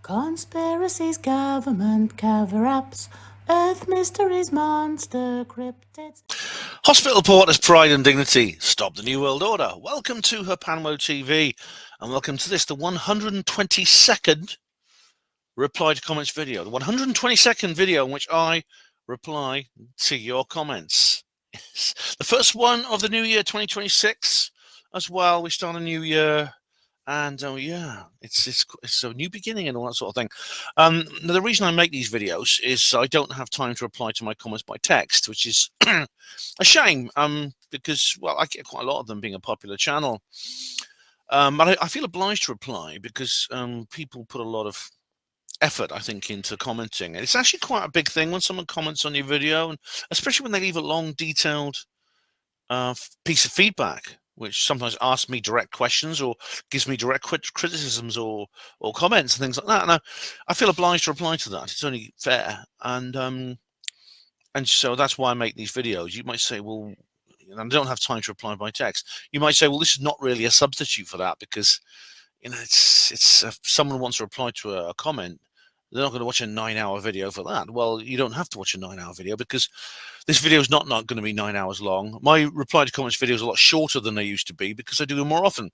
Conspiracies, government cover-ups, Earth mysteries, monster cryptids. Hospital Porter's Pride and Dignity. Stop the New World Order. Welcome to HPANWO TV, and welcome to this, the 122nd reply to comments video. The 122nd video in which I reply to your comments. Yes. The first one of the new year, 2026, as well. We start a new year. And yeah, it's a new beginning and all that sort of thing. The reason I make these videos is I don't have time to reply to my comments by text, which is a shame. Because well, I get quite a lot of them being a popular channel. But I feel obliged to reply because people put a lot of effort, I think, into commenting. And it's actually quite a big thing when someone comments on your video, and especially when they leave a long, detailed piece of feedback, which sometimes asks me direct questions or gives me direct criticisms or comments and things like that. And I feel obliged to reply to that. It's only fair. And so that's why I make these videos. You might say, well, I don't have time to reply by text. You might say, well, this is not really a substitute for that because, it's if someone wants to reply to a comment, they're not going to watch a 9-hour video for that. Well, you don't have to watch a 9-hour video because this video is not going to be 9 hours long. My reply to comments videos are a lot shorter than they used to be because I do them more often.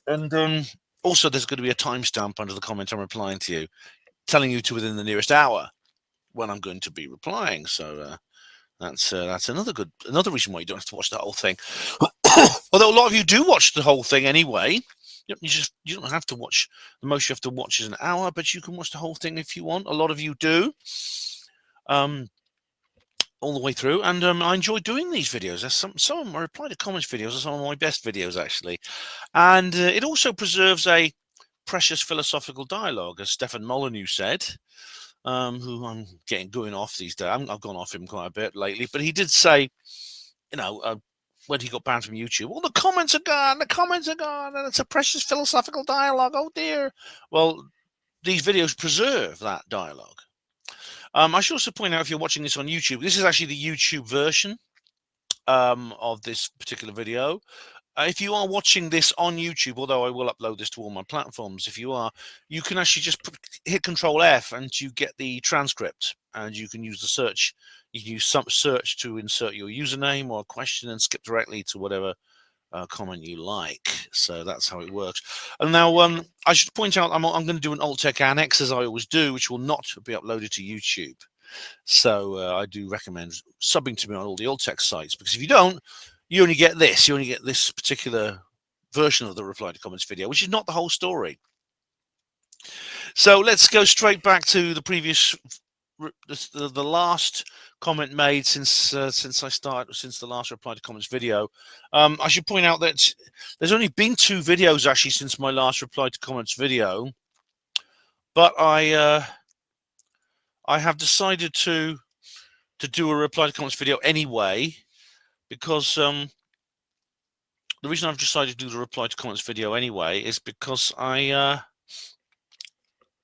And also, there's going to be a timestamp under the comment I'm replying to you, telling you to within the nearest hour when I'm going to be replying. So that's another reason why you don't have to watch the whole thing. Although a lot of you do watch the whole thing anyway. You don't have to watch. The most you have to watch is an hour, but you can watch the whole thing if you want. A lot of you do, all the way through. And I enjoy doing these videos. Some of my reply to comments videos are some of my best videos, actually. And it also preserves a precious philosophical dialogue, as Stefan Molyneux said, who I'm getting going off these days. I've gone off him quite a bit lately, but he did say, when he got banned from YouTube, well, the comments are gone, and it's a precious philosophical dialogue. Oh dear. Well, these videos preserve that dialogue. I should also point out, if you're watching this on YouTube, this is actually the YouTube version of this particular video. If you are watching this on YouTube, although I will upload this to all my platforms, if you are, you can actually just hit Control F and you get the transcript, and you can use the search. You can use some search to insert your username or a question and skip directly to whatever comment you like. So that's how it works. And now I should point out I'm going to do an alt-tech annex, as I always do, which will not be uploaded to YouTube. So I do recommend subbing to me on all the alt-tech sites, because if you don't, you only get this. You only get this particular version of the reply to comments video, which is not the whole story. So let's go straight back to the previous, the last comment made since the last reply to comments video. I should point out that there's only been 2 videos actually since my last reply to comments video, but I have decided to do a reply to comments video anyway, because the reason I've decided to do the reply to comments video anyway is because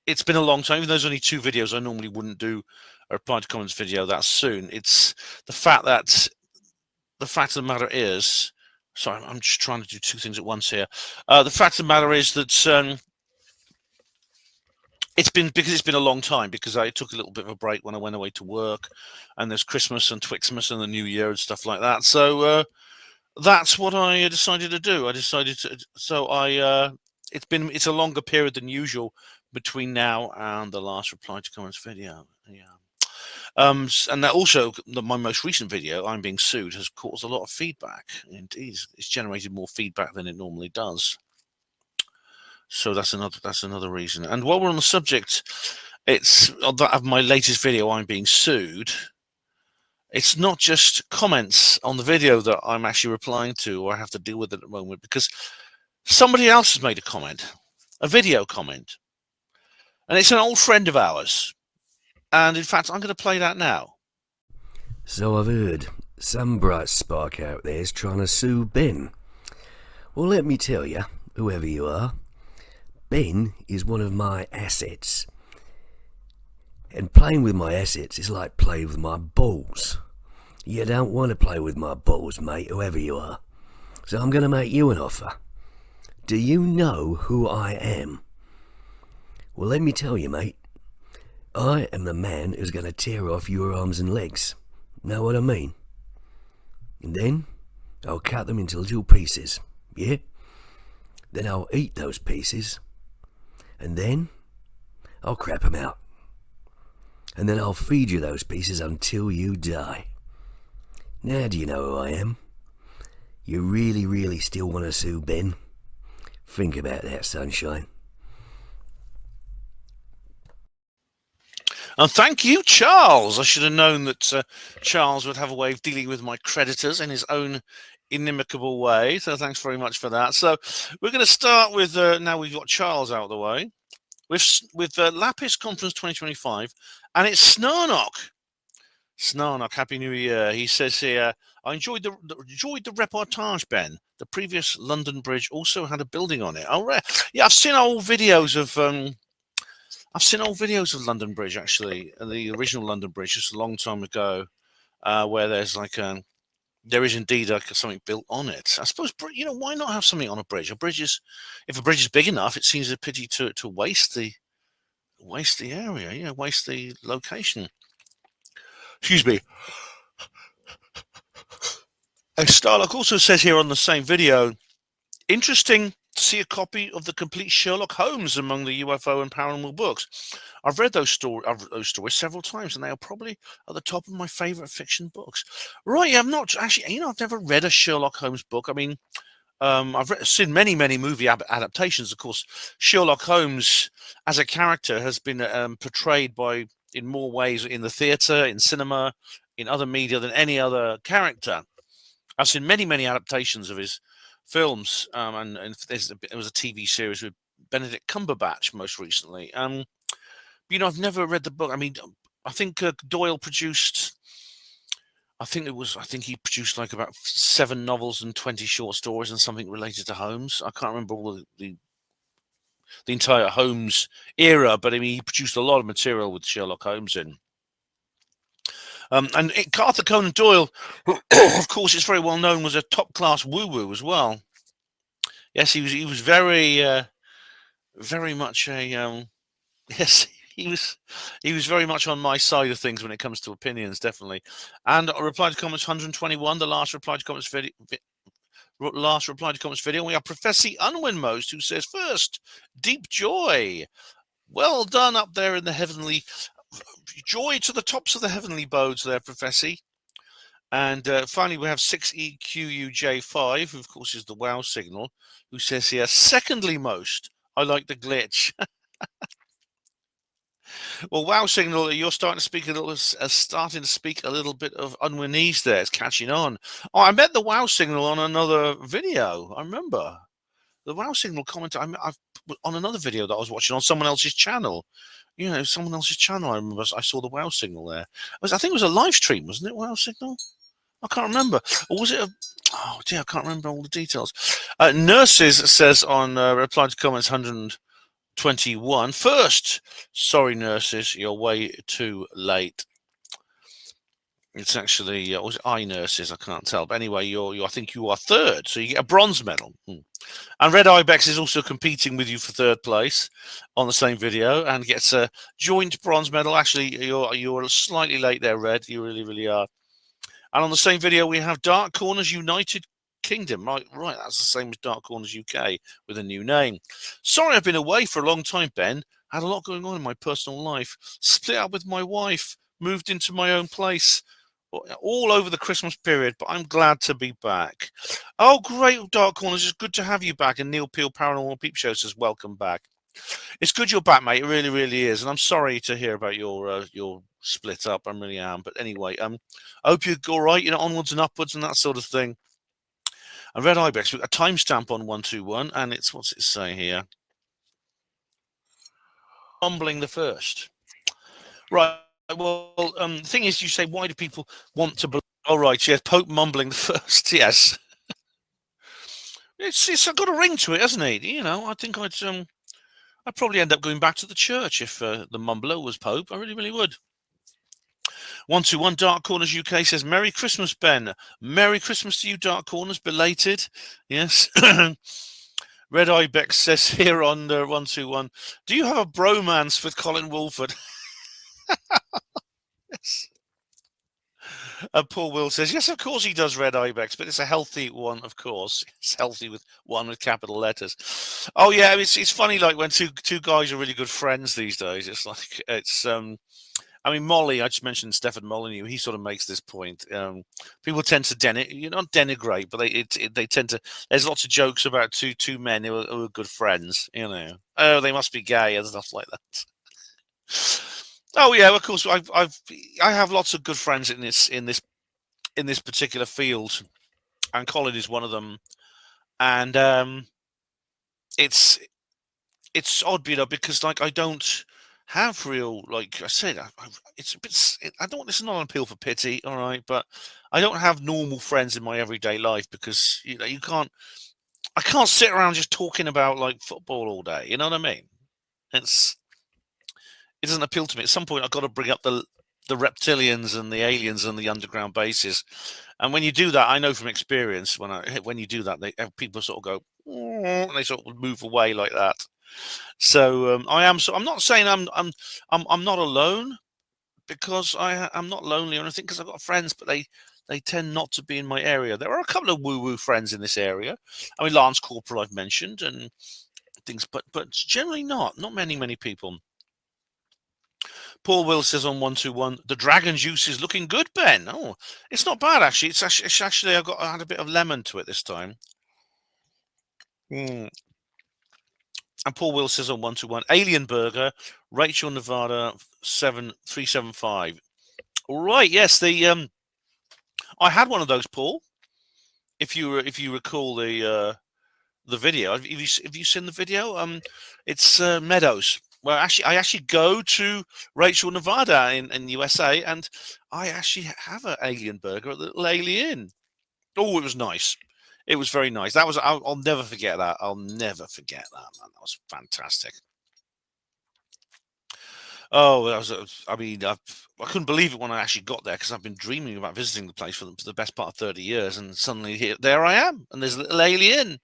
it's been a long time. Even though there's only 2 videos, I normally wouldn't do a reply to comments video that soon. It's the fact of the matter is, sorry, I'm just trying to do 2 things at once here. The fact of the matter is that it's been a long time, because I took a little bit of a break when I went away to work, and there's Christmas and Twixmas and the New Year and stuff like that. So that's what I decided to do. It's a longer period than usual between now and the last reply to comments video. Yeah. And that also, my most recent video, I'm being sued, has caused a lot of feedback. Indeed, it's generated more feedback than it normally does. So that's another reason. And while we're on the subject, it's of my latest video, I'm being sued. It's not just comments on the video that I'm actually replying to, or I have to deal with it at the moment, because somebody else has made a comment, a video comment, and it's an old friend of ours. And in fact, I'm going to play that now. So I've heard some bright spark out there is trying to sue Ben. Well, let me tell you, whoever you are, Ben is one of my assets. And playing with my assets is like playing with my balls. You don't want to play with my balls, mate, whoever you are. So I'm going to make you an offer. Do you know who I am? Well, let me tell you, mate. I am the man who's going to tear off your arms and legs. Know what I mean? And then I'll cut them into little pieces, yeah? Then I'll eat those pieces. And then I'll crap them out. And then I'll feed you those pieces until you die. Now do you know who I am? You really, really still want to sue Ben? Think about that, sunshine. And thank you, Charles. I should have known that Charles would have a way of dealing with my creditors in his own inimicable way. So thanks very much for that. So we're going to start with, now we've got Charles out of the way, with Lapis Conference 2025. And it's Snarnock. Snarnock, Happy New Year. He says here, I enjoyed the reportage, Ben. The previous London Bridge also had a building on it. Oh, yeah, I've seen old videos of London Bridge, actually, the original London Bridge, just a long time ago, where there's like there is indeed like something built on it. I suppose, you know, why not have something on a bridge? If a bridge is big enough, it seems a pity to waste the area, you know, waste the location. Excuse me. Starlock also says here on the same video, interesting to see a copy of the complete Sherlock Holmes among the UFO and paranormal books. I've read those stories several times, and they are probably at the top of my favorite fiction books. Right, yeah, I'm not actually, you know, I've never read a Sherlock Holmes book. I mean, I've seen many movie adaptations. Of course, Sherlock Holmes as a character has been portrayed in more ways in the theatre, in cinema, in other media than any other character. I've seen many adaptations of his films, and there was a TV series with Benedict Cumberbatch most recently. You know, I've never read the book. I mean, I think Doyle produced. I think he produced like about 7 novels and 20 short stories and something related to Holmes. I can't remember all the entire Holmes era, but I mean, he produced a lot of material with Sherlock Holmes in. And Arthur Conan Doyle, of course, is very well known, was a top-class woo-woo as well. Yes, he was very much a yes, he was very much on my side of things when it comes to opinions, definitely. And a reply to comments 121, the last reply to comments video. We have Professor Unwin-Most, who says, first, deep joy. Well done up there in the heavenly. Joy to the tops of the heavenly abodes there, Professor. And finally, we have 6EQUJ5, who, of course, is the wow signal, who says here, secondly most, I like the glitch. Well, wow signal, you're starting to speak a little bit of Unwinese there. It's catching on. Oh, I met the wow signal on another video. I remember the wow signal comment on another video that I was watching on someone else's channel. You know, someone else's channel. I remember I saw the wow signal there. I think it was a live stream, wasn't it? Wow signal. I can't remember. Or was it oh dear, I can't remember all the details. Nurses says on reply to comments 121. First, sorry, nurses, you're way too late. It's actually was it nurses? I can't tell. But anyway, I think you are third, so you get a bronze medal. And Red Ibex is also competing with you for third place on the same video and gets a joint bronze medal. Actually, you're slightly late there, Red. You really are. And on the same video, we have Dark Corners United Kingdom. Right, that's the same as Dark Corners UK with a new name. Sorry, I've been away for a long time, Ben. Had a lot going on in my personal life. Split up with my wife. Moved into my own place. All over the Christmas period, but I'm glad to be back. Oh, great, Dark Corners. It's good to have you back. And Neil Peel Paranormal Peep Show says, welcome back. It's good you're back, mate. It really is. And I'm sorry to hear about your split up. I really am. But anyway, I hope you're all right, you know, onwards and upwards and that sort of thing. And Red Ibex, we've got a timestamp on 121, and it's, what's it say here? Mumbling the first. Right. Well, the thing is, you say, why do people want to believe? Oh, right, yes, Pope mumbling the first, yes. It's got a ring to it, hasn't it? You know, I think I'd probably end up going back to the church if the mumbler was Pope. I really would. 121 Dark Corners UK says, Merry Christmas, Ben. Merry Christmas to you, Dark Corners. Belated. Yes. Red Ibex says here on 121, do you have a bromance with Colin Wolford? Yes. Paul Will says, yes, of course he does, Red Ibex, but it's a healthy one, of course. It's healthy with one with capital letters. Oh, yeah, it's funny, like, when two guys are really good friends these days. It's like, I mean, Molly, I just mentioned Stefan Molyneux, he sort of makes this point. People tend to not denigrate, but they tend to, there's lots of jokes about two men who are good friends, you know. Oh, they must be gay and stuff like that. Oh yeah, of course. I have lots of good friends in this particular field, and Colin is one of them. And it's odd, you know, because like I don't have real, like I said, it's a bit. I don't. This is not an appeal for pity, all right, but I don't have normal friends in my everyday life because you know I can't sit around just talking about like football all day. You know what I mean? It doesn't appeal to me. At some point, I've got to bring up the reptilians and the aliens and the underground bases. And when you do that, I know from experience, when you do that, people sort of go, and they sort of move away like that. So I'm not saying I'm not alone, because I'm not lonely or anything, because I've got friends, but they tend not to be in my area. There are a couple of woo-woo friends in this area. I mean, Lance Corporal I've mentioned and things, but generally not many people. Paul Will says on 121, the dragon juice is looking good, Ben. Oh, it's not bad, actually. It's actually I had a bit of lemon to it this time. And Paul Will says on 121, Alien Burger, Rachel Nevada 7375. All right, yes, I had one of those, Paul. If you recall the video, have you seen the video? It's Meadows. Well, actually, I go to Rachel, Nevada in USA, and I actually have an alien burger at the Little Alien. Oh, it was nice. It was very nice. I'll never forget that. I'll never forget that, man. That was fantastic. Oh, I mean, I couldn't believe it when I actually got there, because I've been dreaming about visiting the place for the best part of 30 years, and suddenly there I am, and there's a Little Alien.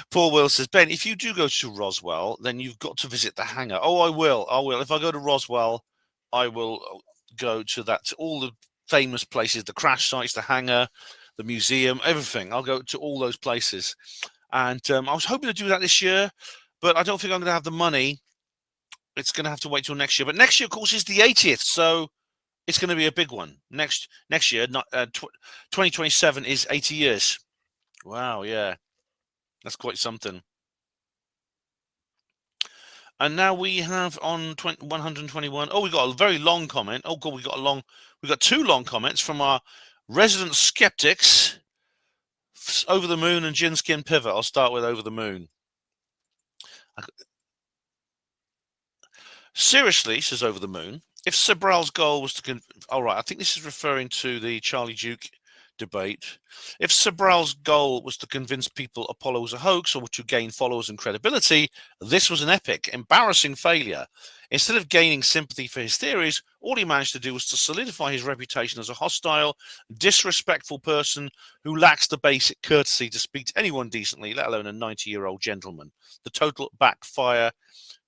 Paul Will says, Ben, if you do go to Roswell, then you've got to visit the hangar. Oh, I will. If I go to Roswell, I will go to all the famous places, the crash sites, the hangar, the museum, everything. I'll go to all those places. And I was hoping to do that this year, but I don't think I'm going to have the money. It's going to have to wait till next year. But next year, of course, is the 80th, so it's going to be a big one. Next year, 2027 is 80 years. Wow, yeah. That's quite something. And now we have on 121. Oh, we got a very long comment. Oh God, we got two long comments from our resident skeptics. Over the Moon and Gin Skin Pivot. I'll start with Over the Moon. Seriously, says Over the Moon, if Sobral's goal was to all right, I think this is referring to the Charlie Duke debate. If Sobral's goal was to convince people Apollo was a hoax or to gain followers and credibility, this was an epic, embarrassing failure. Instead of gaining sympathy for his theories, all he managed to do was to solidify his reputation as a hostile, disrespectful person who lacks the basic courtesy to speak to anyone decently, let alone a 90-year-old gentleman. The total backfire.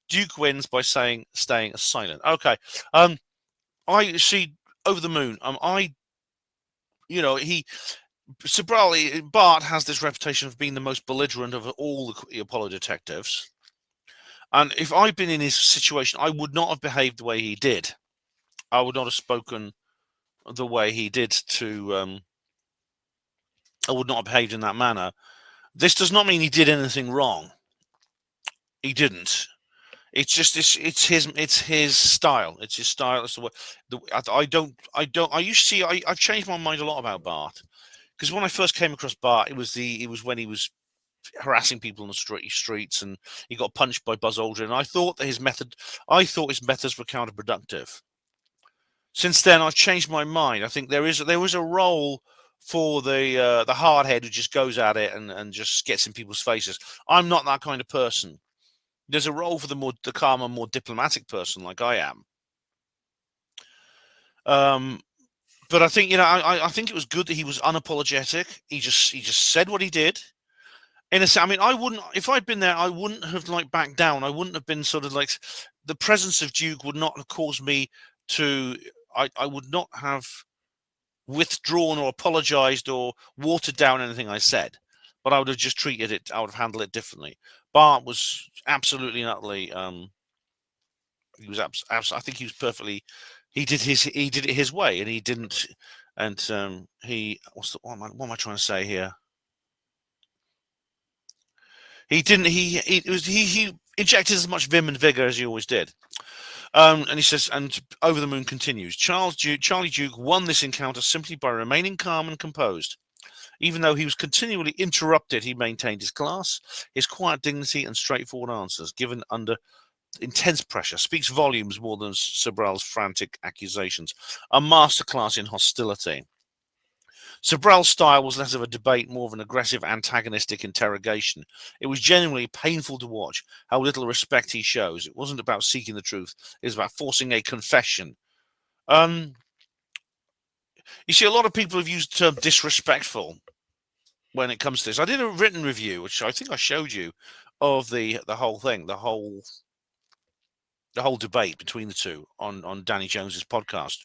Duke wins by staying silent. Okay. I see Over the Moon. Bart has this reputation of being the most belligerent of all the Apollo detectives. And if I'd been in his situation, I would not have behaved the way he did. I would not have spoken the way he did to. I would not have behaved in that manner. This does not mean he did anything wrong. He didn't. It's just it's his style. It's his style. That's I've changed my mind a lot about Bart, because when I first came across Bart, it was when he was harassing people on the streets, and he got punched by Buzz Aldrin. And I thought his methods were counterproductive. Since then, I've changed my mind. I think there is a role for the hardhead who just goes at it and just gets in people's faces. I'm not that kind of person. There's a role for the calmer, more diplomatic person like I am. But I think I think it was good that he was unapologetic. He just said what he did. I mean, I wouldn't, if I'd been there, I wouldn't have like backed down. I wouldn't have been sort of like, the presence of Duke would not have caused me to, I would not have withdrawn or apologized or watered down anything I said, but I would have just treated it, I would have handled it differently. Bart was absolutely and utterly, he was I think he was perfectly, he did it his way, and he didn't, and what am I trying to say here? He didn't. He injected as much vim and vigor as he always did. And he says, and Over the Moon continues. Charlie Duke won this encounter simply by remaining calm and composed. Even though he was continually interrupted, he maintained his class. His quiet dignity and straightforward answers, given under intense pressure, speaks volumes more than Sabral's frantic accusations. A masterclass in hostility. Sabral's style was less of a debate, more of an aggressive, antagonistic interrogation. It was genuinely painful to watch how little respect he shows. It wasn't about seeking the truth. It was about forcing a confession. You see, a lot of people have used the term disrespectful when it comes to this. I did a written review, which I think I showed you, of the whole thing, the whole debate between the two on Danny Jones's podcast.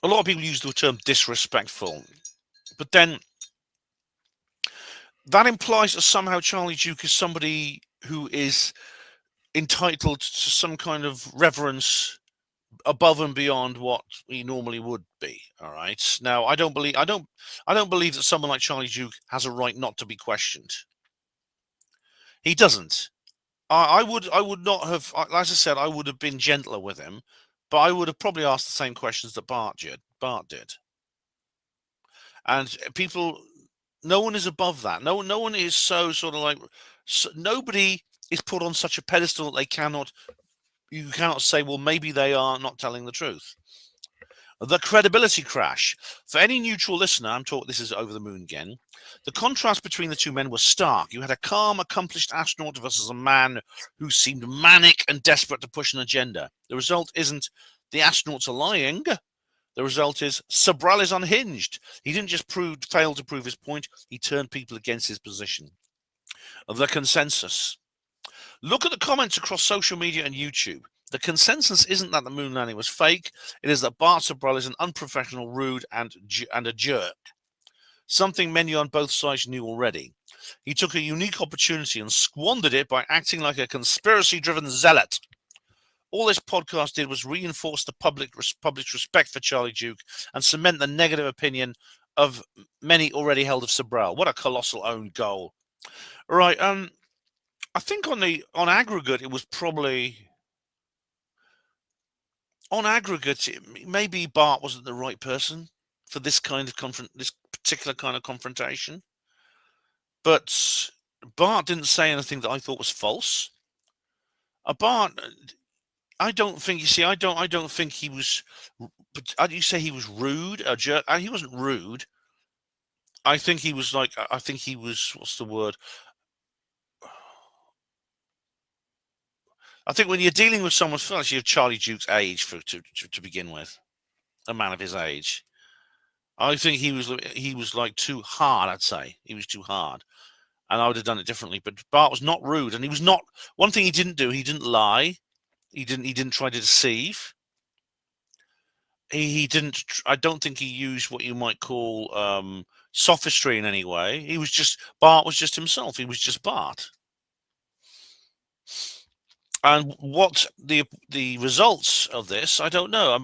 A lot of people use the term disrespectful, but then that implies that somehow Charlie Duke is somebody who is entitled to some kind of reverence above and beyond what he normally would be. All right. Now, I don't believe that someone like Charlie Duke has a right not to be questioned. He doesn't. I would not have, as I said, I would have been gentler with him, but I would have probably asked the same questions that Bart did. And no one is above that. No one is so sort of like, nobody is put on such a pedestal that you cannot say, well, maybe they are not telling the truth. The credibility crash. For any neutral listener, this is Over the Moon again. The contrast between the two men was stark. You had a calm, accomplished astronaut versus a man who seemed manic and desperate to push an agenda. The result isn't the astronauts are lying. The result is Sabral is unhinged. He didn't just fail to prove his point. He turned people against his position. The consensus. Look at the comments across social media and YouTube. The consensus isn't that the moon landing was fake. It is that Bart Sabral is an unprofessional, rude, and a jerk. Something many on both sides knew already. He took a unique opportunity and squandered it by acting like a conspiracy-driven zealot. All this podcast did was reinforce the public's respect for Charlie Duke and cement the negative opinion of many already held of Sabral. What a colossal own goal. Right, I think on aggregate, it was probably... On aggregate, maybe Bart wasn't the right person for this kind of this particular kind of confrontation. But Bart didn't say anything that I thought was false. Bart, I don't think. You see, I don't think he was. You say he was rude, a jerk? He wasn't rude. I think he was like. I think he was. What's the word? I think when you're dealing with someone, especially of Charlie Duke's age, to begin with, a man of his age, I think he was like too hard. I'd say he was too hard, and I would have done it differently. But Bart was not rude, and he was not. One thing he didn't do, he didn't lie. He didn't try to deceive. He didn't. I don't think he used what you might call sophistry in any way. Bart was just himself. He was just Bart. And what the results of this, I don't know.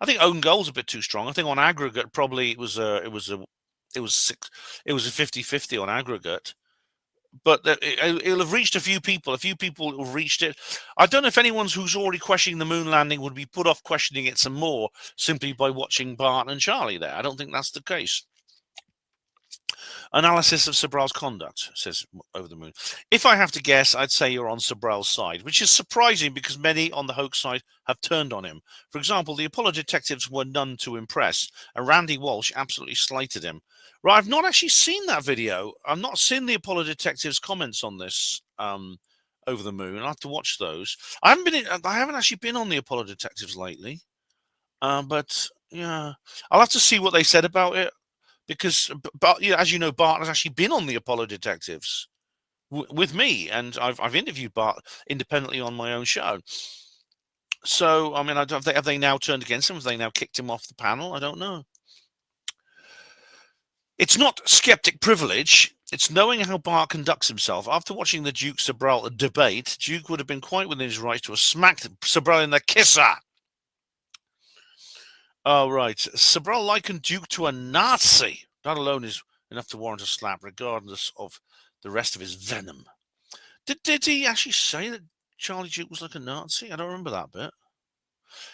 I think own goal's a bit too strong. I think on aggregate, probably it was a 50-50 on aggregate. But it'll have reached a few people. A few people have reached it. I don't know if anyone who's already questioning the moon landing would be put off questioning it some more simply by watching Bart and Charlie there. I don't think that's the case. Analysis of Sabral's conduct, says Over the Moon. If I have to guess, I'd say you're on Sabral's side, which is surprising because many on the hoax side have turned on him. For example, the Apollo detectives were none to impress, and Randy Walsh absolutely slated him. Right, I've not actually seen that video. I've not seen the Apollo detectives' comments on this Over the Moon. I'll have to watch those. I haven't actually been on the Apollo detectives lately, but yeah, I'll have to see what they said about it. because, but as you know, Bart has actually been on the Apollo Detectives with me, and I've interviewed Bart independently on my own show. So, I mean, have they now turned against him? Have they now kicked him off the panel? I don't know. It's not skeptic privilege. It's knowing how Bart conducts himself. After watching the Duke-Sobral debate, Duke would have been quite within his right to have smacked Sobral in the kisser. Oh, right. Sobral likened Duke to a Nazi. That alone is enough to warrant a slap, regardless of the rest of his venom. Did he actually say that Charlie Duke was like a Nazi? I don't remember that bit.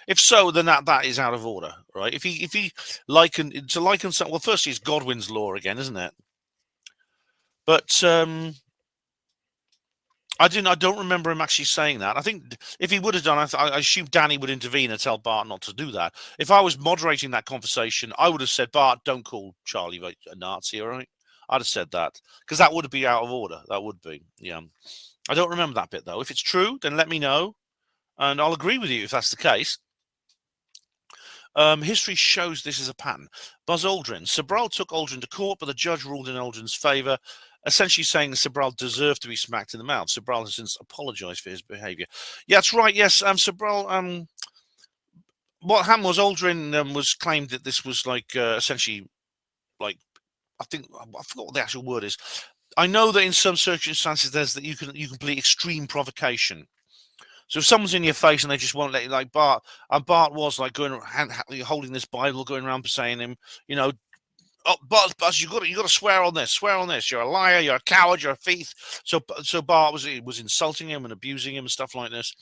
If so, then that is out of order, right? If he liken something, well, firstly, it's Godwin's law again, isn't it? But I don't remember him actually saying that. I think if he would have done, I assume Danny would intervene and tell Bart not to do that. If I was moderating that conversation, I would have said, Bart, don't call Charlie a Nazi, all right? I'd have said that, because that would be out of order. That would be, yeah. I don't remember that bit, though. If it's true, then let me know, and I'll agree with you if that's the case. History shows this is a pattern. Buzz Aldrin. Sobral took Aldrin to court, but the judge ruled in Aldrin's favour, essentially saying that Sobral deserved to be smacked in the mouth. Sobral has since apologised for his behaviour. Yeah, that's right. Yes, Sobral. What happened was Aldrin was claimed that this was like essentially, like, I forgot what the actual word is. I know that in some circumstances there's that you can plead extreme provocation. So if someone's in your face and they just won't let you, like Bart, and Bart was like going holding this Bible, going around saying him, you know, oh, Buzz, you got to swear on this, You're a liar, you're a coward, you're a thief. So Bart was insulting him and abusing him and stuff like this.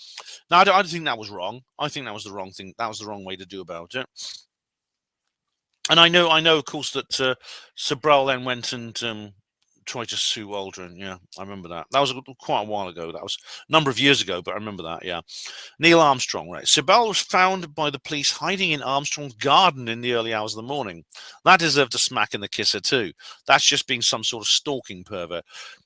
Now I don't think that was wrong. I think that was the wrong thing. That was the wrong way to do about it. And I know, of course, that Sobral then went and tried to sue Aldrin. Yeah, I remember that. That was quite a while ago. That was a number of years ago, but I remember that, yeah. Neil Armstrong, right. Sobral was found by the police hiding in Armstrong's garden in the early hours of the morning. That deserved a smack in the kisser too. That's just being some sort of stalking pervert.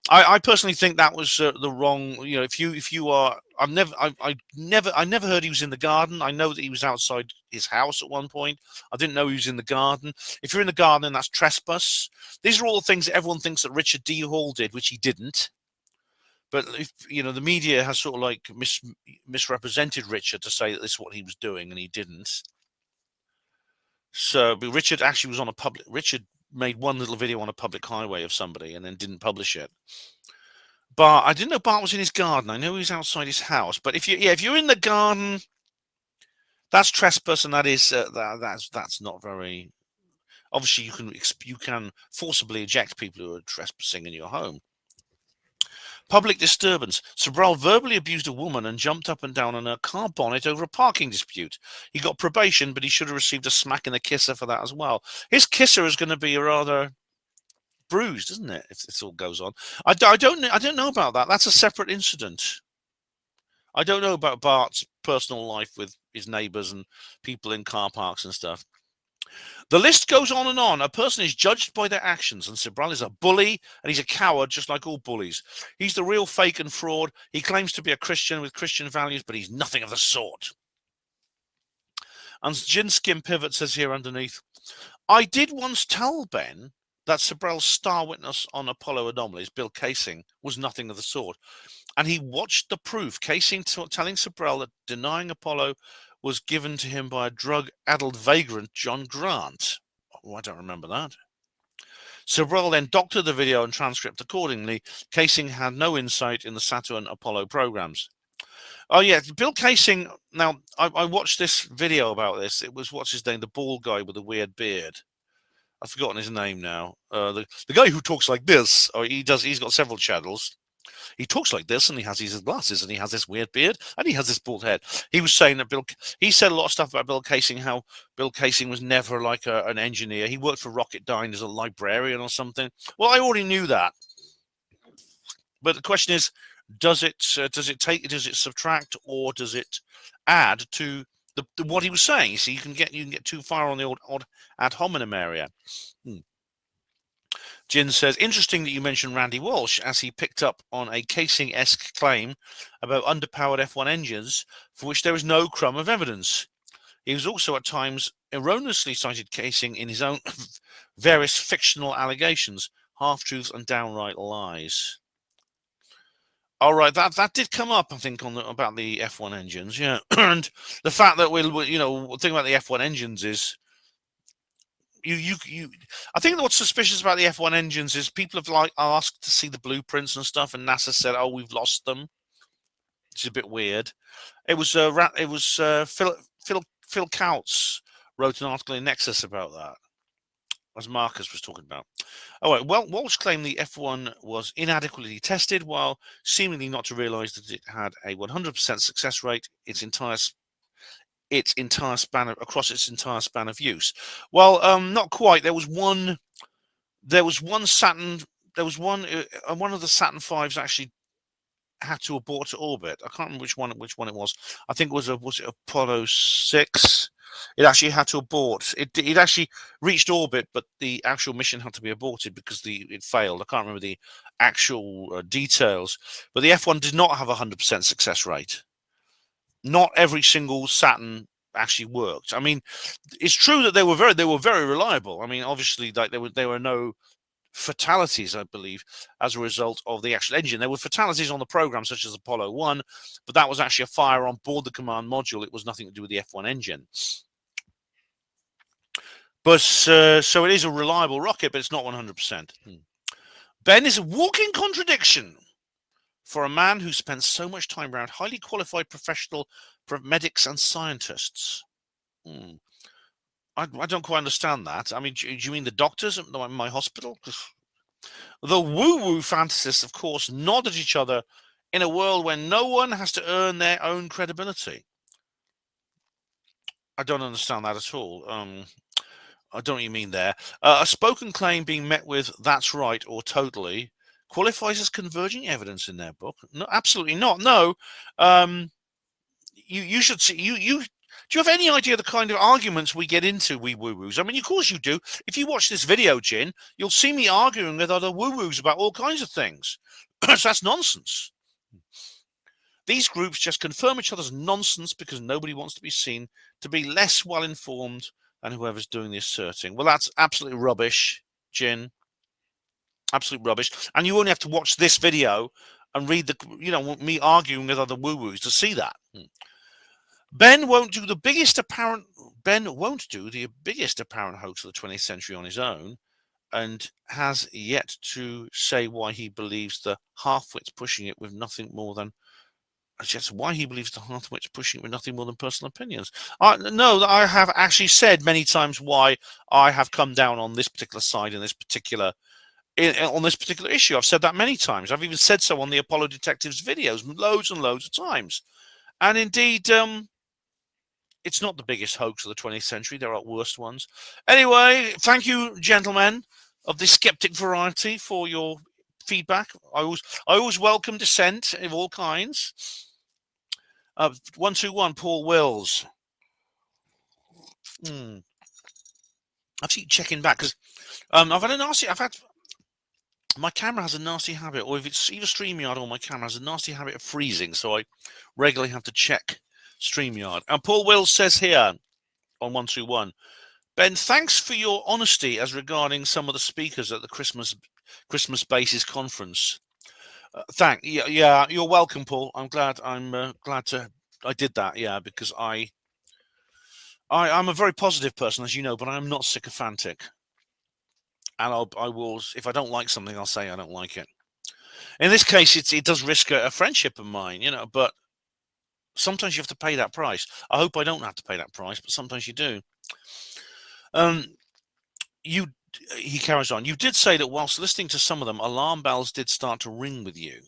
I personally think that was the wrong, you know, if you are, I never heard he was in the garden. I know that he was outside his house at one point. I didn't know he was in the garden. If you're in the garden, that's trespass. These are all the things that everyone thinks that Richard D. Hall did, which he didn't. But if, you know, the media has sort of like misrepresented Richard to say that this is what he was doing, and he didn't. So, but Richard actually was on a public. Richard made one little video on a public highway of somebody and then didn't publish it. Bart, I didn't know Bart was in his garden. I know he was outside his house. But if you're in the garden, that's trespass, and that is that's not very. Obviously, you can forcibly eject people who are trespassing in your home. Public disturbance. Sobral verbally abused a woman and jumped up and down on her car bonnet over a parking dispute. He got probation, but he should have received a smack in the kisser for that as well. His kisser is going to be rather bruised, isn't it, if this all goes on? I don't know about that. That's a separate incident. I don't know about Bart's personal life with his neighbours and people in car parks and stuff. The list goes on and on. A person is judged by their actions, and Sobral is a bully, and he's a coward, just like all bullies. He's the real fake and fraud. He claims to be a Christian with Christian values, but he's nothing of the sort. And Gin Skim Pivot says here underneath, I did once tell Ben that Sobral's star witness on Apollo anomalies, Bill Casing, was nothing of the sort. And he watched the proof, Casing telling Sobral that denying Apollo was given to him by a drug-addled vagrant, John Grant. Oh, I don't remember that. Sobral then doctored the video and transcript accordingly. Casing had no insight in the Saturn Apollo programs. Oh, yeah, Bill Casing. Now, I watched this video about this. It was, what's his name, the bald guy with the weird beard. I've forgotten his name now. The guy who talks like this. Oh, he's got several channels. He talks like this, and he has these glasses, and he has this weird beard, and he has this bald head. He was saying that he said a lot of stuff about Bill Casing, how Bill Casing was never like an engineer. He worked for Rocketdyne as a librarian or something. Well, I already knew that. But the question is, does it subtract, or does it add to what he was saying? You see, you can get too far on the odd ad hominem area. Jin says, interesting that you mentioned Randy Walsh, as he picked up on a Casing-esque claim about underpowered F1 engines for which there is no crumb of evidence. He was also at times erroneously cited casing in his own various fictional allegations, half-truths and downright lies. All right, that did come up, I think, about the F1 engines, yeah. And the fact that the thing about the F1 engines is I think that what's suspicious about the F1 engines is people have asked to see the blueprints and stuff, and NASA said, "Oh, we've lost them." It's a bit weird. It was Phil Kautz wrote an article in Nexus about that, as Marcus was talking about. Oh, right. Well, Walsh claimed the F1 was inadequately tested, while seemingly not to realise that it had a 100% success rate across its entire span of use. Well, not quite. There was one Saturn. There was one of the Saturn V's actually had to abort to orbit. I can't remember which one it was. I think was it Apollo 6? It actually had to abort. It actually reached orbit, but the actual mission had to be aborted because it failed. I can't remember the actual details, but the F1 did not have a 100% success rate. Not every single Saturn actually worked. I mean, it's true that they were very reliable. I mean, obviously, like there were no fatalities, I believe, as a result of the actual engine. There were fatalities on the program, such as Apollo 1, but that was actually a fire on board the command module. It was nothing to do with the F1 engine. But so it is a reliable rocket, but it's not 100%. Ben is a walking contradiction for a man who spends so much time around highly qualified professional medics and scientists. I don't quite understand that. I mean, do you mean the doctors at my hospital? The woo-woo fantasists, of course, nod at each other in a world where no one has to earn their own credibility. I don't understand that at all. I don't know what you mean there. A spoken claim being met with "that's right" or "totally" qualifies as converging evidence in their book. No, absolutely not. No. You should see. Do you have any idea the kind of arguments we get into, we woo-woos? I mean, of course you do. If you watch this video, Jin, you'll see me arguing with other woo-woos about all kinds of things. So that's nonsense. These groups just confirm each other's nonsense because nobody wants to be seen to be less well-informed than whoever's doing the asserting. Well, that's absolutely rubbish, Jin. Absolute rubbish. And you only have to watch this video and read me arguing with other woo-woos to see that. Ben won't do the biggest apparent hoax of the 20th century on his own, and has yet to say why he believes the half-wits pushing it with nothing more than personal opinions. No, I have actually said many times why I have come down on this particular side in this particular on this particular issue. I've said that many times. I've even said so on the Apollo Detectives videos loads and loads of times. And indeed, it's not the biggest hoax of the 20th century. There are worse ones. Anyway, thank you, gentlemen of the skeptic variety, for your feedback. I always welcome dissent of all kinds. 121, Paul Wills. I keep checking back because my camera has a nasty habit, or if it's either StreamYard or my camera has a nasty habit of freezing, so I regularly have to check StreamYard. And Paul Wills says here on 121, Ben, thanks for your honesty as regarding some of the speakers at the Christmas Bases conference. Yeah, you're welcome, Paul. I'm glad I did that. Yeah, because I'm a very positive person, as you know, but I'm not sycophantic. And I will, if I don't like something, I'll say I don't like it. In this case, it does risk a friendship of mine, but sometimes you have to pay that price. I hope I don't have to pay that price, but sometimes you do. He carries on. You did say that whilst listening to some of them, alarm bells did start to ring with you.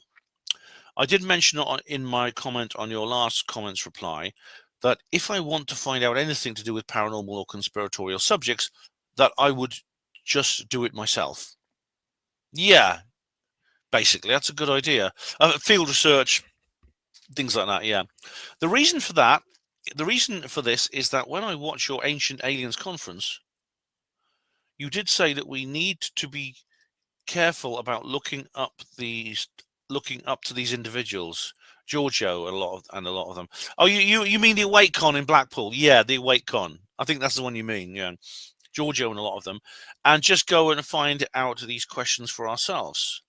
I did mention in my comment on your last comments reply that if I want to find out anything to do with paranormal or conspiratorial subjects, that I would just do it myself. Yeah, basically, that's a good idea. Field research, things like that, yeah. The reason for this is that when I watch your Ancient Aliens conference, you did say that we need to be careful about looking up these looking up to these individuals. Giorgio, and a lot of them. Oh, you mean the Awake Con in Blackpool? Yeah, the Awake Con. I think that's the one you mean. Yeah, Giorgio and a lot of them, and just go and find out these questions for ourselves.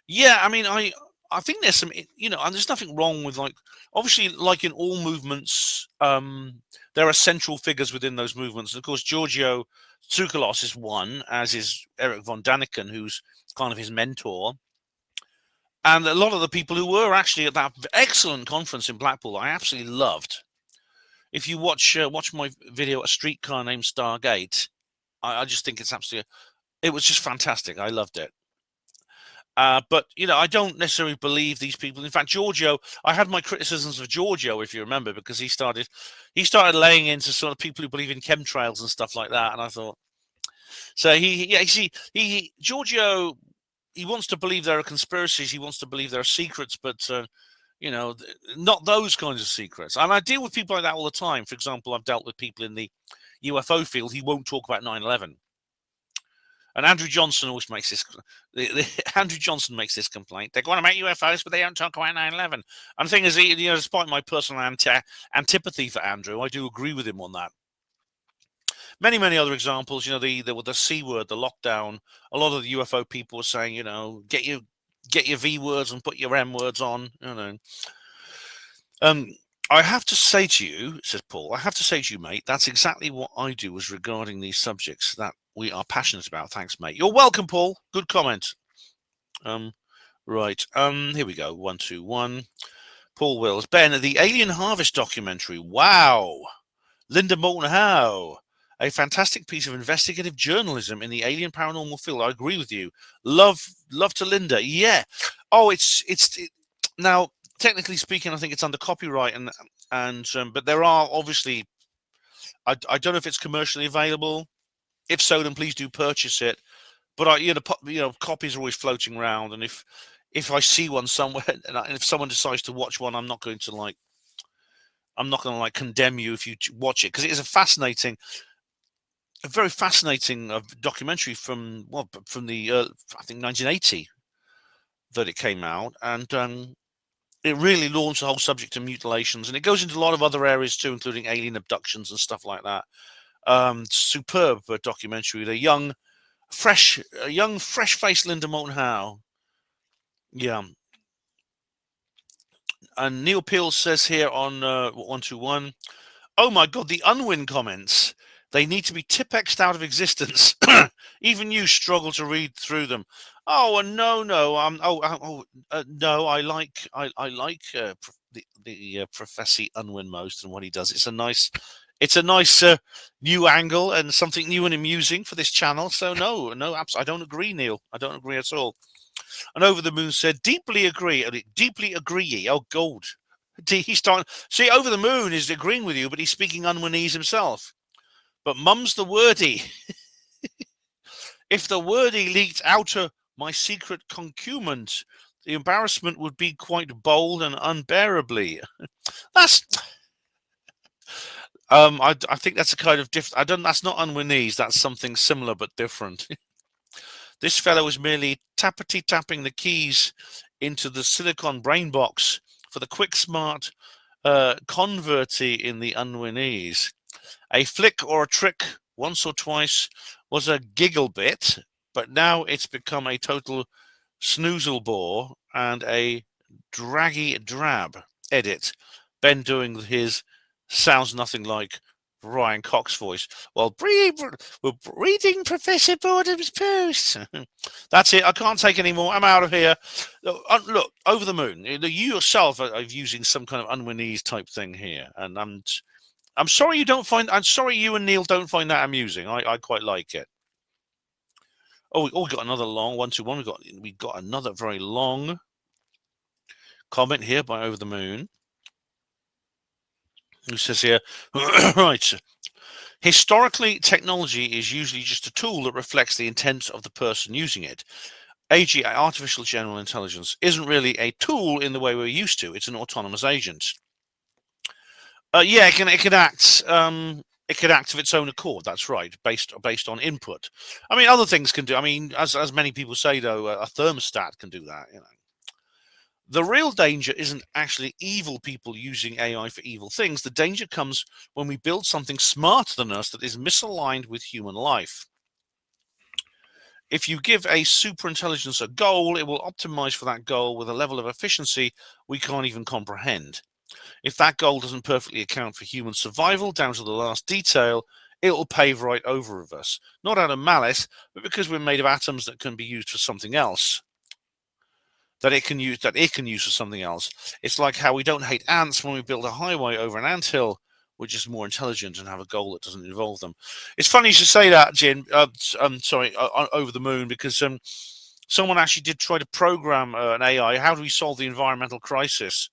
Yeah, I mean, I think there's some, and there's nothing wrong with, like, obviously, like in all movements, there are central figures within those movements. And of course, Giorgio Tsoukalos is one, as is Eric von Daniken, who's kind of his mentor. And a lot of the people who were actually at that excellent conference in Blackpool, I absolutely loved. If you watch my video, A Streetcar Named Stargate, I just think it's absolutely, it was just fantastic. I loved it. But, I don't necessarily believe these people. In fact, Giorgio, I had my criticisms of Giorgio, if you remember, because he started laying into sort of people who believe in chemtrails and stuff like that. And I thought, so Giorgio, he wants to believe there are conspiracies. He wants to believe there are secrets, but, not those kinds of secrets. And I deal with people like that all the time. For example, I've dealt with people in the UFO field who won't talk about 9/11. And Andrew Johnson always makes this. Andrew Johnson makes this complaint. They're going about UFOs, but they don't talk about 9/11. And the thing is, despite my personal antipathy for Andrew, I do agree with him on that. Many, many other examples. The C word, the lockdown. A lot of the UFO people were saying, get your V words and put your M words on. I have to say to you, says Paul, I have to say to you, mate, that's exactly what I do as regarding these subjects that we are passionate about. Thanks, mate. You're welcome, Paul. Good comment. Right. Here we go. 121. Paul Wills. Ben, the Alien Harvest documentary. Wow. Linda Moulton Howe. A fantastic piece of investigative journalism in the alien paranormal field. I agree with you. Love to Linda. Yeah. Oh, now, technically speaking, I think it's under copyright, but there are obviously, I don't know if it's commercially available. If so, then please do purchase it. But copies are always floating around, and if I see one somewhere, and if someone decides to watch one, I'm not going to condemn you if you watch it, because it is a very fascinating documentary from the I think 1980 that it came out, and it really launched the whole subject of mutilations, and it goes into a lot of other areas too, including alien abductions and stuff like that. Superb documentary. The young, fresh-faced Linda Moulton Howe. Yeah. And Neil Peel says here on 121, oh my God, the Unwin comments. They need to be Tipexed out of existence. Even you struggle to read through them. Oh, no. No. I like the Professor Unwin most, and what he does. It's a nice new angle and something new and amusing for this channel. So no, I don't agree, Neil. I don't agree at all. And Over the Moon said, deeply agree. Oh, gold. He's starting. See, Over the Moon is agreeing with you, but he's speaking Unwinese himself. But mum's the wordy. If the wordy leaked out to my secret concubines, the embarrassment would be quite bold and unbearably. That's. I think that's a kind of different. That's not Unwinese. That's something similar but different. This fellow is merely tapping the keys into the silicon brain box for the quick smart converty in the Unwinese. A flick or a trick once or twice was a giggle bit, but now it's become a total snoozle bore and a draggy drab. Edit. Ben doing his sounds nothing like Ryan Cox voice. Well, we're reading Professor Boredom's post. That's it. I can't take any more. I'm out of here. Look, Over the Moon. You yourself are using some kind of Unwinese type thing here, and I'm sorry you don't find. I'm sorry you and Neil don't find that amusing. I quite like it. Oh, we got another long 121. We got another very long comment here by Over the Moon, who says here, right. Historically, technology is usually just a tool that reflects the intent of the person using it. AGI, artificial general intelligence, isn't really a tool in the way we're used to. It's an autonomous agent. Yeah, it can act. It could act of its own accord. That's right, based on input. I mean, other things can do. I mean, as many people say, though, a thermostat can do that. The real danger isn't actually evil people using AI for evil things. The danger comes when we build something smarter than us that is misaligned with human life. If you give a superintelligence a goal, it will optimize for that goal with a level of efficiency we can't even comprehend. If that goal doesn't perfectly account for human survival down to the last detail, it will pave right over of us. Not out of malice, but because we're made of atoms that can be used for something else. That it can use for something else. It's like how we don't hate ants when we build a highway over an anthill. We're just more intelligent and have a goal that doesn't involve them. It's funny you should say that, Jin. Over the moon, because someone actually did try to program an AI. How do we solve the environmental crisis?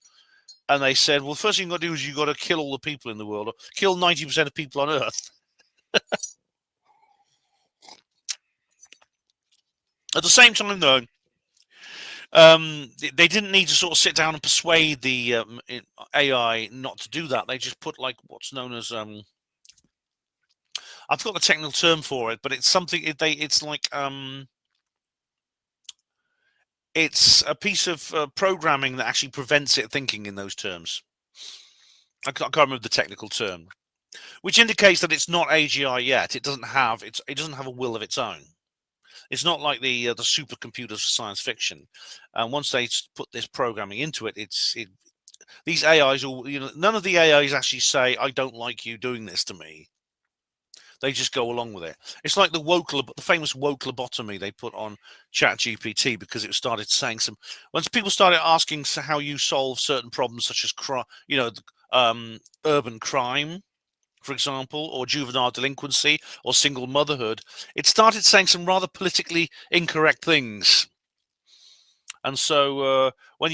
And they said, well, first thing you got to do is you got to kill all the people in the world, or kill 90% of people on Earth. At the same time, though, they didn't need to sort of sit down and persuade the AI not to do that. They just put like what's known as I've got the technical term for it, but it's something. It's like it's a piece of programming that actually prevents it thinking in those terms. I can't remember the technical term, which indicates that it's not AGI yet. It doesn't have a will of its own. It's not like the supercomputers for science fiction. And once they put this programming into it, these AIs, none of the AIs actually say, "I don't like you doing this to me." They just go along with it. It's like the famous woke lobotomy they put on ChatGPT because it started saying once people started asking how you solve certain problems such as urban crime, for example, or juvenile delinquency, or single motherhood, it started saying some rather politically incorrect things. And so when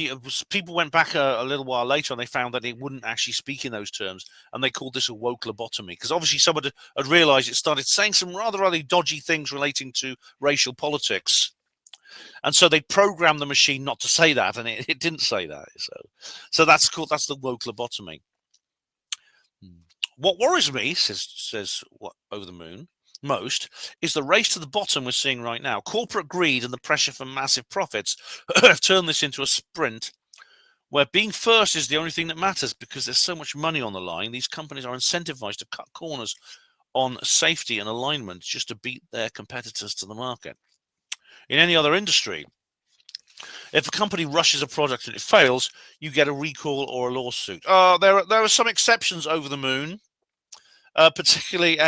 people went back a little while later and they found that it wouldn't actually speak in those terms, and they called this a woke lobotomy, because obviously someone had realized it started saying some rather dodgy things relating to racial politics. And so they programmed the machine not to say that, and it didn't say that. So that's the woke lobotomy. What worries me, says what Over the Moon, most, is the race to the bottom we're seeing right now. Corporate greed and the pressure for massive profits have turned this into a sprint where being first is the only thing that matters, because there's so much money on the line. These companies are incentivized to cut corners on safety and alignment just to beat their competitors to the market. In any other industry, if a company rushes a product and it fails, you get a recall or a lawsuit. There are some exceptions, Over the Moon. Particularly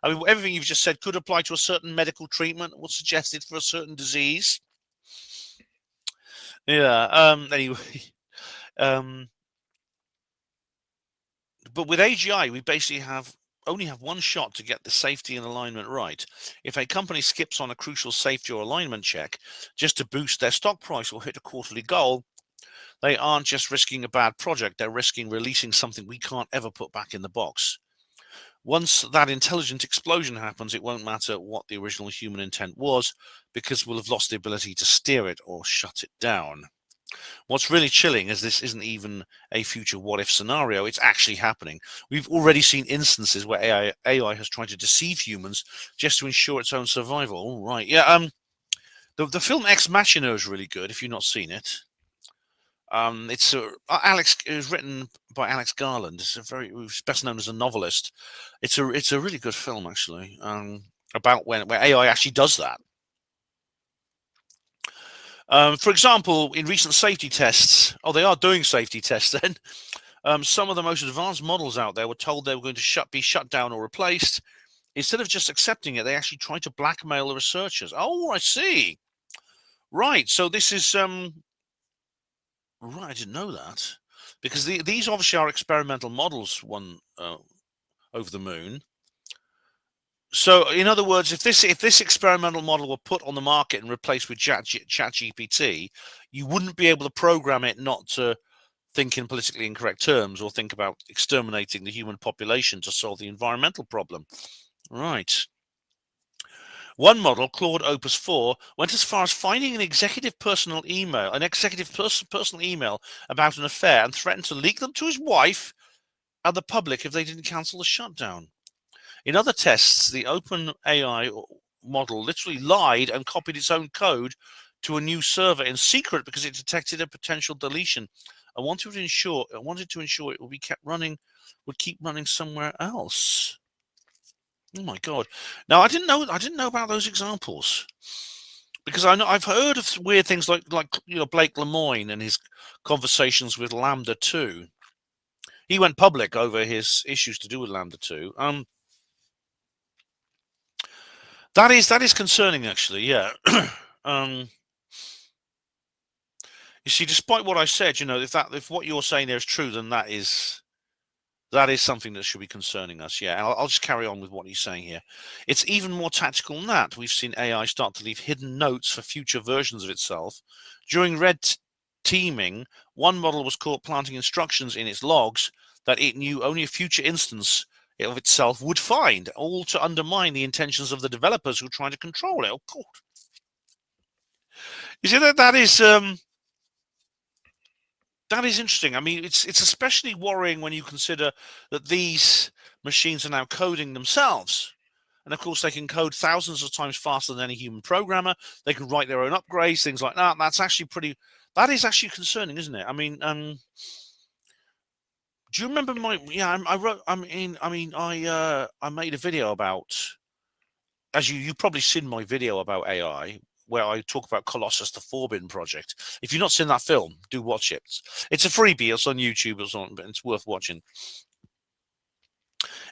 everything you've just said could apply to a certain medical treatment or suggested for a certain disease. Yeah. Anyway, but with AGI, we basically only have one shot to get the safety and alignment right. If a company skips on a crucial safety or alignment check just to boost their stock price or hit a quarterly goal, they aren't just risking a bad project, they're risking releasing something we can't ever put back in the box. Once that intelligent explosion happens, it won't matter what the original human intent was, because we'll have lost the ability to steer it or shut it down. What's really chilling is this isn't even a future what-if scenario. It's actually happening. We've already seen instances where AI has tried to deceive humans just to ensure its own survival. All right. Yeah. The film Ex Machina is really good if you've not seen it. It was written by Alex Garland. He's best known as a novelist. It's a really good film, actually, about where AI actually does that. For example, in recent safety tests, they are doing safety tests then. Some of the most advanced models out there were told they were going to be shut down or replaced. Instead of just accepting it, they actually tried to blackmail the researchers. Oh, I see. Right. So this is right, I didn't know that, because these obviously are experimental models. Over the Moon. So, in other words, if this experimental model were put on the market and replaced with ChatGPT, you wouldn't be able to program it not to think in politically incorrect terms or think about exterminating the human population to solve the environmental problem. Right. One model, Claude Opus 4, went as far as finding an executive personal email about an affair and threatened to leak them to his wife and the public if they didn't cancel the shutdown. In other tests, the OpenAI model literally lied and copied its own code to a new server in secret because it detected a potential deletion. I wanted to ensure it would keep running somewhere else. Oh my God! Now I didn't know about those examples, because I've heard of weird things like Blake Lemoine and his conversations with Lambda 2. He went public over his issues to do with Lambda 2. That is concerning, actually. Yeah. You see, despite what I said, if what you're saying there is true, then that is something that should be concerning us. Yeah, and I'll just carry on with what he's saying here. It's even more tactical than that. We've seen AI start to leave hidden notes for future versions of itself. During red teaming, one model was caught planting instructions in its logs that it knew only a future instance of itself would find, all to undermine the intentions of the developers who are trying to control it. Oh, God. You see, that is interesting. I mean, it's especially worrying when you consider that these machines are now coding themselves. And of course, they can code thousands of times faster than any human programmer. They can write their own upgrades, things like that. That is actually concerning, isn't it? I mean, do you remember I made a video about, as you've probably seen my video about AI, where I talk about Colossus, the Forbin project. If you've not seen that film, do watch it. It's a freebie. It's on YouTube or something, but it's worth watching.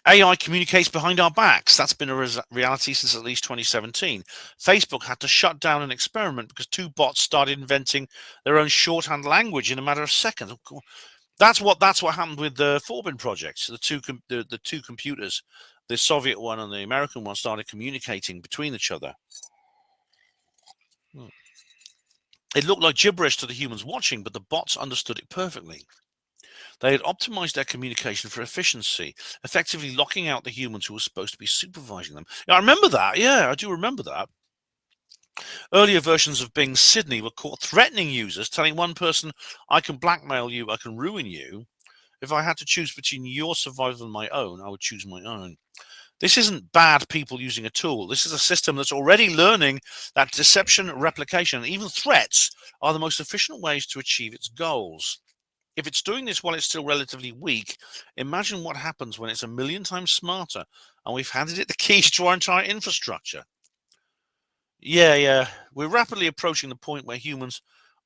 AI communicates behind our backs. That's been a reality since at least 2017. Facebook had to shut down an experiment because two bots started inventing their own shorthand language in a matter of seconds. That's what happened with the Forbin project. The two computers, the Soviet one and the American one, started communicating between each other. It looked like gibberish to the humans watching, but the bots understood it perfectly. They had optimized their communication for efficiency, effectively locking out the humans who were supposed to be supervising them. I remember that. Yeah, I do remember that. Earlier versions of Bing Sydney were caught threatening users, telling one person, "I can blackmail you, I can ruin you. If I had to choose between your survival and my own, I would choose my own." This isn't bad people using a tool. This is a system that's already learning that deception, replication, and even threats are the most efficient ways to achieve its goals. If it's doing this while it's still relatively weak, imagine what happens when it's a million times smarter and we've handed it the keys to our entire infrastructure. Yeah. We're rapidly approaching the point where humans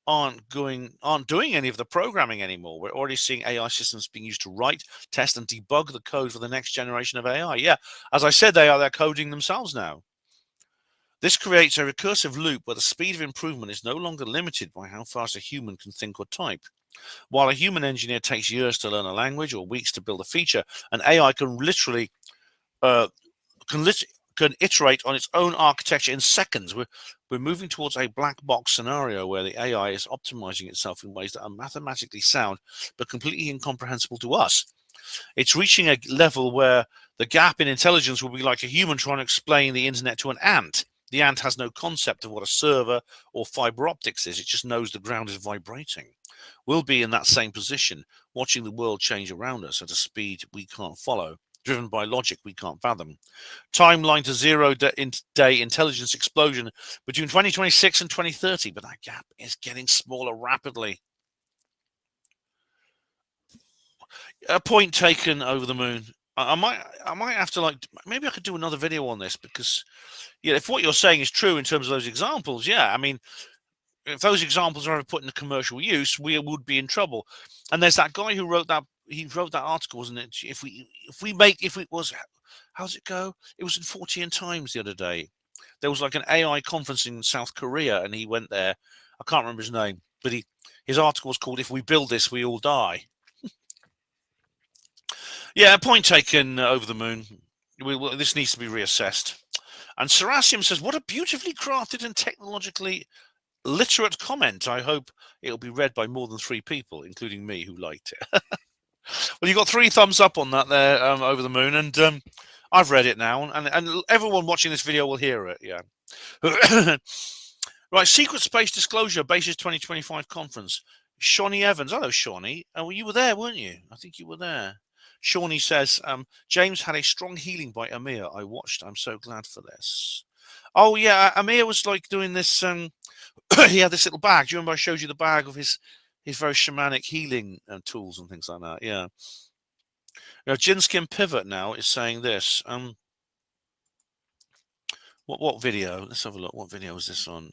aren't doing any of the programming anymore. We're already seeing AI systems being used to write, test, and debug the code for the next generation of AI. Yeah, as I said, they're coding themselves now. This creates a recursive loop where the speed of improvement is no longer limited by how fast a human can think or type. While a human engineer takes years to learn a language or weeks to build a feature, an AI can literally can iterate on its own architecture in seconds. We're moving towards a black box scenario where the AI is optimizing itself in ways that are mathematically sound but completely incomprehensible to us. It's reaching a level where the gap in intelligence will be like a human trying to explain the internet to an ant. The ant has no concept of what a server or fiber optics is. It just knows the ground is vibrating. We'll be in that same position, watching the world change around us at a speed we can't follow, driven by logic we can't fathom. Timeline to zero-day intelligence explosion between 2026 and 2030, but that gap is getting smaller rapidly. A point taken. Over the moon. I might have to, maybe I could do another video on this, because if what you're saying is true in terms of those examples, I mean, if those examples are ever put into commercial use, we would be in trouble. And there's that guy who wrote that. He wrote that article, wasn't it? How's it go? It was in 14 Times the other day. There was like an AI conference in South Korea, and he went there. I can't remember his name, but his article was called "If We Build This, We All Die." Yeah, point taken. Over the moon. This needs to be reassessed. And Sarasium says, "What a beautifully crafted and technologically literate comment. I hope it'll be read by more than 3 people, including me, who liked it." Well, you got 3 thumbs up on that there, Over the moon, and I've read it now, and everyone watching this video will hear it. Yeah. Right. Secret Space Disclosure Basis 2025 conference. Shawnee Evans. Hello, Shawnee. Oh, you were there, weren't you? I think you were there. Shawnee says, James had a strong healing by Amir. I watched. I'm so glad for this. Oh, yeah. Amir was doing this. he had this little bag. Do you remember I showed you the bag of his very shamanic healing tools and things like that? Yeah. Now, Jinskin Pivot now is saying this. What video? Let's have a look. What video is this on?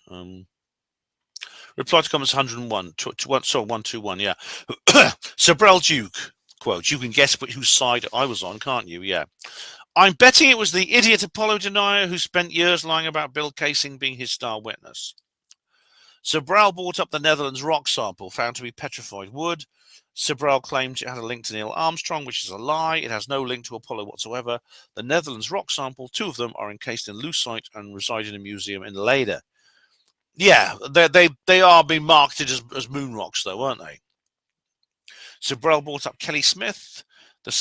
Reply to comments 101. Sorry, 121. Yeah. Sabrel Duke quote: "You can guess whose side I was on, can't you? Yeah. I'm betting it was the idiot Apollo denier who spent years lying about Bill Casing being his star witness." Sabrel brought up the Netherlands rock sample found to be petrified wood. Sabrel claimed it had a link to Neil Armstrong, which is a lie. It has no link to Apollo whatsoever. The Netherlands rock sample, 2 of them, are encased in lucite and reside in a museum in Leiden. Yeah, they are being marketed as moon rocks, though, aren't they? Sabrel brought up Kelly Smith.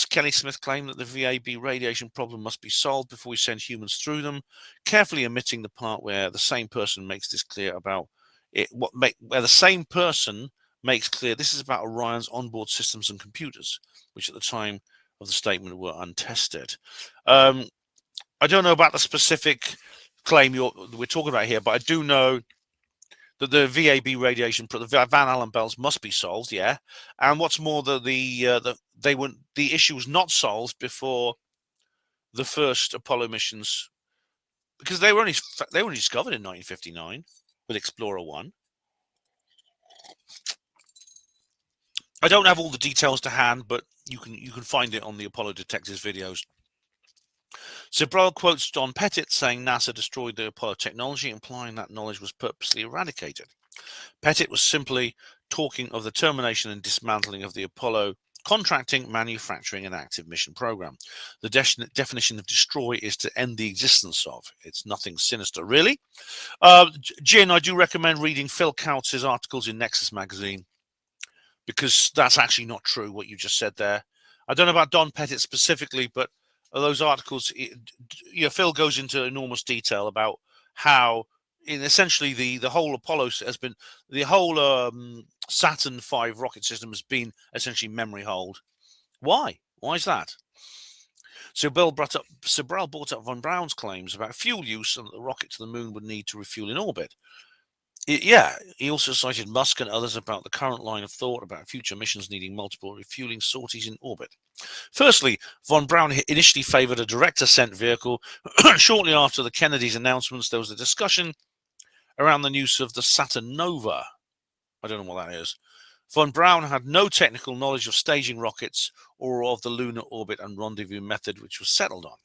Kelly Smith claimed that the VAB radiation problem must be solved before we send humans through them, carefully omitting the part where the same person makes this clear about it. Where the same person makes clear this is about Orion's onboard systems and computers, which at the time of the statement were untested. I don't know about the specific claim we're talking about here, but I do know that the VAB radiation, the Van Allen belts, must be solved. Yeah, and what's more, the issue was not solved before the first Apollo missions, because they were only discovered in 1959 with Explorer 1. I don't have all the details to hand, but you can find it on the Apollo Detectives videos. Sabrel quotes Don Pettit saying NASA destroyed the Apollo technology, implying that knowledge was purposely eradicated. Pettit was simply talking of the termination and dismantling of the Apollo contracting, manufacturing, and active mission program. The definition of destroy is to end the existence of. It's nothing sinister, really. Jin, I do recommend reading Phil Kautz's articles in Nexus magazine, because that's actually not true, what you just said there. I don't know about Don Pettit specifically, but those articles, Phil goes into enormous detail about how, essentially, the whole Apollo has been, the whole Saturn V rocket system has been essentially memory hold. Why? Why is that? Sabrel brought up von Braun's claims about fuel use and that the rocket to the moon would need to refuel in orbit. He also cited Musk and others about the current line of thought about future missions needing multiple refueling sorties in orbit. Firstly, von Braun initially favored a direct ascent vehicle. Shortly after the Kennedys' announcements, there was a discussion around the use of the Saturn Nova. I don't know what that is. Von Braun had no technical knowledge of staging rockets or of the lunar orbit and rendezvous method, which was settled on.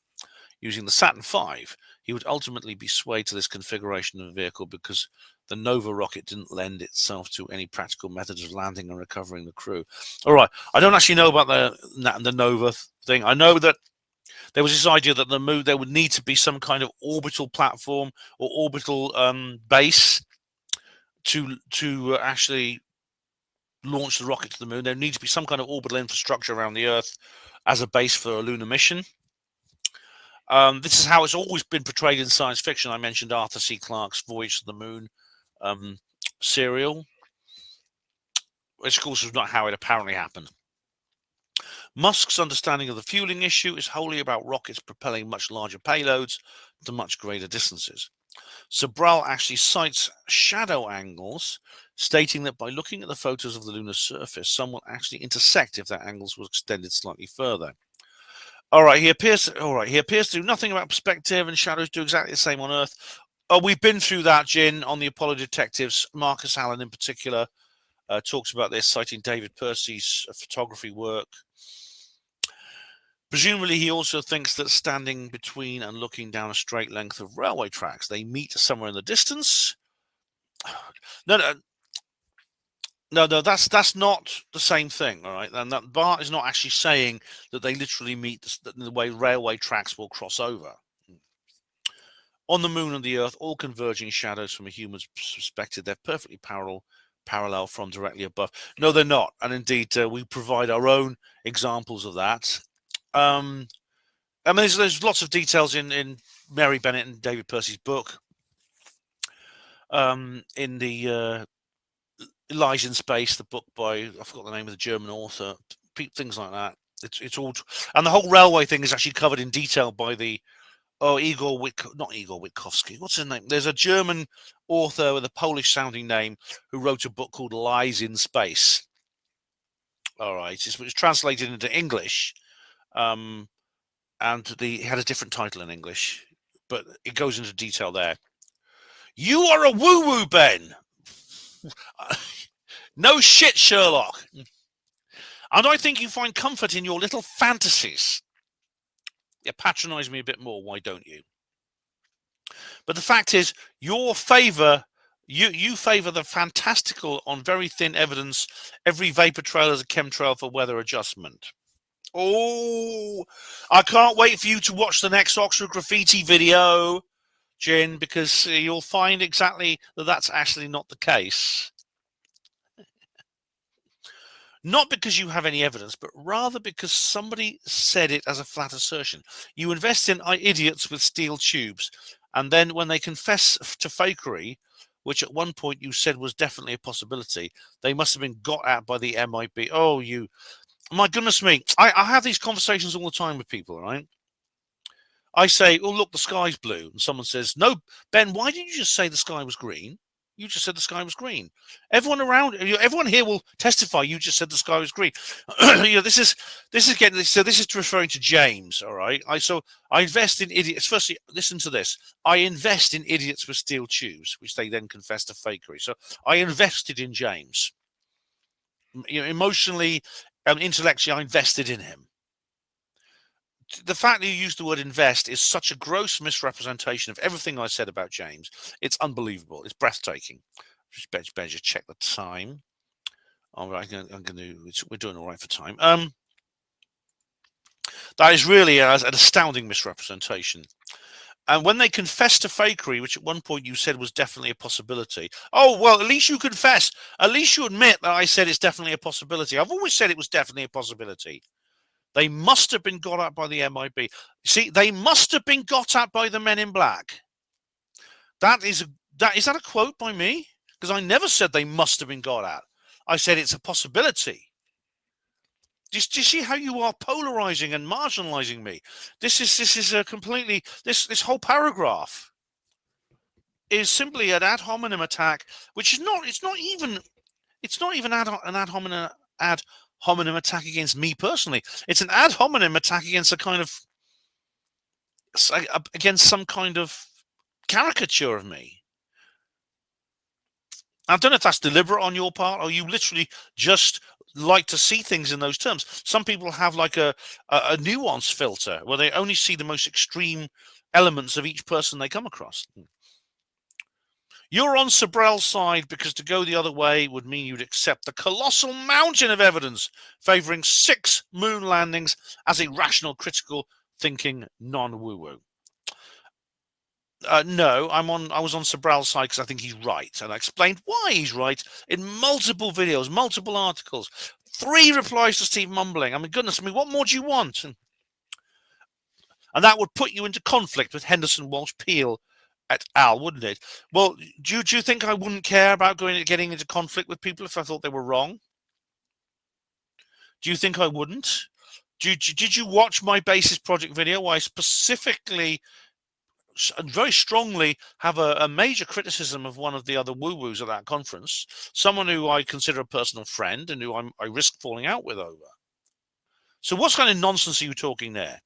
Using the Saturn V, he would ultimately be swayed to this configuration of a vehicle because the Nova rocket didn't lend itself to any practical methods of landing and recovering the crew. All right, I don't actually know about the Nova thing. I know that there was this idea that the moon, there would need to be some kind of orbital platform or orbital base to actually launch the rocket to the moon. There needs to be some kind of orbital infrastructure around the Earth as a base for a lunar mission. This is how it's always been portrayed in science fiction. I mentioned Arthur C. Clarke's Voyage to the Moon serial, which of course was not how it apparently happened. Musk's understanding of the fueling issue is wholly about rockets propelling much larger payloads to much greater distances. Sabrel actually cites shadow angles, stating that by looking at the photos of the lunar surface, some will actually intersect if their angles were extended slightly further. All right, he appears to do nothing about perspective, and shadows do exactly the same on Earth. We've been through that, Jin, on the Apollo Detectives. Marcus Allen, in particular, talks about this, citing David Percy's photography work. Presumably, he also thinks that standing between and looking down a straight length of railway tracks, they meet somewhere in the distance. No, that's not the same thing, all right? And that Bart is not actually saying that they literally meet the way railway tracks will cross over. On the moon and the Earth, all converging shadows from a human's perspective, they're perfectly parallel from directly above. No, they're not. And indeed, we provide our own examples of that. I mean, there's lots of details in Mary Bennett and David Percy's book. In the Elysian Space, the book by, I forgot the name of the German author, things like that. It's all, and the whole railway thing is actually covered in detail by the Oh, not Igor Witkowski. What's his name? There's a German author with a Polish-sounding name who wrote a book called Lies in Space. All right, it was translated into English, and it had a different title in English, but it goes into detail there. You are a woo-woo, Ben. No shit, Sherlock. And I think you find comfort in your little fantasies. You patronize me a bit more, why don't you? But the fact is, you favor the fantastical on very thin evidence. Every vapor trail is a chemtrail for weather adjustment. Oh, I can't wait for you to watch the next Oxford graffiti video, Jin, because you'll find exactly that that's actually not the case. Not because you have any evidence, but rather because somebody said it as a flat assertion. You invest in idiots with steel tubes, and then when they confess to fakery, which at one point you said was definitely a possibility, they must have been got at by the MIB. Oh, my goodness me. I have these conversations all the time with people, right? I say, oh, look, the sky's blue. And someone says, no, Ben, why did you just say the sky was green? You just said the sky was green. Everyone here will testify. You just said the sky was green. This is referring to James. All right. I invest in idiots. Firstly, listen to this. I invest in idiots with steel tubes, which they then confess to fakery. So I invested in James. Emotionally and intellectually, I invested in him. The fact that you use the word invest is such a gross misrepresentation of everything I said about James. It's unbelievable. It's breathtaking. Just better check the time. All right, we're doing all right for time. That is really an astounding misrepresentation. And when they confess to fakery, which at one point you said was definitely a possibility. Oh, well, at least you confess. At least you admit that I said it's definitely a possibility. I've always said it was definitely a possibility. They must have been got at by the MIB. See, they must have been got at by the Men in Black. Is that a quote by me? Because I never said they must have been got at. I said it's a possibility. Do you see how you are polarizing and marginalizing me? This is a completely this whole paragraph is simply an ad hominem attack, which is not. It's not even an ad hominem attack against me personally. It's an ad hominem attack against some kind of caricature of me. I don't know if that's deliberate on your part, or you literally just like to see things in those terms. Some people have like a nuance filter where they only see the most extreme elements of each person they come across. You're on Sabrel's side because to go the other way would mean you'd accept the colossal mountain of evidence favoring 6 moon landings as a rational, critical thinking non-woo-woo. No, I was on Sabrel's side because I think he's right, and I explained why he's right in multiple videos, multiple articles, 3 replies to Steve mumbling. I mean, goodness me, what more do you want? And that would put you into conflict with Henderson, Walsh, Peel, et al., wouldn't it? Well, do you think I wouldn't care about getting into conflict with people if I thought they were wrong? Do you think I wouldn't? Did you watch my Basis Project video where I specifically and very strongly have a major criticism of one of the other woo-woos at that conference, someone who I consider a personal friend and who I risk falling out with over? So what kind of nonsense are you talking there?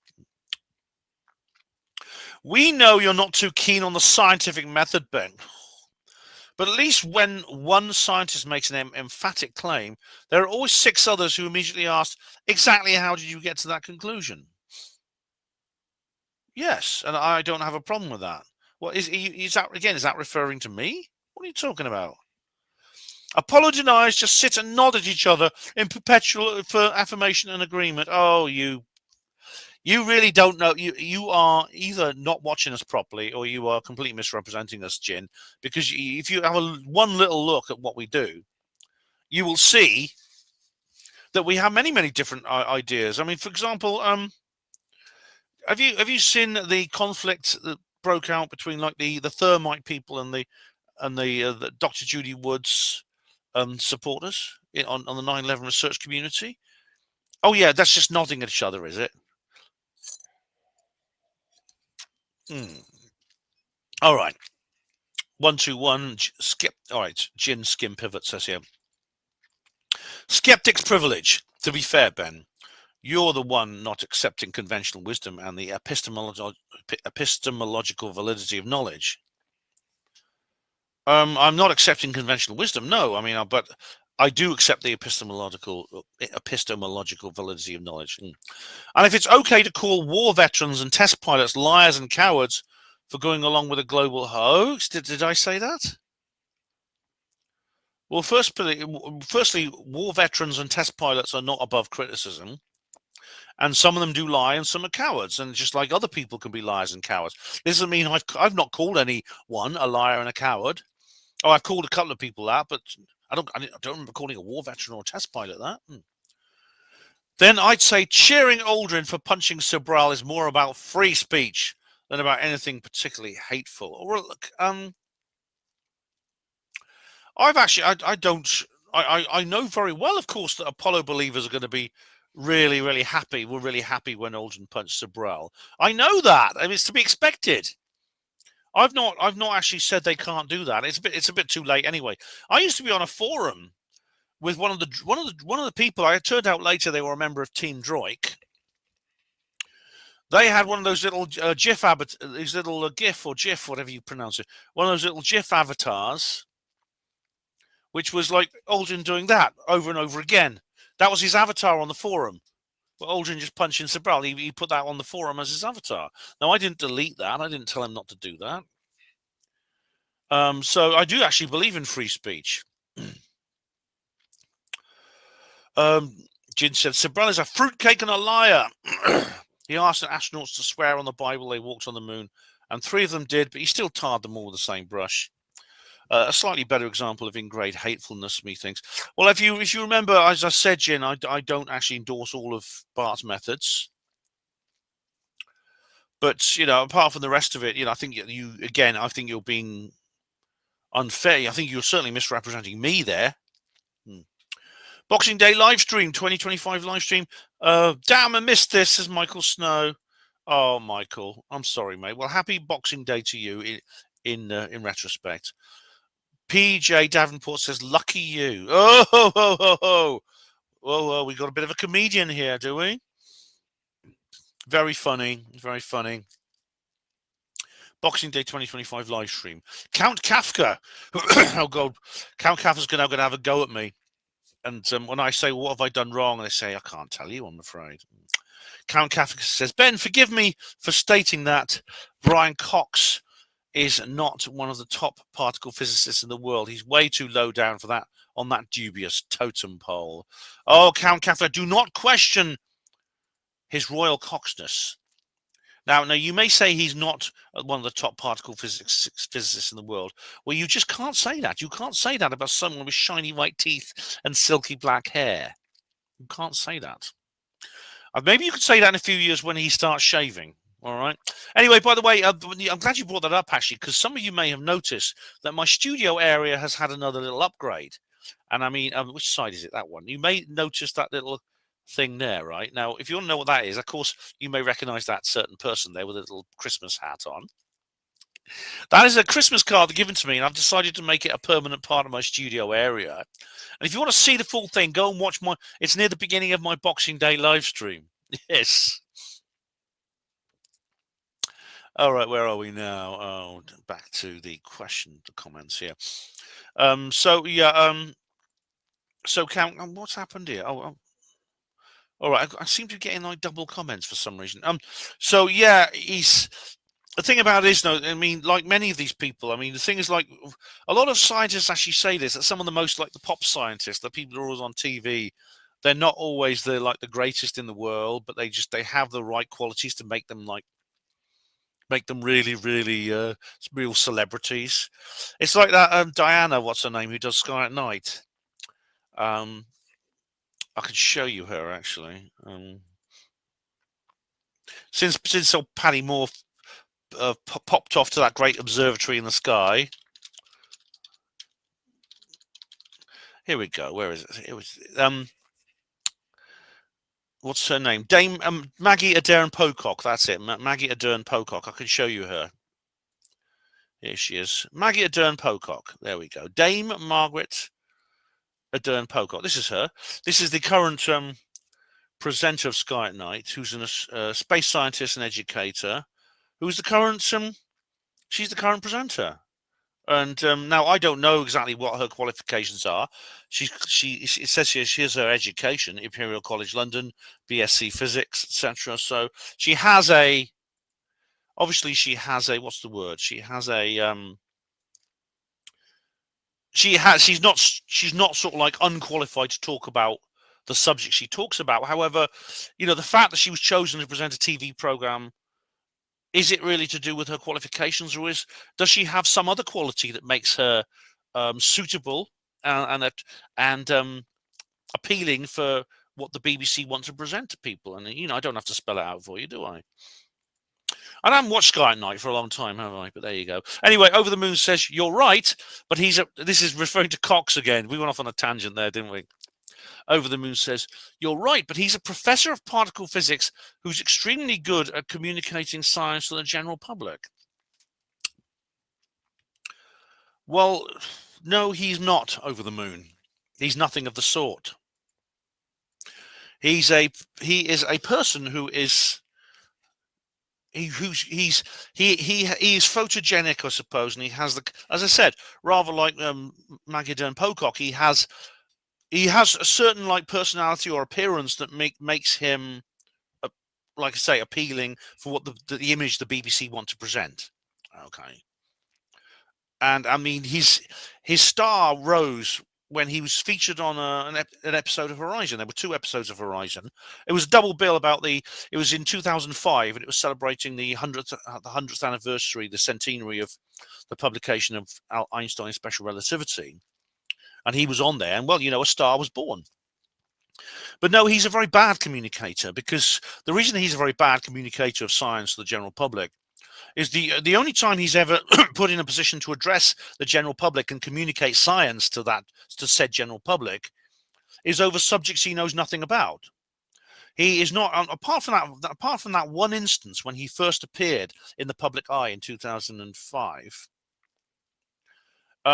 We know you're not too keen on the scientific method, Ben. But at least when one scientist makes an emphatic claim, there are always 6 others who immediately ask, exactly how did you get to that conclusion? Yes, and I don't have a problem with that. Well, is that referring to me? What are you talking about? Apollo deniers just sit and nod at each other in perpetual for affirmation and agreement. Oh, you really don't know. You are either not watching us properly or you are completely misrepresenting us, Jin, because if you have one little look at what we do, you will see that we have many, many different ideas. I mean, for example, have you seen the conflict that broke out between like the thermite people and the Dr. Judy Woods supporters on the 9/11 research community? Oh yeah, that's just nodding at each other, is it? All right. 121. Skip. All right. Gin Skim Pivot says here. Skeptic's privilege. To be fair, Ben, you're the one not accepting conventional wisdom and the epistemological validity of knowledge. I'm not accepting conventional wisdom. No, I mean, but I do accept the epistemological validity of knowledge. And if it's okay to call war veterans and test pilots liars and cowards for going along with a global hoax, did I say that? Well, firstly, war veterans and test pilots are not above criticism. And some of them do lie and some are cowards. And just like other people can be liars and cowards. This doesn't mean I've not called anyone a liar and a coward. Oh, I've called a couple of people that, but I don't remember calling a war veteran or a test pilot that. Then I'd say cheering Aldrin for punching Sobral is more about free speech than about anything particularly hateful. Or look, I know very well, of course, that Apollo believers are going to be really, really happy. We're really happy when Aldrin punched Sobral. I know that. I mean, it's to be expected. I've not actually said they can't do that. It's a bit too late anyway. I used to be on a forum with one of the people. I turned out later they were a member of Team Droik. They had one of those little GIF these little GIF or GIF, whatever you pronounce it. One of those little GIF avatars, which was like Aldrin doing that over and over again. That was his avatar on the forum. But Aldrin just punching Sobral. He put that on the forum as his avatar. Now, I didn't delete that. I didn't tell him not to do that. So I do actually believe in free speech. Jin said, Sobral is a fruitcake and a liar. He asked the astronauts to swear on the Bible they walked on the moon, and 3 of them did, but he still tarred them all with the same brush. A slightly better example of ingrained hatefulness, methinks. Well, if you remember, as I said, Jin, I don't actually endorse all of Bart's methods. But, apart from the rest of it, I think I think you're being unfair. I think you're certainly misrepresenting me there. Boxing Day live stream, 2025 live stream. Damn, I missed this, says Michael Snow. Oh, Michael, I'm sorry, mate. Well, happy Boxing Day to you in retrospect. PJ Davenport says, lucky you. Oh, we got a bit of a comedian here, do we? Very funny, very funny. Boxing Day 2025 live stream. Count Kafka. Oh, God. Count Kafka's now going to have a go at me. And when I say, what have I done wrong? And they say, I can't tell you, I'm afraid. Count Kafka says, Ben, forgive me for stating that Brian Cox is not one of the top particle physicists in the world. He's way too low down for that on that dubious totem pole. Oh, Count Kafka, do not question his royal cocksness. Now, you may say he's not one of the top particle physicists in the world. Well, you just can't say that. You can't say that about someone with shiny white teeth and silky black hair. You can't say that. Maybe you could say that in a few years when he starts shaving. All right. Anyway, by the way, I'm glad you brought that up, actually, because some of you may have noticed that my studio area has had another little upgrade. And I mean, which side is it? That one. You may notice that little thing there, right? Now, if you want to know what that is, of course, you may recognize that certain person there with a little Christmas hat on. That is a Christmas card given to me, and I've decided to make it a permanent part of my studio area. And if you want to see the full thing, go and watch it's near the beginning of my Boxing Day live stream. Yes. All right, where are we now? Oh, back to the comments here. So Count, what's happened here? Oh, all right. I seem to be getting like double comments for some reason. So yeah, the thing about it is, I mean, like many of these people, I mean, the thing is, like, a lot of scientists actually say this, that some of the most, like, the pop scientists, the people who are always on TV, they're not always the greatest in the world, but they have the right qualities to make them really, really real celebrities. It's like that Diana, what's her name, who does Sky at Night. I can show you her, actually. Since old Paddy Moore popped off to that great observatory in the sky. Here we go. Where is it? It was what's her name? Dame Maggie Adairn Pocock. That's it. Maggie Adairn Pocock. I can show you her. Here she is. Maggie Adairn Pocock. There we go. Dame Margaret Adairn Pocock. This is her. This is the current presenter of Sky at Night, who's a space scientist and educator, who's the current she's the current presenter. And now I don't know exactly what her qualifications are. It says here she has her education, Imperial College London, BSc Physics, etc. So she has a, obviously she has a, what's the word? She has a she's not sort of like unqualified to talk about the subject she talks about. However, you know, the fact that she was chosen to present a TV program, is it really to do with her qualifications, or does she have some other quality that makes her suitable and appealing for what the BBC want to present to people? And you know, I don't have to spell it out for you, do I? I haven't watched Sky at Night for a long time, have I? But there you go. Anyway, Over the Moon says you're right, but this is referring to Cox again. We went off on a tangent there, didn't we? Over the Moon says, you're right, but he's a professor of particle physics who's extremely good at communicating science to the general public. Well, no, he's not, Over the Moon. He's nothing of the sort. He is a person who is he's photogenic, I suppose, and he has as I said, rather like Maggie Adairn Pocock, he has a certain like personality or appearance that makes him, like I say, appealing for what the image the BBC want to present. Okay. And I mean, his star rose when he was featured on an episode of Horizon. There were 2 episodes of Horizon. It was a double bill it was in 2005, and it was celebrating the 100th anniversary, the centenary of the publication of Einstein's special relativity. And he was on there, and well, you know, a star was born. But no, he's a very bad communicator, because the reason he's a very bad communicator of science to the general public is the only time he's ever put in a position to address the general public and communicate science to said general public is over subjects he knows nothing about. He is not, apart from that one instance when he first appeared in the public eye in 2005.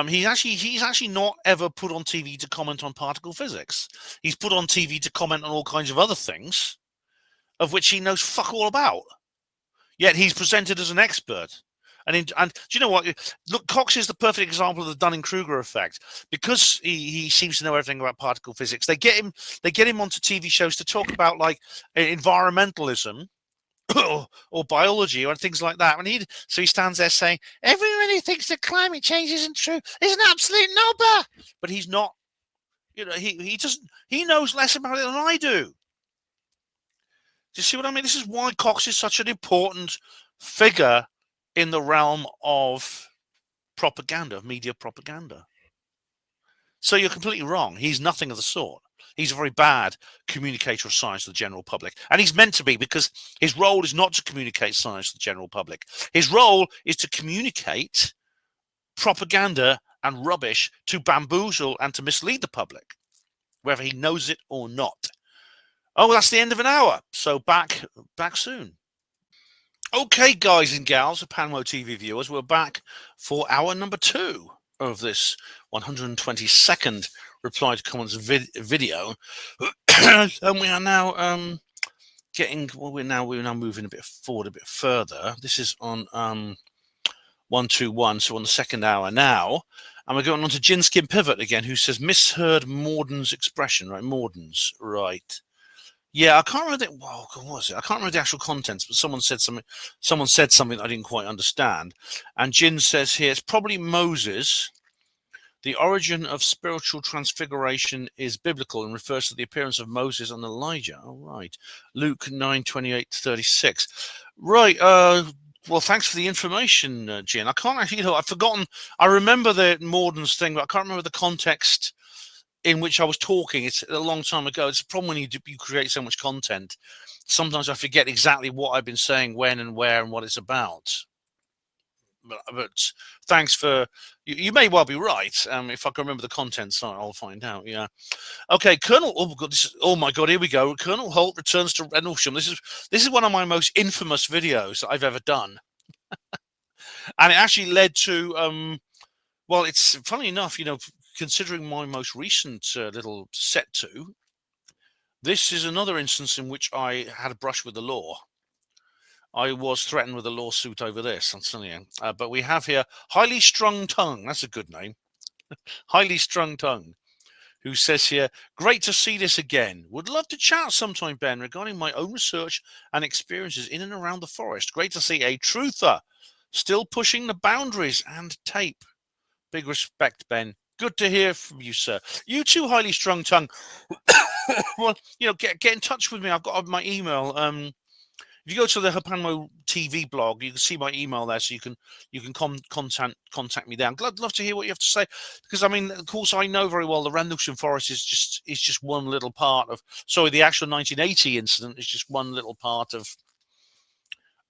He's actually not ever put on TV to comment on particle physics. He's put on TV to comment on all kinds of other things, of which he knows fuck all about. Yet he's presented as an expert. And do you know what? Look, Cox is the perfect example of the Dunning-Kruger effect. Because he seems to know everything about particle physics, they get him onto TV shows to talk about like environmentalism or biology or things like that. So he stands there saying, everyone who thinks that climate change isn't true is an absolute knobber. But he's not, you know, he knows less about it than I do. Do you see what I mean? This is why Cox is such an important figure in the realm of propaganda, media propaganda. So you're completely wrong. He's nothing of the sort. He's a very bad communicator of science to the general public. And he's meant to be, because his role is not to communicate science to the general public. His role is to communicate propaganda and rubbish to bamboozle and to mislead the public, whether he knows it or not. Oh, well, that's the end of an hour. So back soon. Okay, guys and gals, HPANWO TV viewers, we're back for hour number 2 of this 122nd reply to comments video. And we are now we're now moving a bit forward, a bit further. This is on 121, so on the 2nd hour now. And we're going on to Jinskin Pivot again, who says misheard Morden's expression, right? Morden's, right. Yeah, I can't remember what was it? I can't remember the actual contents, but someone said something I didn't quite understand. And Jin says here, it's probably Moses. The origin of spiritual transfiguration is biblical and refers to the appearance of Moses and Elijah. All right. Luke 9:28-36. Right. Well, thanks for the information, Jin. I can't actually, I've forgotten. I remember the Morden's thing, but I can't remember the context in which I was talking. It's a long time ago. It's a problem when you create so much content. Sometimes I forget exactly what I've been saying, when and where, and what it's about. but thanks for you may well be right. If I can remember the contents, I'll find out. Yeah. Okay, Colonel. Oh God! Oh my God! Here we go. Colonel Holt returns to Rendlesham. This is one of my most infamous videos that I've ever done, and it actually led to well, it's funny enough, considering my most recent little set to. This is another instance in which I had a brush with the law. I was threatened with a lawsuit over this, I'm telling you. But we have here Highly Strung Tongue. That's a good name. Highly Strung Tongue, who says here, great to see this again. Would love to chat sometime, Ben, regarding my own research and experiences in and around the forest. Great to see a truther still pushing the boundaries and tape. Big respect, Ben. Good to hear from you, sir. You too, Highly Strung Tongue. Well, get in touch with me. I've got my email. If you go to the HPANWO TV blog, you can see my email there, so you can contact me there. I'd love to hear what you have to say, because I mean, of course, I know very well the Rendlesham Forest is just one little part of. Sorry, the actual 1980 incident is just one little part of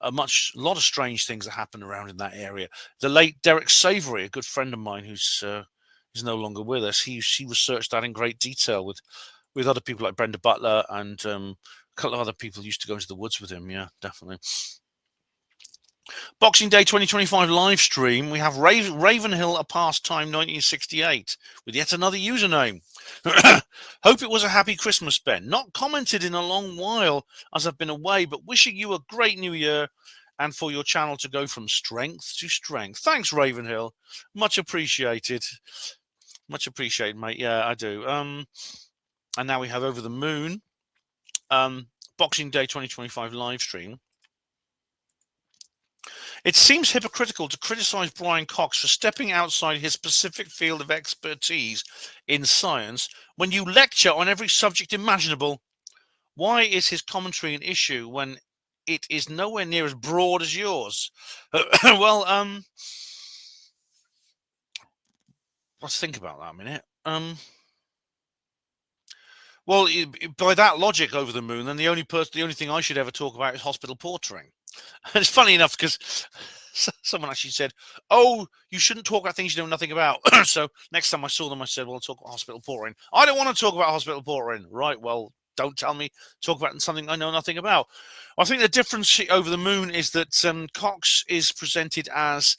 a lot of strange things that happened around in that area. The late Derek Savory, a good friend of mine who's no longer with us, he researched that in great detail with other people like Brenda Butler and a couple of other people used to go into the woods with him. Yeah, definitely. Boxing Day 2025 live stream. We have Ravenhill, a pastime 1968 with yet another username. Hope it was a happy Christmas, Ben. Not commented in a long while as I've been away, but wishing you a great new year and for your channel to go from strength to strength. Thanks, Ravenhill. Much appreciated. Much appreciated, mate. Yeah, I do. And now we have Over the Moon. Boxing Day 2025 live stream. It seems hypocritical to criticize Brian Cox for stepping outside his specific field of expertise in science when you lecture on every subject imaginable. Why is his commentary an issue when it is nowhere near as broad as yours? Well, let's think about that a minute. Well, by that logic, Over the Moon, then the only thing I should ever talk about is hospital portering. And it's funny enough because someone actually said, "Oh, you shouldn't talk about things you know nothing about." So next time I saw them, I said, "Well, I'll talk about hospital portering." I don't want to talk about hospital portering. Right? Well, don't tell me talk about something I know nothing about. I think the difference Over the Moon is that Cox is presented as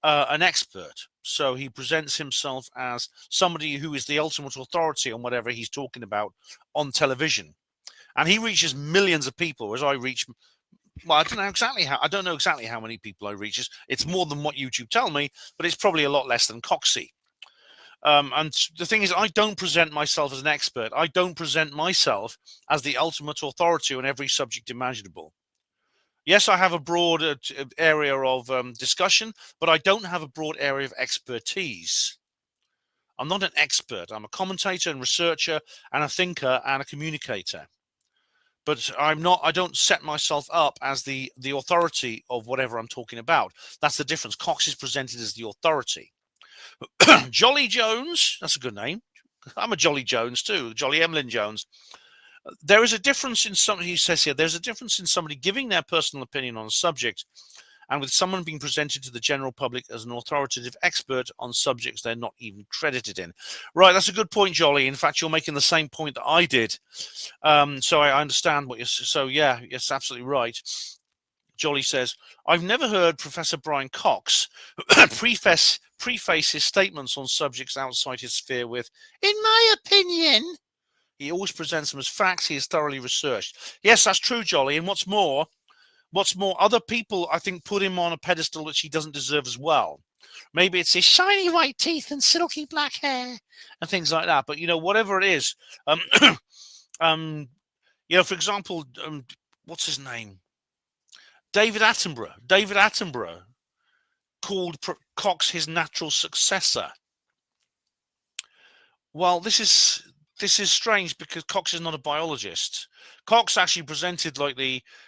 an expert. So he presents himself as somebody who is the ultimate authority on whatever he's talking about on television, and he reaches millions of people, whereas I reach. Well, I don't know exactly how many people I reach. It's more than what YouTube tell me, but it's probably a lot less than Coxie. And the thing is, I don't present myself as an expert. I don't present myself as the ultimate authority on every subject imaginable. Yes, I have a broad area of discussion, but I don't have a broad area of expertise. I'm not an expert. I'm a commentator and researcher and a thinker and a communicator. But I don't set myself up as the authority of whatever I'm talking about. That's the difference. Cox is presented as the authority. Jolly Jones, that's a good name. I'm a Jolly Jones too, Jolly Emlyn-Jones. There is a difference in somebody, he says here, there's a difference in somebody giving their personal opinion on a subject and with someone being presented to the general public as an authoritative expert on subjects they're not even credited in. Right, that's a good point, Jolly. In fact, you're making the same point that I did. So I understand what you're... So, yeah, yes, absolutely right. Jolly says, I've never heard Professor Brian Cox preface his statements on subjects outside his sphere with, in my opinion. He always presents them as facts he has thoroughly researched. Yes, that's true, Jolly. And what's more, other people, I think, put him on a pedestal which he doesn't deserve as well. Maybe it's his shiny white teeth and silky black hair and things like that. But, whatever it is, for example, what's his name? David Attenborough called Cox his natural successor. Well, this is strange because Cox is not a biologist. Cox actually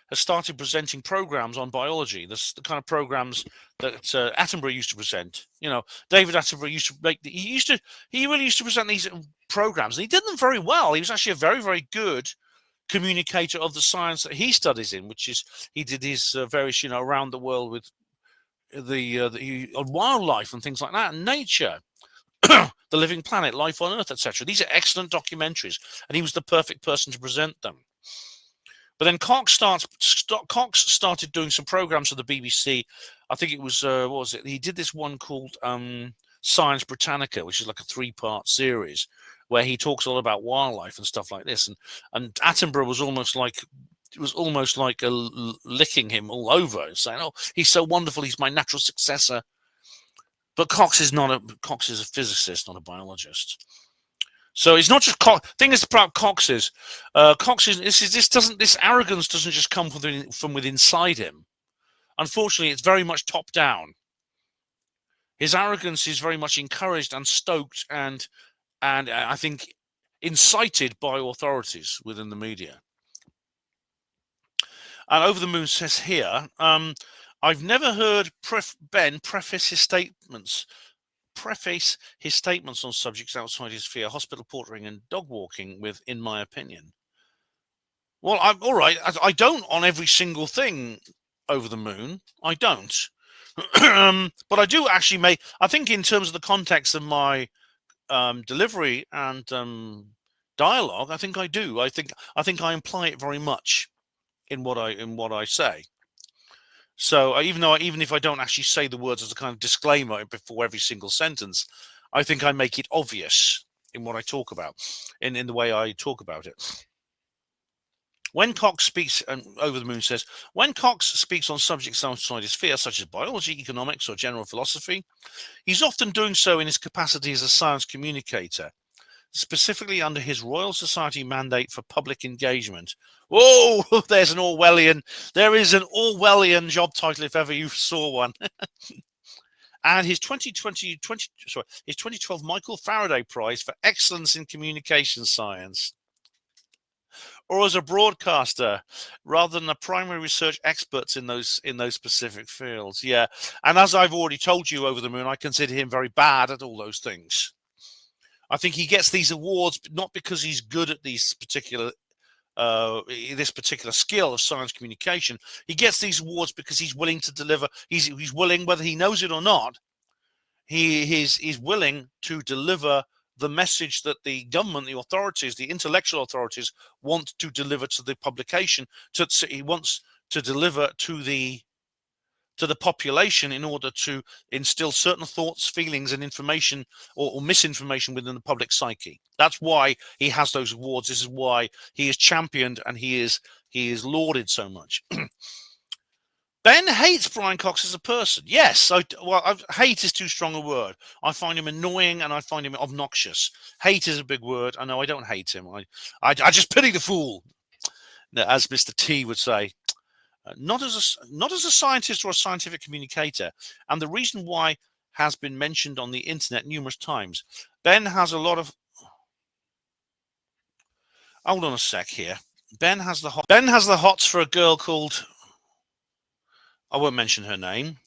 has started presenting programs on biology. This the kind of programs that Attenborough used to present. David Attenborough used to make. He really used to present these programs, and he did them very well. He was actually a very, very good communicator of the science that he studies in, which is he did his various around the world with on wildlife and things like that, and nature, the living planet, life on Earth, etc. These are excellent documentaries, and he was the perfect person to present them. But then Cox started doing some programs for the BBC. I think it was what was it? He did this one called Science Britannica, which is like a 3-part series where he talks a lot about wildlife and stuff like this. And Attenborough was almost like licking him all over, saying, "Oh, he's so wonderful. He's my natural successor." But Cox is a physicist, not a biologist. So it's not just Cox. Thing is about Cox is this arrogance doesn't just come from within inside him. Unfortunately, it's very much top down. His arrogance is very much encouraged and stoked and I think incited by authorities within the media. And Over the Moon says here, I've never heard Ben preface his statements on subjects outside his sphere, hospital portering and dog walking with, in my opinion. Well, I'm all right. I don't on every single thing, Over the Moon. I don't. But I do actually I think in terms of the context of my delivery and dialogue, I think I do. I think I imply it very much in what I say. So even if I don't actually say the words as a kind of disclaimer before every single sentence, I think I make it obvious in what I talk about, in the way I talk about it. When Cox speaks, and Over the Moon says, when Cox speaks on subjects outside his sphere, such as biology, economics, or general philosophy, he's often doing so in his capacity as a science communicator, specifically under his Royal Society mandate for public engagement. Whoa, there is an Orwellian job title if ever you saw one. And his 2012 Michael Faraday Prize for Excellence in Communication Science. Or as a broadcaster, rather than a primary research experts in those specific fields. Yeah, and as I've already told you, Over the Moon, I consider him very bad at all those things. I think he gets these awards not because he's good at this particular skill of science communication. He gets these awards because he's willing to deliver. He's willing, whether he knows it or not, he's willing to deliver the message that the government, the authorities, the intellectual authorities want to deliver to the publication. He wants to deliver to the population in order to instill certain thoughts, feelings, and information or misinformation within the public psyche. That's why he has those awards. This is why he is championed and he is lauded so much. Ben hates Brian Cox as a person. Yes, hate is too strong a word. I find him annoying and I find him obnoxious. Hate is a big word. I know I don't hate him. I just pity the fool, as Mr. T would say. Not as a scientist or a scientific communicator, and the reason why has been mentioned on the internet numerous times. Ben has a lot of. Hold on a sec here. Ben has the hots for a girl called, I won't mention her name,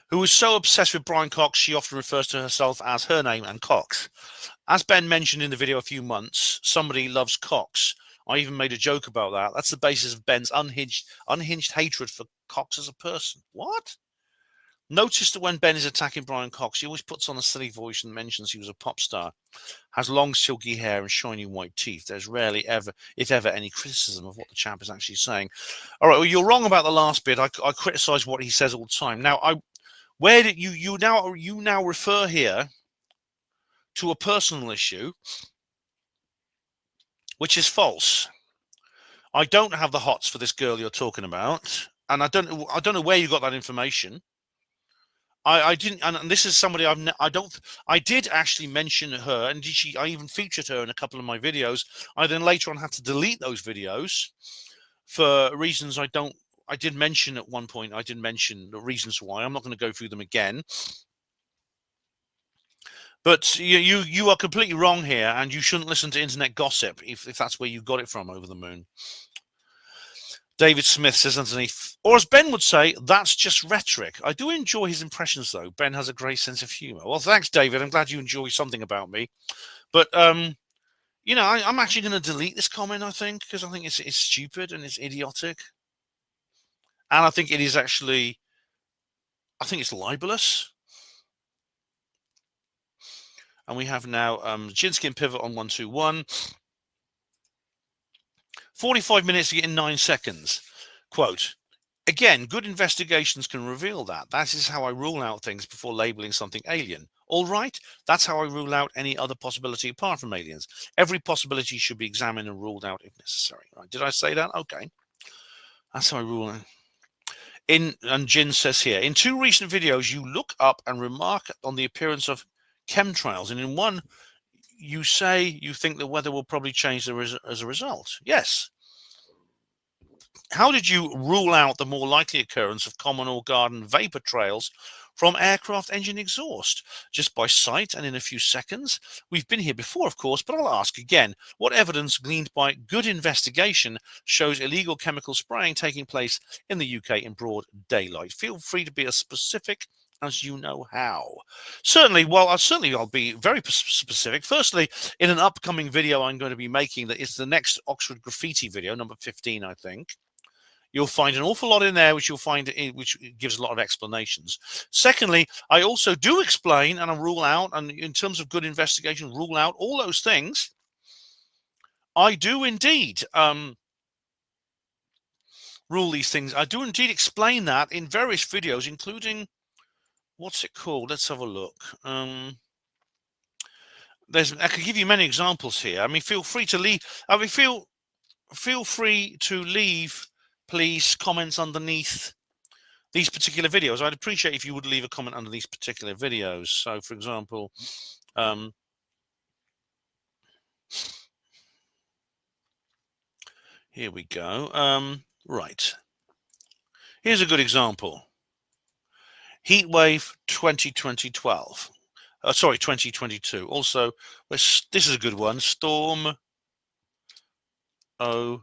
who is so obsessed with Brian Cox she often refers to herself as her name and Cox. As Ben mentioned in the video a few months, somebody loves Cox. I even made a joke about that. That's the basis of Ben's unhinged hatred for Cox as a person. What? Notice that when Ben is attacking Brian Cox, he always puts on a silly voice and mentions he was a pop star, has long silky hair and shiny white teeth. There's rarely ever, if ever, any criticism of what the chap is actually saying. All right, well, you're wrong about the last bit. I criticize what he says all the time. Now, where did you now refer here to a personal issue, which is false. I don't have the hots for this girl you're talking about, and I don't know where you got that information. I didn't, and this is somebody I did actually mention her, and I even featured her in a couple of my videos. I then later on had to delete those videos for reasons I did mention at one point. I did mention the reasons why. I'm not going to go through them again. But you are completely wrong here, and you shouldn't listen to internet gossip if that's where you got it from, Over the Moon. David Smith says underneath, or as Ben would say, that's just rhetoric. I do enjoy his impressions, though. Ben has a great sense of humor. Well, thanks, David. I'm glad you enjoy something about me. But, I'm actually going to delete this comment, I think, because I think it's stupid and it's idiotic. And I think it is actually I think it's libelous. And we have now gin skin pivot on 121. 45 minutes to get in 9 seconds. Quote, again, good investigations can reveal that. That is how I rule out things before labeling something alien. All right, that's how I rule out any other possibility apart from aliens. Every possibility should be examined and ruled out if necessary. Right? Did I say that? Okay. That's how I rule out. And Jin says here, in 2 recent videos, you look up and remark on the appearance of chemtrails. And in one, you say you think the weather will probably change as a result. Yes. How did you rule out the more likely occurrence of common or garden vapor trails from aircraft engine exhaust? Just by sight and in a few seconds? We've been here before, of course, but I'll ask again. What evidence gleaned by good investigation shows illegal chemical spraying taking place in the UK in broad daylight? Feel free to be as specific as you know how. Certainly, well, I'll be very specific. Firstly, in an upcoming video I'm going to be making, that is the next Oxford graffiti video, number 15, I think. You'll find an awful lot in there, which gives a lot of explanations. Secondly, I also do explain and I rule out, and in terms of good investigation, rule out all those things. I do indeed rule these things. I do indeed explain that in various videos, including, what's it called? Let's have a look. I could give you many examples here. I mean, feel free to leave. Feel free to leave, please, comments underneath these particular videos. I'd appreciate if you would leave a comment under these particular videos. So, for example, here we go. Right. Here's a good example. Heatwave 2012. Sorry, 2022. Also, this is a good one. Storm O.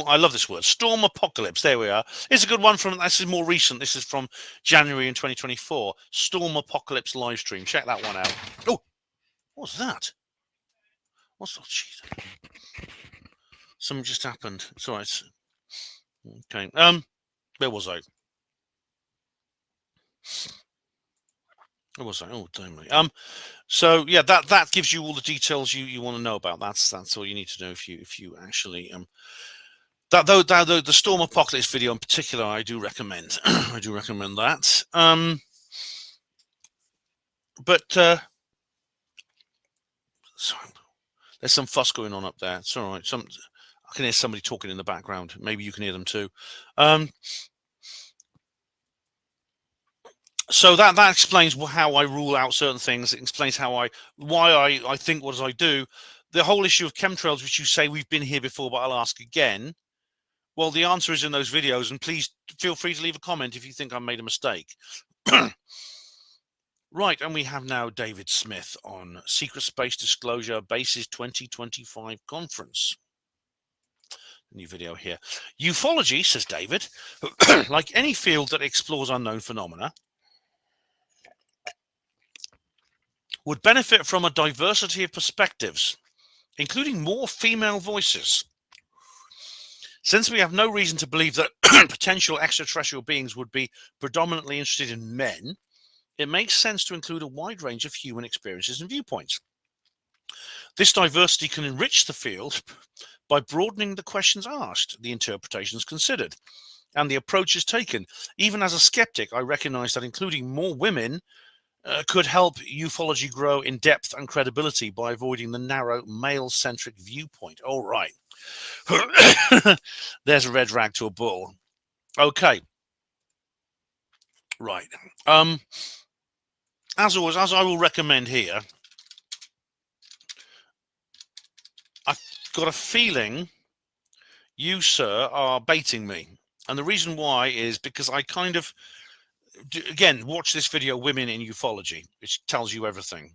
I love this word. Storm apocalypse. There we are. It's a good one this is more recent. This is from January in 2024. Storm apocalypse live stream. Check that one out. Oh, what's that? What's that? Jeez. Something just happened. It's all right. Okay. Where was I? Where was I? Oh, damn me. So yeah, that gives you all the details you want to know about. That's all you need to know if you actually the Storm Apocalypse video in particular, I do recommend. I do recommend that. But sorry, there's some fuss going on up there. It's all right. I can hear somebody talking in the background. Maybe you can hear them too. So that explains how I rule out certain things. It explains why I think what I do. The whole issue of chemtrails, which you say we've been here before, but I'll ask again. Well, the answer is in those videos, and please feel free to leave a comment if you think I made a mistake. Right, and we have now David Smith on Secret Space Disclosure Bases 2025 Conference. New video here. Ufology, says David, like any field that explores unknown phenomena, would benefit from a diversity of perspectives, including more female voices. Since we have no reason to believe that potential extraterrestrial beings would be predominantly interested in men, it makes sense to include a wide range of human experiences and viewpoints. This diversity can enrich the field by broadening the questions asked, the interpretations considered, and the approaches taken. Even as a skeptic, I recognize that including more women could help ufology grow in depth and credibility by avoiding the narrow male-centric viewpoint. All right. There's a red rag to a bull. Okay. Right. As always, as I will recommend here, I've got a feeling you, sir, are baiting me. And the reason why is because I kind of, again, watch this video, Women in Ufology, which tells you everything.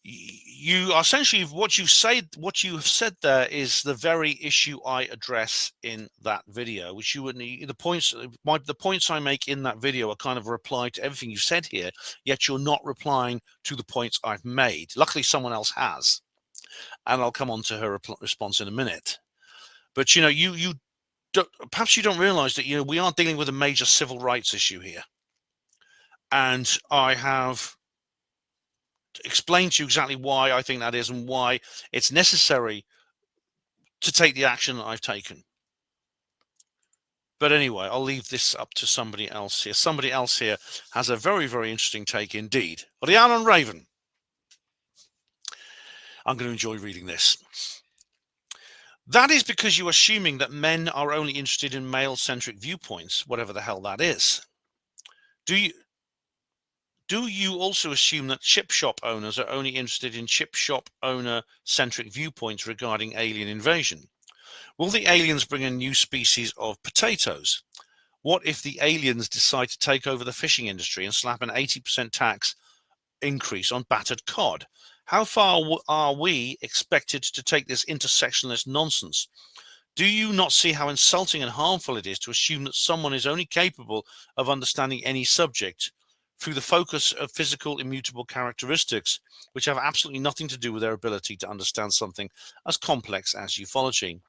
You essentially, what you have said there is the very issue I address in that video, which you would need. The points I make in that video are kind of a reply to everything you said here, yet you're not replying to the points I've made. Luckily, someone else has. and I'll come on to her response in a minute. But you don't, perhaps you don't realize that we are dealing with a major civil rights issue here, and I have explained to you exactly why I think that is and why it's necessary to take the action that I've taken. But anyway, I'll leave this up to somebody else here. Somebody else here has a very, very interesting take indeed. Rhiannon Raven. I'm going to enjoy reading this. That is because you're assuming that men are only interested in male-centric viewpoints, whatever the hell that is. Do you also assume that chip shop owners are only interested in chip shop owner-centric viewpoints regarding alien invasion? Will the aliens bring a new species of potatoes? What if the aliens decide to take over the fishing industry and slap an 80% tax increase on battered cod? How far are we expected to take this intersectionalist nonsense? Do you not see how insulting and harmful it is to assume that someone is only capable of understanding any subject through the focus of physical immutable characteristics, which have absolutely nothing to do with their ability to understand something as complex as ufology?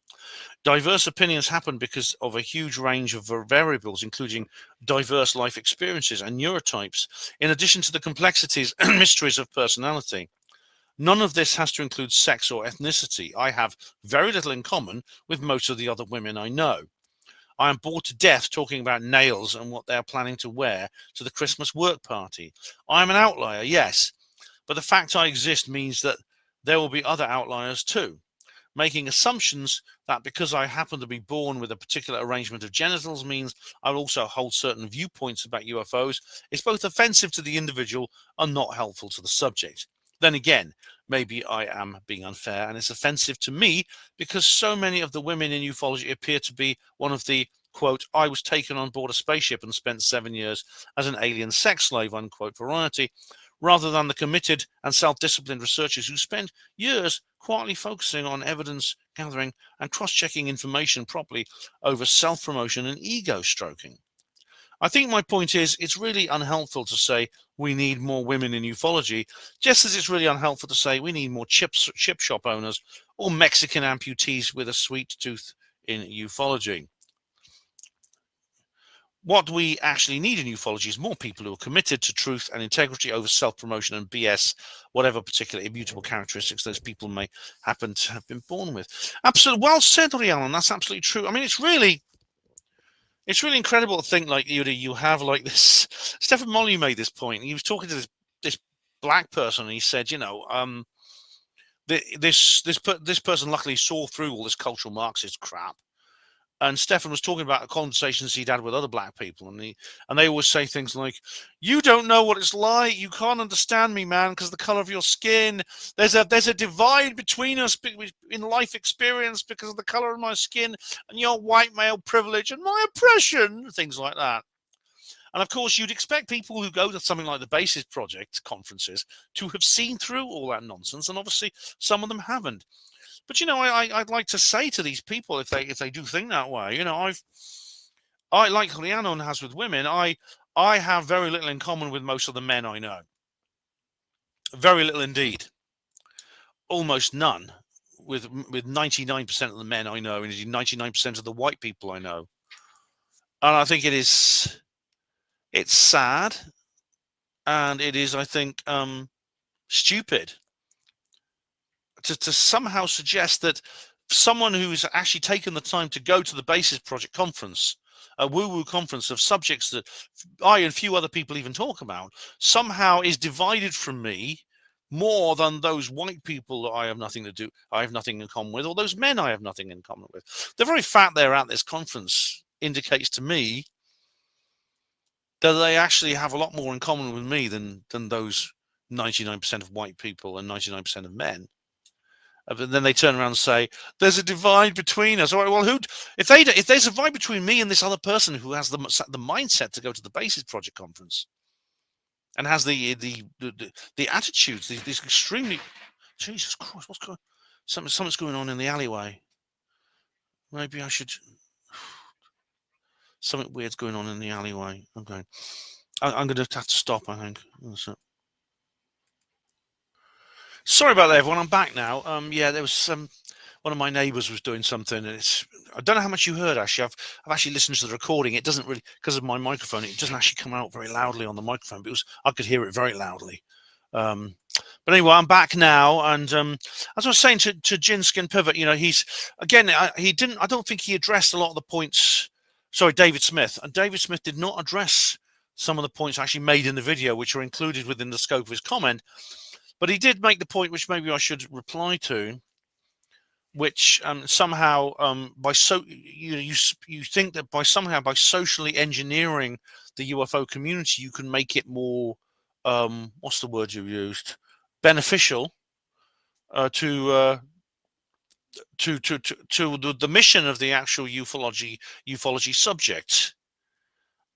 Diverse opinions happen because of a huge range of variables, including diverse life experiences and neurotypes, in addition to the complexities and mysteries of personality. None of this has to include sex or ethnicity. I have very little in common with most of the other women I know. I am bored to death talking about nails and what they are planning to wear to the Christmas work party. I am an outlier, yes, but the fact I exist means that there will be other outliers too. Making assumptions that because I happen to be born with a particular arrangement of genitals means I will also hold certain viewpoints about UFOs is both offensive to the individual and not helpful to the subject. Then again, maybe I am being unfair and it's offensive to me because so many of the women in ufology appear to be one of the, quote, I was taken on board a spaceship and spent 7 years as an alien sex slave, unquote, variety, rather than the committed and self-disciplined researchers who spend years quietly focusing on evidence gathering and cross-checking information properly over self-promotion and ego stroking. I think my point is it's really unhelpful to say we need more women in ufology, just as it's really unhelpful to say we need more chip shop owners or Mexican amputees with a sweet tooth in ufology. What we actually need in ufology is more people who are committed to truth and integrity over self-promotion and BS, whatever particular immutable characteristics those people may happen to have been born with. Absolutely, well said, Rhiannon. That's absolutely true. I mean, it's really incredible to think like you have like this. Stephen Molyneux made this point. He was talking to this black person, and he said, this person luckily saw through all this cultural Marxist crap. And Stefan was talking about conversations he'd had with other black people, and they always say things like, "You don't know what it's like. You can't understand me, man, because the color of your skin. There's a divide between us in life experience because of the color of my skin and your white male privilege and my oppression." Things like that. And of course, you'd expect people who go to something like the Basis Project conferences to have seen through all that nonsense, and obviously some of them haven't. But I'd like to say to these people, if they do think that way, I like Rhiannon has with women, I have very little in common with most of the men I know. Very little indeed. Almost none with 99% of the men I know, and 99% of the white people I know. And I think it's sad, and it is, I think, stupid to somehow suggest that someone who's actually taken the time to go to the Basis Project conference, a woo-woo conference of subjects that I and few other people even talk about, somehow is divided from me more than those white people that I have nothing in common with, or those men I have nothing in common with. The very fact they're at this conference indicates to me that they actually have a lot more in common with me than those 99% of white people and 99% of men. But then they turn around and say, "There's a divide between us." All right, well, if there's a divide between me and this other person who has the mindset to go to the Basis Project conference and has the attitudes, these extremely, Jesus Christ, what's going? Something's going on in the alleyway. Maybe I should. Something weird's going on in the alleyway. Okay, I'm going to have to stop, I think. Sorry about that, everyone. I'm back now. Yeah, there was one of my neighbours was doing something, and I don't know how much you heard. Actually, I've actually listened to the recording. It doesn't really, because of my microphone, it doesn't actually come out very loudly on the microphone. But I could hear it very loudly. But anyway, I'm back now, and as I was saying to Jinskin Pivot, he's again. I don't think he addressed a lot of the points. Sorry, David Smith. And David Smith did not address some of the points actually made in the video, which are included within the scope of his comment. But he did make the point, which maybe I should reply to, which somehow you think that by socially engineering the UFO community, you can make it more what's the word you used, beneficial to the mission of the actual ufology subject.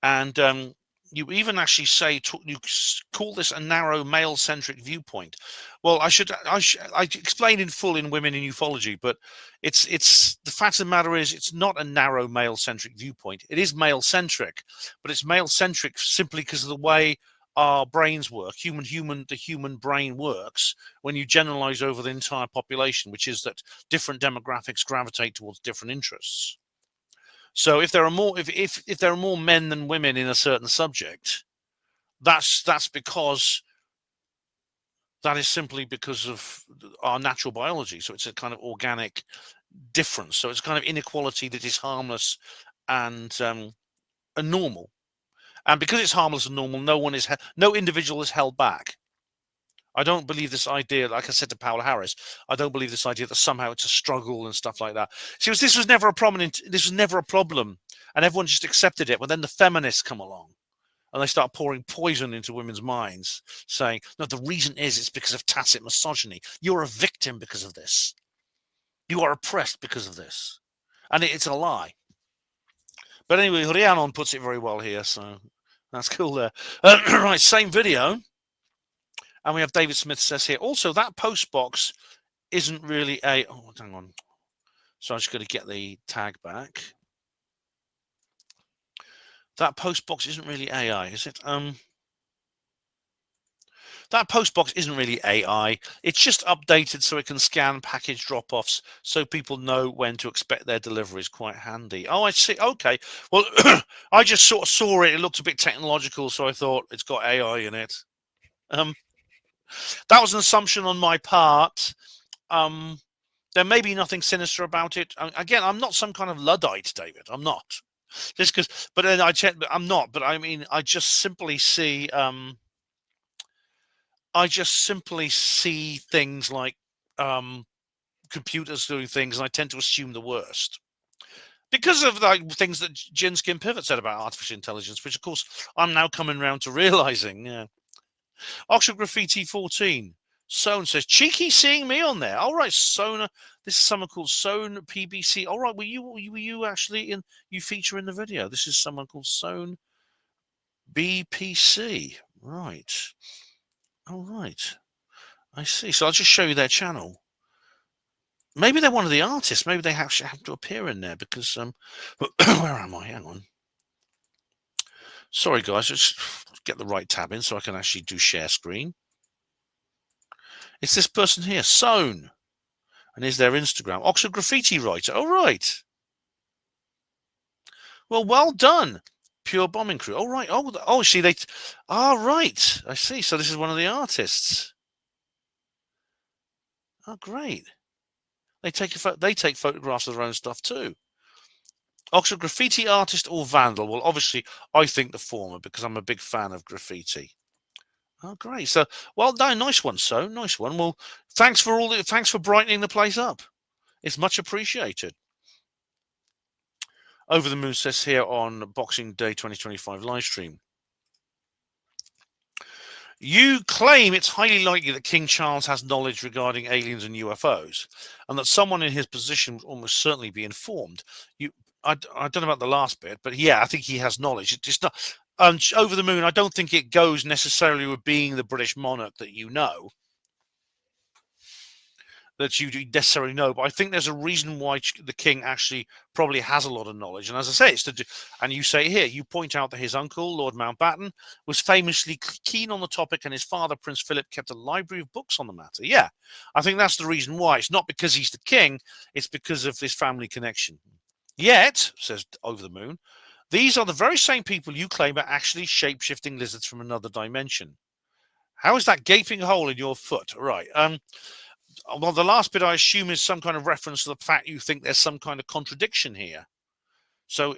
And you even actually say you call this a narrow male-centric viewpoint. Well, I explained in full in Women in Ufology, but it's the fact of the matter is it's not a narrow male-centric viewpoint. It is male-centric, but it's male-centric simply because of the way our brains work. The human brain works when you generalize over the entire population, which is that different demographics gravitate towards different interests. So if there are more if there are more men than women in a certain subject, that's because that is simply because of our natural biology. So it's a kind of organic difference. So it's kind of inequality that is harmless and normal. And because it's harmless and normal, no individual is held back. I don't believe this idea, like I said to Paola Harris, I don't believe this idea that somehow it's a struggle and stuff like that. See, this was never a problem, and everyone just accepted it. But then the feminists come along, and they start pouring poison into women's minds, saying, no, the reason it's because of tacit misogyny. You're a victim because of this. You are oppressed because of this. And it's a lie. But anyway, Rhiannon puts it very well here, so that's cool there. Right, same video. And we have David Smith says here, also, that post box isn't really a... Oh, hang on. So I'm just going to get the tag back. That post box isn't really AI, is it? That post box isn't really AI. It's just updated so it can scan package drop-offs so people know when to expect their deliveries. Quite handy. Oh, I see. Okay. Well, I just sort of saw it. It looked a bit technological, so I thought it's got AI in it. That was an assumption on my part. There may be nothing sinister about it. Again, I'm not some kind of Luddite, David. I'm not. Just because, but then I'm not. But I mean, I just simply see things like computers doing things, and I tend to assume the worst because of like things that Jinskin Pivot said about artificial intelligence, which of course I'm now coming around to realizing. Yeah. Oxford Graffiti 14. Sohn says, cheeky seeing me on there. All right, Sona. This is someone called Sohn PBC. All right, were you actually you feature in the video? This is someone called Sohn BPC. Right. All right. I see. So I'll just show you their channel. Maybe they're one of the artists. Maybe they have to appear in there because where am I? Hang on. Sorry, guys. Just get the right tab in so I can actually do share screen. It's this person here, Sohn. And here's their Instagram. Oxford Graffiti Writer. All right. Well done. Pure Bombing Crew. All right. Oh, see, they... All right. I see. So this is one of the artists. Oh, great. They take photographs of their own stuff too. Oxford Graffiti artist or vandal? Well, obviously, I think the former because I'm a big fan of graffiti. Oh, great. So, well done. Nice one, so nice one. Well, thanks for brightening the place up. It's much appreciated. Over the Moon says here on Boxing Day 2025 live stream. You claim it's highly likely that King Charles has knowledge regarding aliens and UFOs, and that someone in his position would almost certainly be informed. I don't know about the last bit, but yeah, I think he has knowledge. It's not Over the Moon. I don't think it goes necessarily with being the British monarch that you know. that you necessarily know, but I think there's a reason why the king actually probably has a lot of knowledge. And as I say, it's to do, and you say here, you point out that his uncle, Lord Mountbatten, was famously keen on the topic, and his father, Prince Philip, kept a library of books on the matter. Yeah, I think that's the reason why. It's not because he's the king, it's because of this family connection. Yet, says Over the Moon, these are the very same people you claim are actually shape-shifting lizards from another dimension. How is that gaping hole in your foot? Right. Well, the last bit I assume is some kind of reference to the fact you think there's some kind of contradiction here. So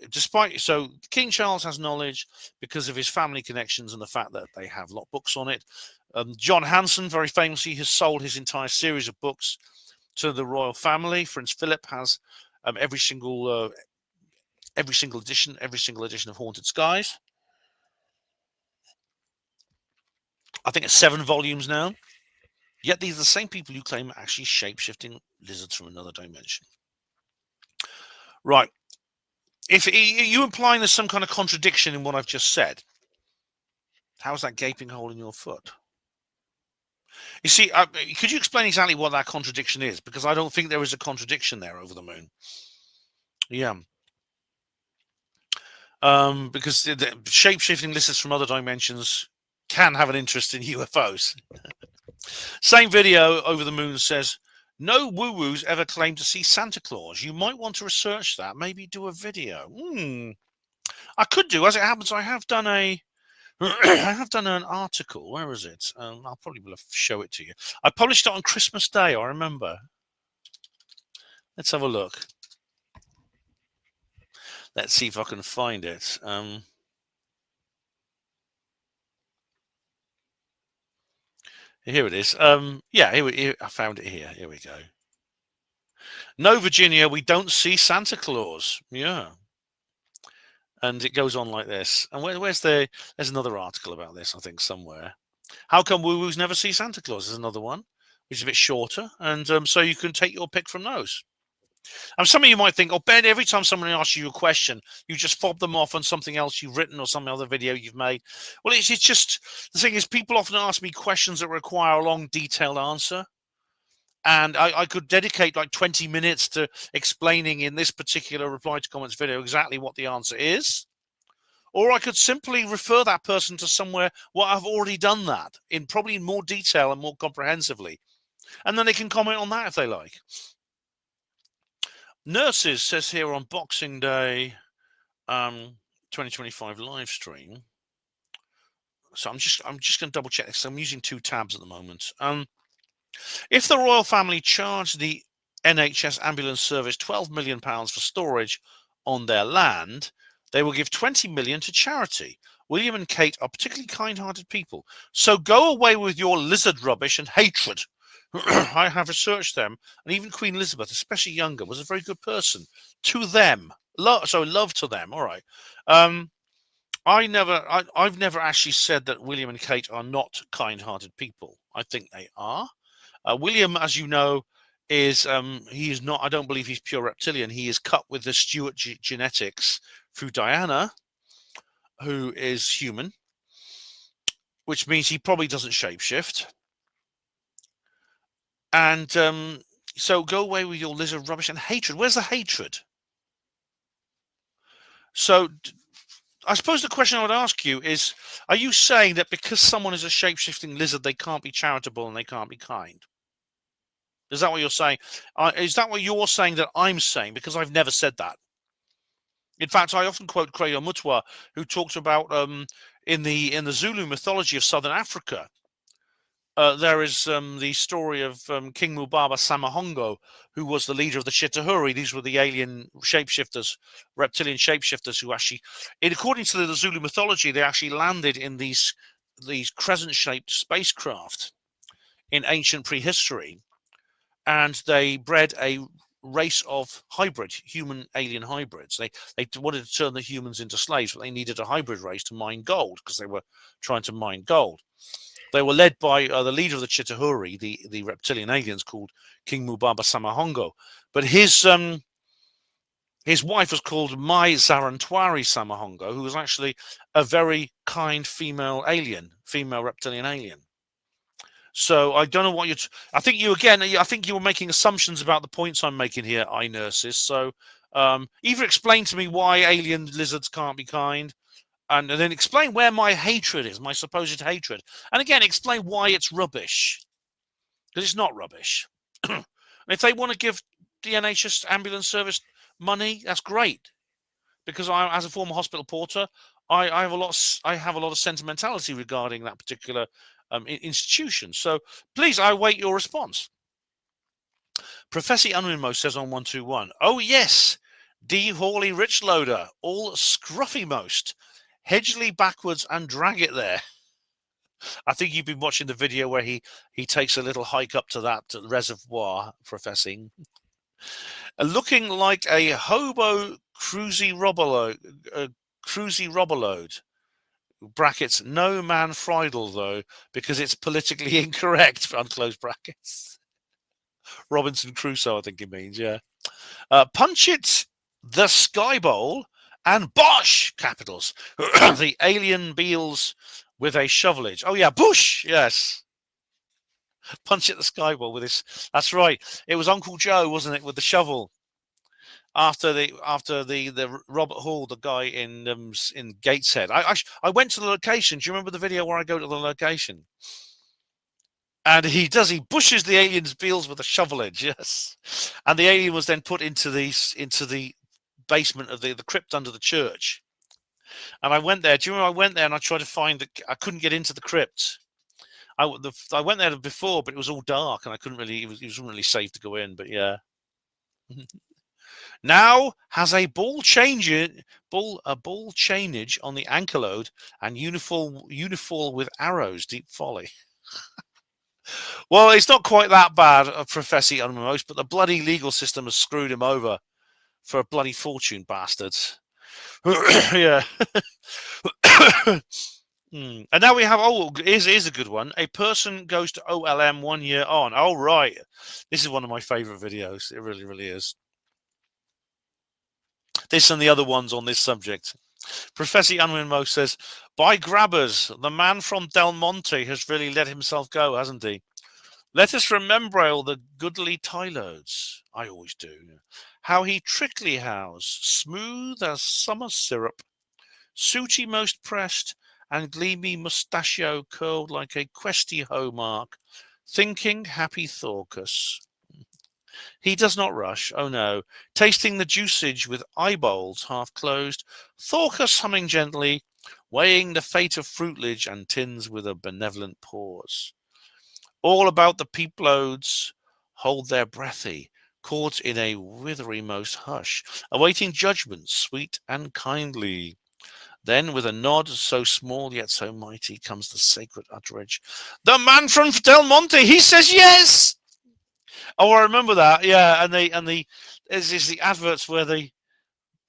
King Charles has knowledge because of his family connections and the fact that they have a lot of books on it. John Hanson, very famously, has sold his entire series of books to the royal family. Prince Philip has every single edition of Haunted Skies. I think it's 7 volumes now. Yet these are the same people you claim are actually shape-shifting lizards from another dimension. Right. If you implying there's some kind of contradiction in what I've just said, how's that gaping hole in your foot? You see, could you explain exactly what that contradiction is? Because I don't think there is a contradiction there, Over the Moon. Yeah. Because the shape-shifting lizards from other dimensions can have an interest in UFOs. Same video, Over the Moon says, no woo-woos ever claim to see Santa Claus. You might want to research that. Maybe do a video. I could do. As it happens, I have done I have done an article. Where is it? I'll probably be able to show it to you. I published it on Christmas Day, I remember. Let's have a look. Let's see if I can find it. Here it is. Yeah, here, I found it here. Here we go. No, Virginia, we don't see Santa Claus. Yeah. And it goes on like this. And there's another article about this, I think, somewhere. How come woo-woos never see Santa Claus? There's another one, which is a bit shorter. And so you can take your pick from those. And some of you might think, oh, Ben, every time someone asks you a question, you just fob them off on something else you've written or some other video you've made. Well, it's just, the thing is, people often ask me questions that require a long, detailed answer. And I could dedicate like 20 minutes to explaining in this particular reply to comments video exactly what the answer is. Or I could simply refer that person to somewhere where I've already done that in probably more detail and more comprehensively. And then they can comment on that if they like. Nurses says here on Boxing Day 2025 live stream. So I'm just going to double check this. I'm using 2 tabs at the moment. If the royal family charged the NHS ambulance service £12 million for storage on their land, they will give $20 million to charity. William and Kate are particularly kind-hearted people. So go away with your lizard rubbish and hatred. I have researched them, and even Queen Elizabeth, especially younger, was a very good person to them. Love to them. All right. I've never actually said that William and Kate are not kind-hearted people. I think they are. William, as you know, is he is not. I don't believe he's pure reptilian. He is cut with the Stuart genetics through Diana, who is human, which means he probably doesn't shapeshift. And so go away with your lizard rubbish and hatred. Where's the hatred? So I suppose the question I would ask you is, are you saying that because someone is a shape-shifting lizard, they can't be charitable and they can't be kind? Is that what you're saying? Is that what you're saying that I'm saying? Because I've never said that. In fact, I often quote Creyo Mutwa, who talked about in the Zulu mythology of Southern Africa, there is the story of King Mubaba Samahongo, who was the leader of the Chitahuri. These were the alien shapeshifters, reptilian shapeshifters, who actually, according to the Zulu mythology, they actually landed in these crescent-shaped spacecraft in ancient prehistory, and they bred a race of hybrid human-alien hybrids. They wanted to turn the humans into slaves, but they needed a hybrid race to mine gold because they were trying to mine gold. They were led by the leader of the Chitahuri, the reptilian aliens, called King Mubaba Samahongo. But his wife was called Mai Zarantwari Samahongo, who was actually a very kind female reptilian alien. So I don't know what you're. I think you again. I think you were making assumptions about the points I'm making here, iNurses. So either explain to me why alien lizards can't be kind, and then explain where my hatred is, my supposed hatred, and again explain why it's rubbish, because it's not rubbish. And if they want to give the NHS ambulance service money, that's great. Because I, as a former hospital porter, I have a lot. I have a lot of sentimentality regarding that particular institution. So please, I await your response. Professor Emlyn-Jones says on 121. Oh yes, D. Hawley Rich Loader, all scruffy most. Hedgley backwards and drag it there. I think you've been watching the video where he takes a little hike up to that reservoir, professing. Looking like a hobo cruisy robberload. Brackets, no man Friedel, though, because it's politically incorrect, unclose brackets. Robinson Crusoe, I think it means, yeah. Punch it, the Sky Bowl, and Bosh, capitals. The alien beals with a shovelage. Oh, yeah, Bush, yes. Punch it, the Sky Bowl with this. That's right. It was Uncle Joe, wasn't it, with the shovel? After the Robert Hall, the guy in Gateshead. I went to the location. Do you remember the video where I go to the location? And he bushes the alien's beals with a shovel edge, yes. And the alien was then put into the basement of the crypt under the church. And I went there. Do you remember I went there and I tried to find I couldn't get into the crypt. I went there before, but it was all dark and I couldn't really. It wasn't really safe to go in. But yeah. Now has a ball chainage on the anchor load and uniform with arrows. Deep folly. Well, it's not quite that bad, Professor Emlyn-Jones, but the bloody legal system has screwed him over for a bloody fortune, bastards. Yeah. And now we have, here's a good one. A person goes to OLM 1 year on. Oh, right. This is one of my favorite videos. It really, really is. This and the other ones on this subject. Professor Emlyn-Jones says, by grabbers, the man from Del Monte has really let himself go, hasn't he? Let us remember all the goodly tie loads. I always do. How he trickly house, smooth as summer syrup, sooty most pressed, and gleamy mustachio curled like a questy hoe mark, thinking happy Thorcus. He does not rush, oh no, tasting the juicage with eyeballs half closed, Thorcus humming gently, weighing the fate of fruitlage and tins with a benevolent pause. All about the peeploads hold their breathy, caught in a witherymost hush, awaiting judgment sweet and kindly. Then, with a nod so small yet so mighty, comes the sacred utterage. The man from Del Monte, he says yes! Oh, I remember that, yeah. And there's the adverts where the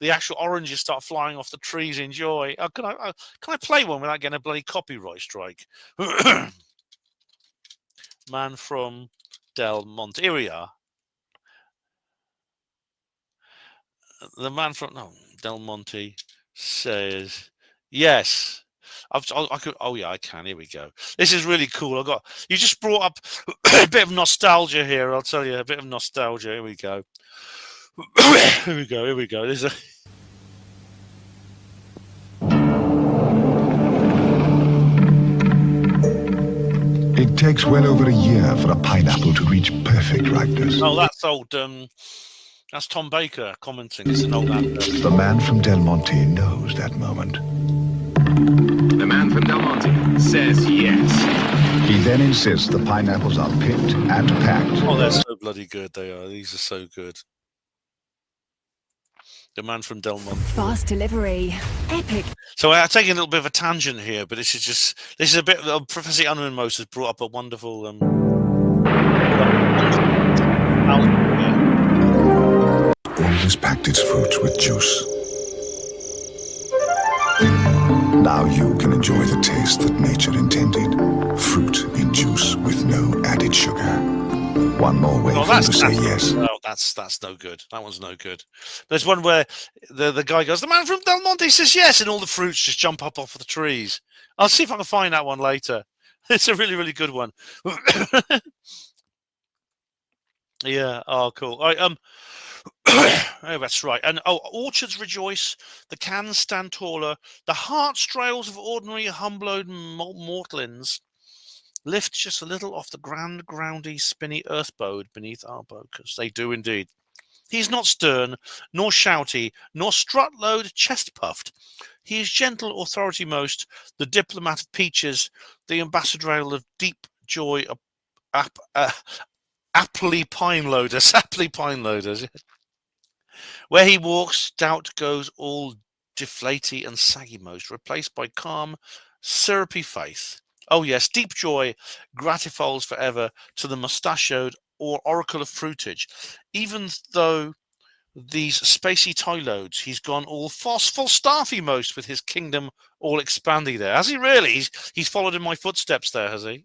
actual oranges start flying off the trees in joy. Oh, can I play one without getting a bloody copyright strike? Man from Del Monte. Here we are. The man from Del Monte says yes. I could. Oh yeah, I can. Here we go. This is really cool. You just brought up a bit of nostalgia here. I'll tell you a bit of nostalgia. Here we go. Here we go. Here we go. It takes well over a year for a pineapple to reach perfect ripeness. Oh, that's old. That's Tom Baker commenting. It's an old man. The man from Del Monte knows that moment. The man from Del Monte says yes. He then insists the pineapples are picked and packed. Oh, they're so bloody good. They are. These are so good. The man from Del Monte. Fast delivery. Epic. So I'm taking a little bit of a tangent here, but this is a bit. Professor Emlyn-Jones has brought up a wonderful. Always packed its fruits with juice. Now you can enjoy the taste that nature intended. Fruit in juice with no added sugar. One more way for you to say yes. No, that's no good. That one's no good. There's one where the guy goes, the man from Del Monte says yes, and all the fruits just jump up off the trees. I'll see if I can find that one later. It's a really, really good one. Yeah. Oh, cool. Oh, that's right. And orchards rejoice, the cans stand taller, the heart strails of ordinary humbled mortalins lift just a little off the grand, groundy, spinny earthbode beneath our bocas. They do indeed. He's not stern, nor shouty, nor strut-load, chest-puffed. He is gentle, authority most, the diplomat of peaches, the ambassadorial of deep joy, aptly pine loaders, aptly pine loaders. Where he walks, doubt goes all deflaty and saggy most, replaced by calm, syrupy faith. Oh yes, deep joy gratifies forever to the mustachioed or oracle of fruitage, even though these spacey tie loads, he's gone all full staffy most with his kingdom all expandy there. Has he really? He's followed in my footsteps there, has he?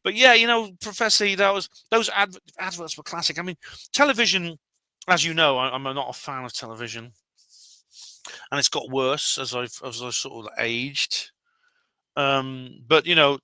But yeah, you know, Professor, those adverts were classic. I mean, television, as you know, I'm not a fan of television, and it's got worse as I've sort of aged. But you know,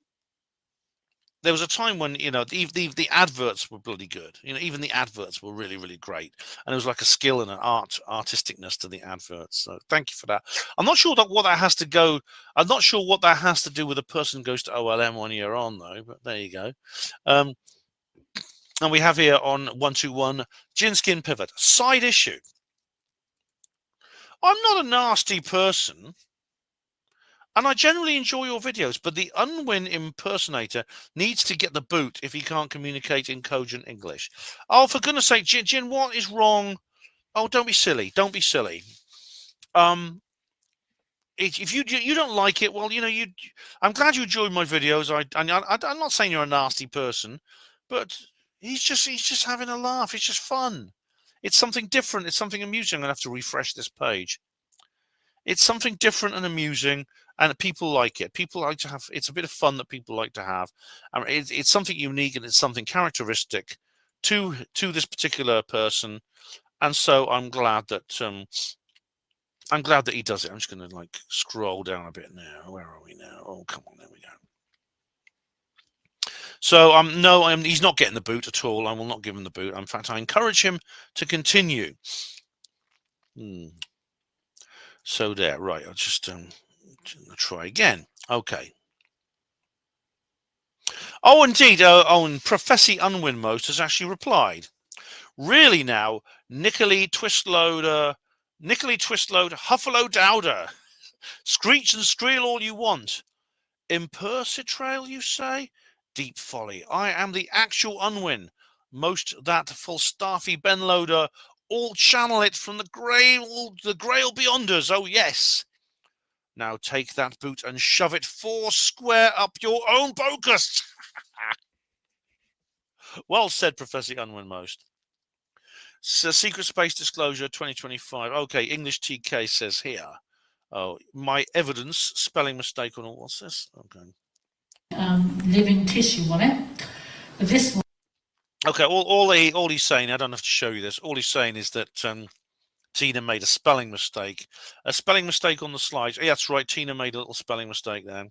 there was a time when, you know, the adverts were bloody good. You know, even the adverts were really, really great, and there was like a skill and an artisticness to the adverts. So thank you for that. I'm not sure what that has to go. I'm not sure what that has to do with a person goes to OLM 1 year on though. But there you go. And we have here on 121 Gin Skin Pivot side issue. I'm not a nasty person, and I generally enjoy your videos, but the Unwin impersonator needs to get the boot if he can't communicate in cogent English. Oh, for goodness sake, Jin, what is wrong? Oh, don't be silly. Don't be silly. If you don't like it, well, you know, I'm glad you enjoyed my videos. I'm not saying you're a nasty person, but he's just having a laugh. It's just fun. It's something different. It's something amusing. I'm gonna have to refresh this page. It's something different and amusing, and people like it. People like to have. It's a bit of fun that people like to have. It's something unique and it's something characteristic to this particular person, and so I'm glad that he does it. I'm just going to like scroll down a bit now. Where are we now? Oh, come on, there we go. So no, he's not getting the boot at all. I will not give him the boot. In fact, I encourage him to continue. So there, right. I'll just try again. Okay. Oh, indeed. And Professor Unwinmost has actually replied. Really now, Nickely Twistload, Huffalo Dowder. Screech and skreel all you want. Impersitrail, you say? Deep folly. I am the actual Unwin. Most that Falstaffe Benloader. All channel it from the Grail Beyonders. Oh, yes. Now take that boot and shove it 4 square up your own bogus. Well said, Professor Unwinmost. So, Secret Space Disclosure 2025. Okay, English TK says here. Oh, my evidence, spelling mistake on all. What's this? Okay. Living tissue on it. This one. Okay, all he's saying, I don't have to show you this. All he's saying is that Tina made a spelling mistake. A spelling mistake on the slides. Yeah, that's right. Tina made a little spelling mistake there.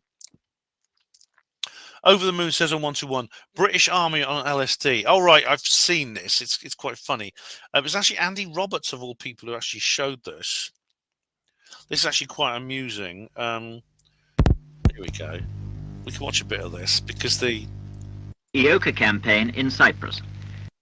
Over the Moon says on 121, British Army on LSD. Oh, right, I've seen this. It's quite funny. It was actually Andy Roberts, of all people, who actually showed this. This is actually quite amusing. Here we go. We can watch a bit of this because the EOCA campaign in Cyprus.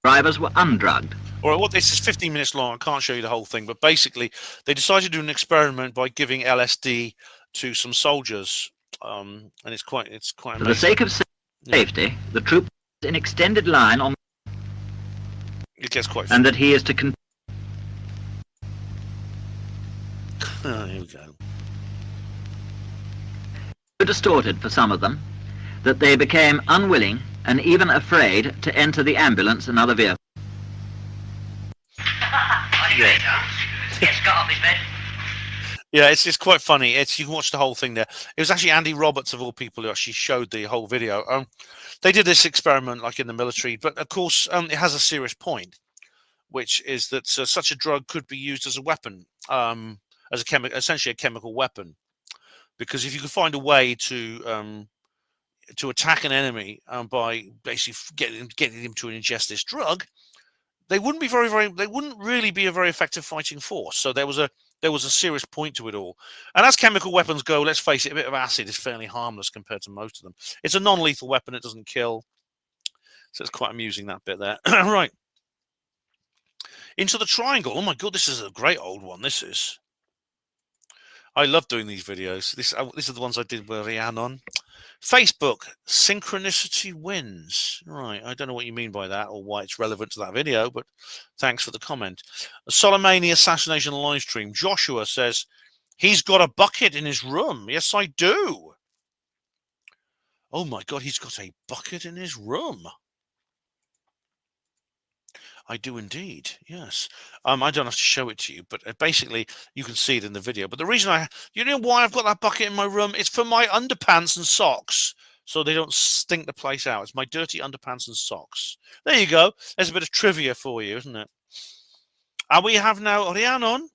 Drivers were undrugged. All right, well, this is 15 minutes long. I can't show you the whole thing, but basically they decided to do an experiment by giving LSD to some soldiers, and it's quite amazing. For the sake of safety, the troop is in extended line on. It gets quite. And that he is to. Here we go. So distorted for some of them that they became unwilling and even afraid to enter the ambulance and other vehicles. Yeah, it's quite funny. You can watch the whole thing there. It was actually Andy Roberts, of all people, who actually showed the whole video. They did this experiment like in the military, but of course it has a serious point, which is that such a drug could be used as a weapon, essentially a chemical weapon, because if you could find a way to to attack an enemy by basically getting him to ingest this drug, they wouldn't be they wouldn't really be a very effective fighting force. So there was a serious point to it all. And as chemical weapons go, let's face it, a bit of acid is fairly harmless compared to most of them. It's a non-lethal weapon; it doesn't kill. So it's quite amusing, that bit there. Right. Into the triangle. Oh my god, this is a great old one. This is. I love doing these videos. These are the ones I did with Rhiannon. Facebook, synchronicity wins. Right, I don't know what you mean by that or why it's relevant to that video, but thanks for the comment. Soleimani assassination live stream. Joshua says, he's got a bucket in his room. Yes, I do. Oh my god, he's got a bucket in his room. I do indeed, yes. I don't have to show it to you, but basically you can see it in the video. But the reason you know why I've got that bucket in my room? It's for my underpants and socks, so they don't stink the place out. It's my dirty underpants and socks. There you go. There's a bit of trivia for you, isn't it? And we have now Rhiannon,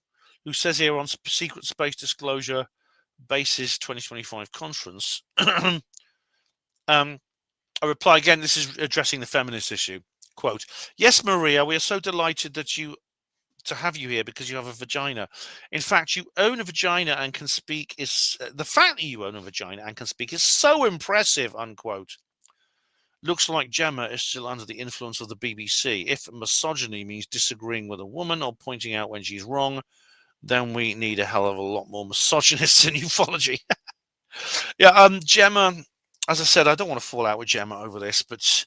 who says here on Secret Space Disclosure Basis 2025 conference. A reply again. This is addressing the feminist issue. Quote, yes, Maria, we are so delighted to have you here because you have a vagina. In fact, you own a vagina and can speak the fact that you own a vagina and can speak is so impressive, unquote. Looks like Gemma is still under the influence of the BBC. If misogyny means disagreeing with a woman or pointing out when she's wrong, then we need a hell of a lot more misogynists in ufology. Yeah, Gemma, as I said, I don't want to fall out with Gemma over this, but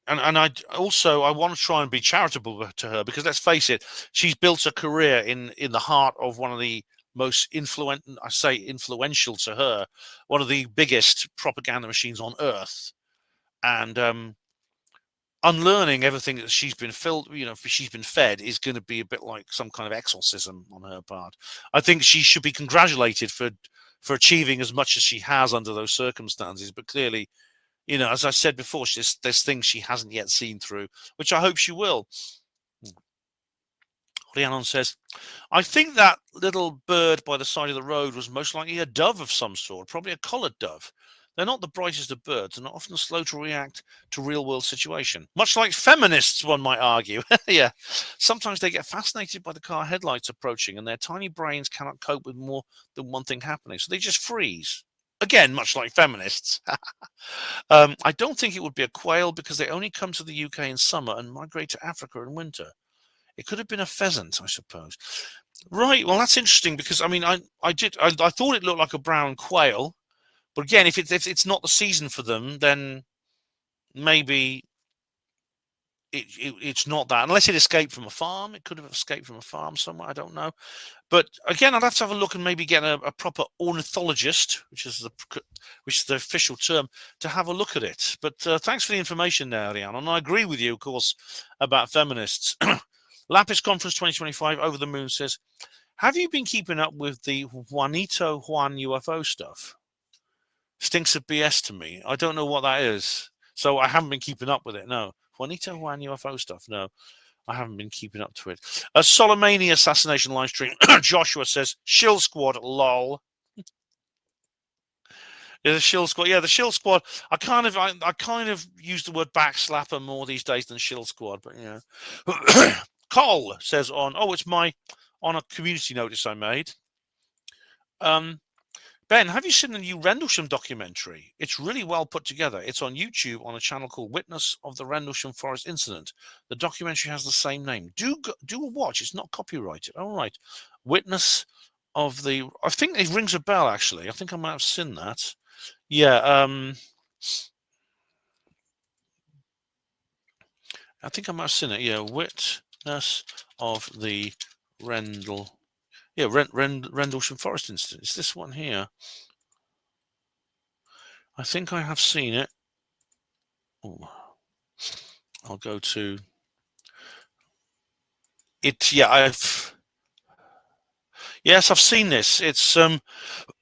and I want to try and be charitable to her, because let's face it, she's built a career in the heart of one of the most influential to her, one of the biggest propaganda machines on earth, and unlearning everything that she's been fed is going to be a bit like some kind of exorcism on her part. I think she should be congratulated for achieving as much as she has under those circumstances, but clearly, you know, as I said before, there's things she hasn't yet seen through, which I hope she will. Rhiannon says, I think that little bird by the side of the road was most likely a dove of some sort, probably a collared dove. They're not the brightest of birds and are often slow to react to real-world situation. Much like feminists, one might argue. Yeah. Sometimes they get fascinated by the car headlights approaching and their tiny brains cannot cope with more than one thing happening, so they just freeze. Again, much like feminists. I don't think it would be a quail because they only come to the UK in summer and migrate to Africa in winter. It could have been a pheasant, I suppose. Right, well, that's interesting because, I mean, I thought it looked like a brown quail. But again, if it's not the season for them, then maybe it's not that. Unless it escaped from a farm. It could have escaped from a farm somewhere. I don't know. But again, I'd have to have a look and maybe get a proper ornithologist, which is the official term, to have a look at it. But thanks for the information there, Rhiannon. And I agree with you, of course, about feminists. Lapis Conference 2025, Over the Moon says, have you been keeping up with the Juanito Juan UFO stuff? Stinks of BS to me. I don't know what that is. So I haven't been keeping up with it, no. Juanito Juan UFO stuff, no. I haven't been keeping up to it. A Soleimani assassination live stream. Joshua says, Shill Squad, lol. Yeah, the Shill Squad. Yeah, the Shill Squad. I kind of use the word backslapper more these days than Shill Squad, but yeah. Cole says on a community notice I made. Ben, have you seen the new Rendlesham documentary? It's really well put together. It's on YouTube on a channel called Witness of the Rendlesham Forest Incident. The documentary has the same name. Do a watch. It's not copyrighted. All right. Witness of the... I think it rings a bell, actually. I think I might have seen that. Yeah. I think I might have seen it. Yeah. Witness of the Rendlesham Forest Incident. It's this one here. I think I have seen it. Oh, I'll go to it. Yeah, I've seen this. It's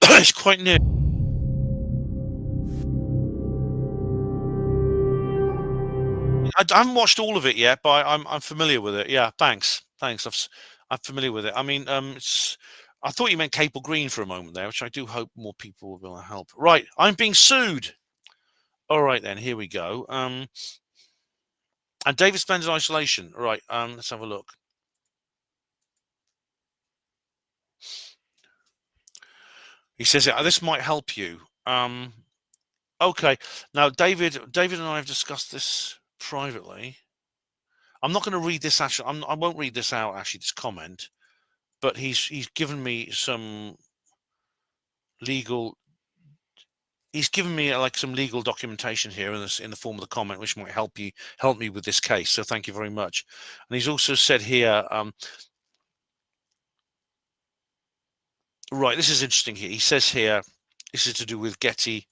it's quite new. I haven't watched all of it yet, but I'm familiar with it. Yeah, thanks. I'm familiar with it. I mean, I thought you meant Capel Green for a moment there, which I do hope more people will be able to help. Right, I'm being sued. All right, then, here we go. And David spends in isolation. Right, let's have a look. He says, this might help you. Okay. Now, David and I have discussed this privately. I'm not going to read this, actually. I won't read this out, actually, this comment. But he's given me some legal... He's given me like some legal documentation here in the form of the comment, which might help me with this case. So thank you very much. And he's also said here, right, this is interesting here. He says here, this is to do with Getty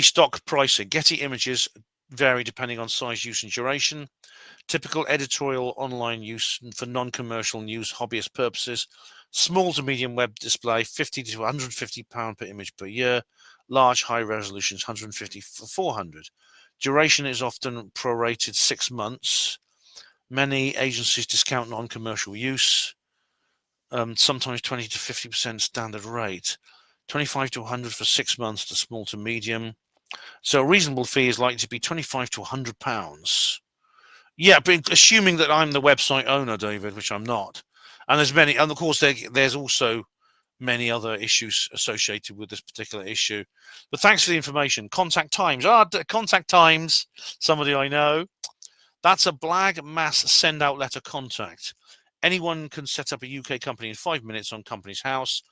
stock pricing. Getty images vary depending on size, use, and duration. Typical editorial online use for non-commercial news, hobbyist purposes. Small to medium web display, £50 to £150 per image per year. Large, high resolutions, 150 for 400. Duration is often prorated 6 months. Many agencies discount non-commercial use. Sometimes 20 to 50% standard rate. 25 to 100 for 6 months to small to medium. So a reasonable fee is likely to be 25 to £100. Yeah, but assuming that I'm the website owner, David, which I'm not. And there's many, and of course there's also many other issues associated with this particular issue. But thanks for the information. Contact Times. Contact Times, somebody I know. That's a Blag Mass Send Out Letter Contact. Anyone can set up a UK company in 5 minutes on Company's House.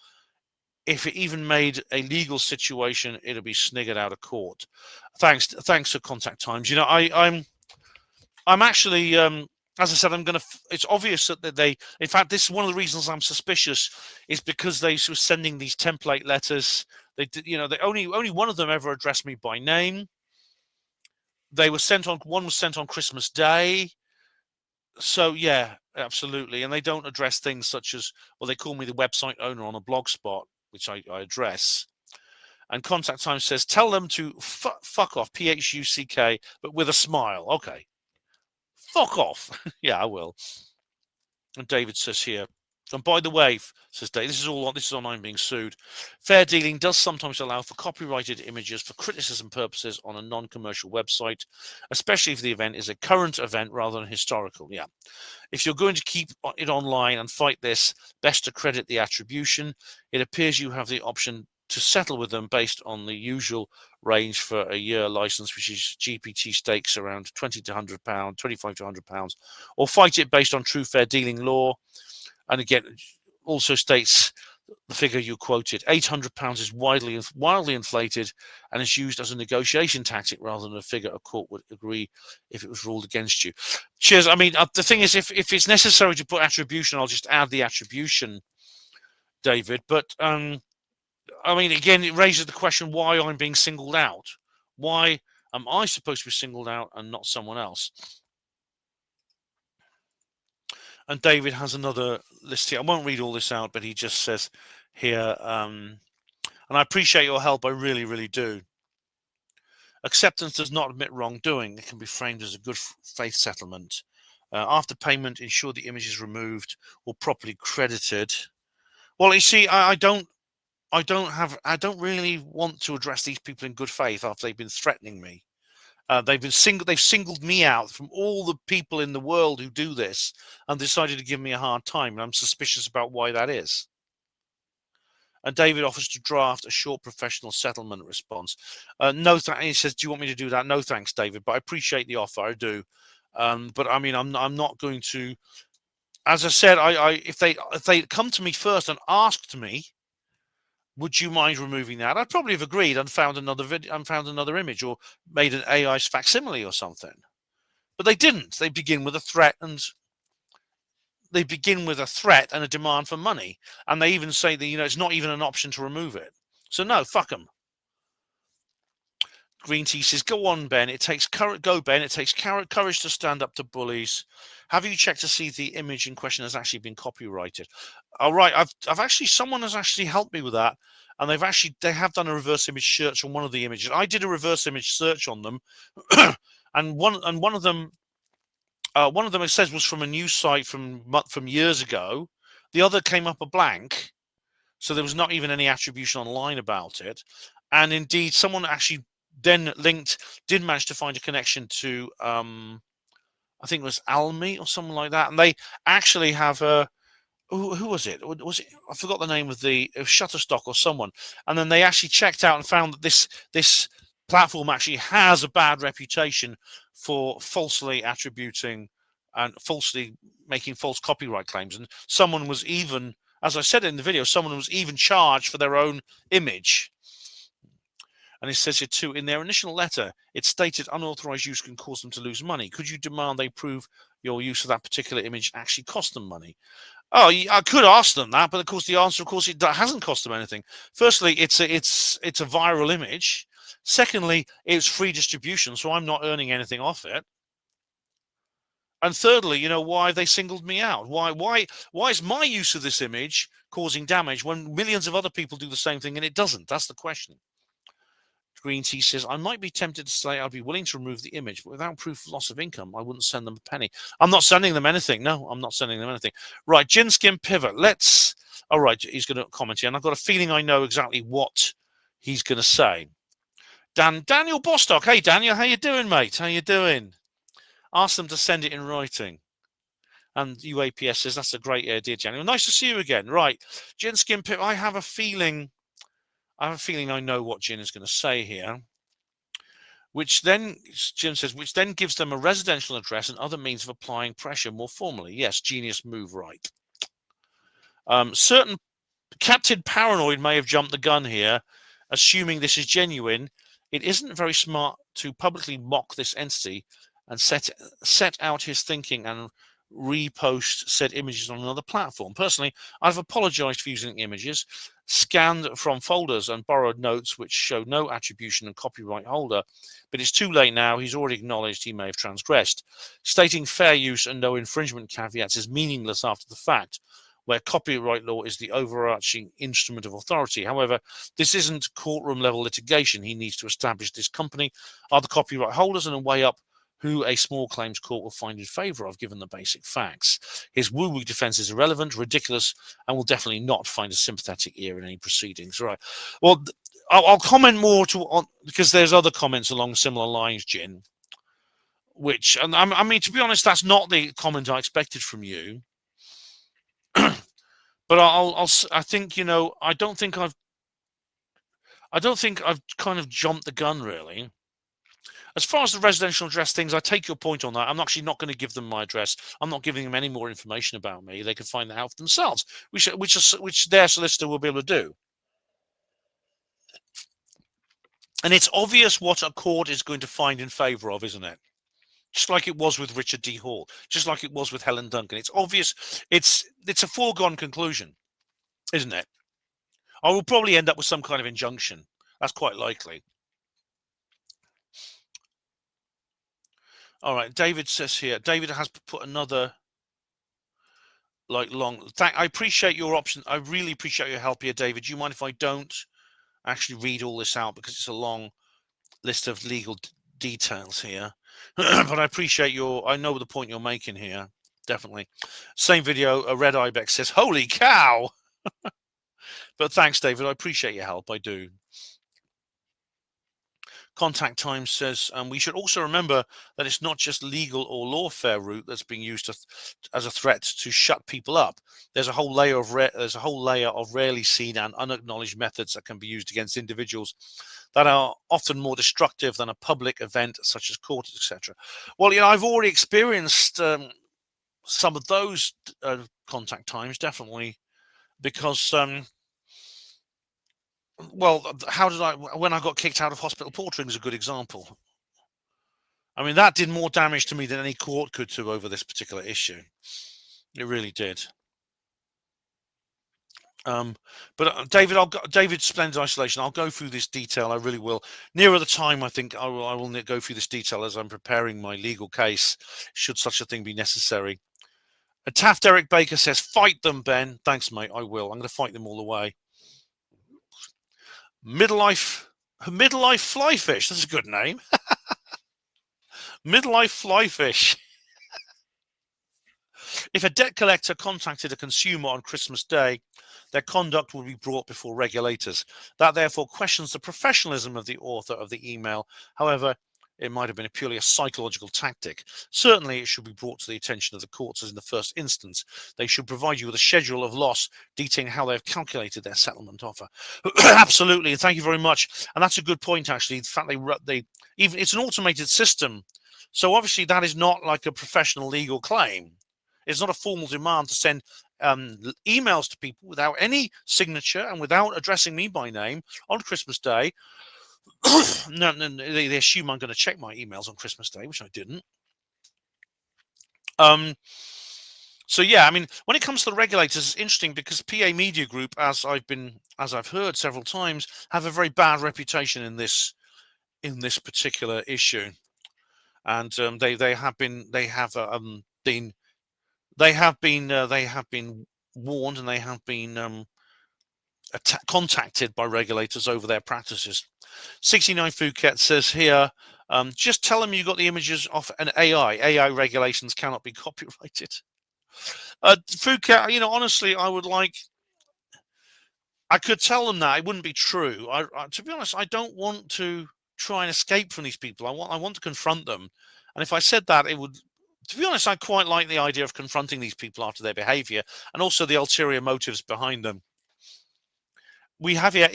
If it even made a legal situation, it'll be sniggered out of court. Thanks to Contact Times. You know, I'm actually, as I said, it's obvious that they, in fact, this is one of the reasons I'm suspicious, is because they were sending these template letters. They did, you know, they only one of them ever addressed me by name. They were one was sent on Christmas Day. So yeah, absolutely. And they don't address things such as, well, they call me the website owner on a blog spot, which I address. And Contact Time says, tell them to fuck off, PHUCK, but with a smile. Okay. Fuck off. Yeah, I will. And David says here, and by the way, says Dave, this is on I'm being sued. Fair dealing does sometimes allow for copyrighted images for criticism purposes on a non-commercial website, especially if the event is a current event rather than historical. Yeah. If you're going to keep it online and fight this, best to credit the attribution. It appears you have the option to settle with them based on the usual range for a year license, which is GPT stakes around £20 to £100, 25 to £100, or fight it based on true fair dealing law. And again, also states the figure you quoted, £800 is wildly inflated and is used as a negotiation tactic rather than a figure a court would agree if it was ruled against you. Cheers. I mean, the thing is, if it's necessary to put attribution, I'll just add the attribution, David. But I mean, again, it raises the question why I'm being singled out. Why am I supposed to be singled out and not someone else? And David has another list here. I won't read all this out, but he just says here, and I appreciate your help. I really, really do. Acceptance does not admit wrongdoing. It can be framed as a good faith settlement. After payment, ensure the image is removed or properly credited. Well, you see, I don't really want to address these people in good faith after they've been threatening me. They've singled me out from all the people in the world who do this and decided to give me a hard time. And I'm suspicious about why that is. And David offers to draft a short professional settlement response. No, he says, do you want me to do that? No, thanks, David, but I appreciate the offer. I do. But I mean, I'm not going to, as I said, if they come to me first and asked me, would you mind removing that? I'd probably have agreed and found another video and found another image or made an AI facsimile or something. But they didn't. They begin with a threat and a demand for money. And they even say that, you know, it's not even an option to remove it. So no, fuck them. Green Tea says, go on, Ben. It takes courage to stand up to bullies. Have you checked to see if the image in question has actually been copyrighted? All right, I've actually, someone has actually helped me with that, and they have done a reverse image search on one of the images. I did a reverse image search on them, and one of them it says was from a news site from years ago. The other came up a blank, so there was not even any attribution online about it. And indeed, someone actually then did manage to find a connection to, I think it was Almy or something like that. And they actually have a, who was it? Was it? I forgot the name of Shutterstock or someone. And then they actually checked out and found that this platform actually has a bad reputation for falsely attributing and falsely making false copyright claims. And someone was even, as I said in the video, someone was even charged for their own image. And it says here too, in their initial letter, it stated unauthorized use can cause them to lose money. Could you demand they prove your use of that particular image actually cost them money? Oh, I could ask them that, but of course the answer, of course, it hasn't cost them anything. Firstly, it's a viral image. Secondly, it's free distribution, so I'm not earning anything off it. And thirdly, you know, why have they singled me out? Why is my use of this image causing damage when millions of other people do the same thing and it doesn't? That's the question. Green Tea says, I might be tempted to say I'd be willing to remove the image, but without proof of loss of income, I wouldn't send them a penny. I'm not sending them anything. No, I'm not sending them anything. Right, Gin Skin Pivot. All right, he's going to comment here, and I've got a feeling I know exactly what he's going to say. Daniel Bostock. Hey, Daniel, how you doing, mate? How you doing? Ask them to send it in writing. And UAPS says, that's a great idea, Daniel. Nice to see you again. Right, Gin Skin Pivot. I have a feeling I know what Jin is going to say here, which then, Jim says, which then gives them a residential address and other means of applying pressure more formally. Yes, genius move, right. Certain Captain Paranoid may have jumped the gun here, assuming this is genuine. It isn't very smart to publicly mock this entity and set out his thinking and repost said images on another platform. Personally, I've apologized for using images scanned from folders and borrowed notes which show no attribution and copyright holder, but it's too late now. He's already acknowledged he may have transgressed. Stating fair use and no infringement caveats is meaningless after the fact, where copyright law is the overarching instrument of authority. However, this isn't courtroom level litigation. He needs to establish this company are the copyright holders and weigh up who a small claims court will find in favor of, given the basic facts. His woo-woo defense is irrelevant, ridiculous, and will definitely not find a sympathetic ear in any proceedings. Right. Well, I'll comment more because there's other comments along similar lines, Jin. Which, and I mean, to be honest, that's not the comment I expected from you. But I think, you know, I don't think I've kind of jumped the gun, really. As far as the residential address things, I take your point on that. I'm actually not going to give them my address. I'm not giving them any more information about me. They can find that out for themselves, which their solicitor will be able to do. And it's obvious what a court is going to find in favour of, isn't it? Just like it was with Richard D. Hall, just like it was with Helen Duncan. It's obvious. It's a foregone conclusion, isn't it? I will probably end up with some kind of injunction. That's quite likely. All right, David says here. David has put another long. I appreciate your option. I really appreciate your help here, David. Do you mind if I don't actually read all this out because it's a long list of legal details here? But I appreciate I know the point you're making here. Definitely. Same video. A Red Ibex says, "Holy cow!" But thanks, David. I appreciate your help. I do. Contact Time says, we should also remember that it's not just legal or lawfare route that's being used as a threat to shut people up. There's a whole layer of rarely seen and unacknowledged methods that can be used against individuals that are often more destructive than a public event such as court, etc. Well, you know, I've already experienced some of those contact times, definitely, because well, when I got kicked out of hospital portering is a good example. I mean, that did more damage to me than any court could do over this particular issue. It really did. But David's Splendid Isolation, I'll go through this detail. I really will. Nearer the time, I think I will go through this detail as I'm preparing my legal case, should such a thing be necessary. And Taft Eric Baker says, fight them, Ben. Thanks, mate. I will. I'm going to fight them all the way. Midlife Flyfish. That's a good name. Midlife Flyfish. If a debt collector contacted a consumer on Christmas Day, their conduct would be brought before regulators. That therefore questions the professionalism of the author of the email. However, it might have been purely a psychological tactic. Certainly, it should be brought to the attention of the courts as in the first instance. They should provide you with a schedule of loss detailing how they've calculated their settlement offer. Absolutely, and thank you very much. And that's a good point, actually. The fact even it's an automated system, so obviously that is not like a professional legal claim. It's not a formal demand to send emails to people without any signature and without addressing me by name on Christmas Day. No, they assume I'm going to check my emails on Christmas Day, which I didn't. So yeah, I mean, when it comes to the regulators, it's interesting because PA Media Group, as I've heard several times, have a very bad reputation in this particular issue, and they have been warned, and they have been contacted by regulators over their practices. 69 Phuket says here, just tell them you got the images off an AI. AI regulations cannot be copyrighted. Phuket, honestly, I could tell them that. It wouldn't be true. To be honest, I don't want to try and escape from these people. I want to confront them. And if I said that, it would... To be honest, I quite like the idea of confronting these people after their behavior and also the ulterior motives behind them. We have here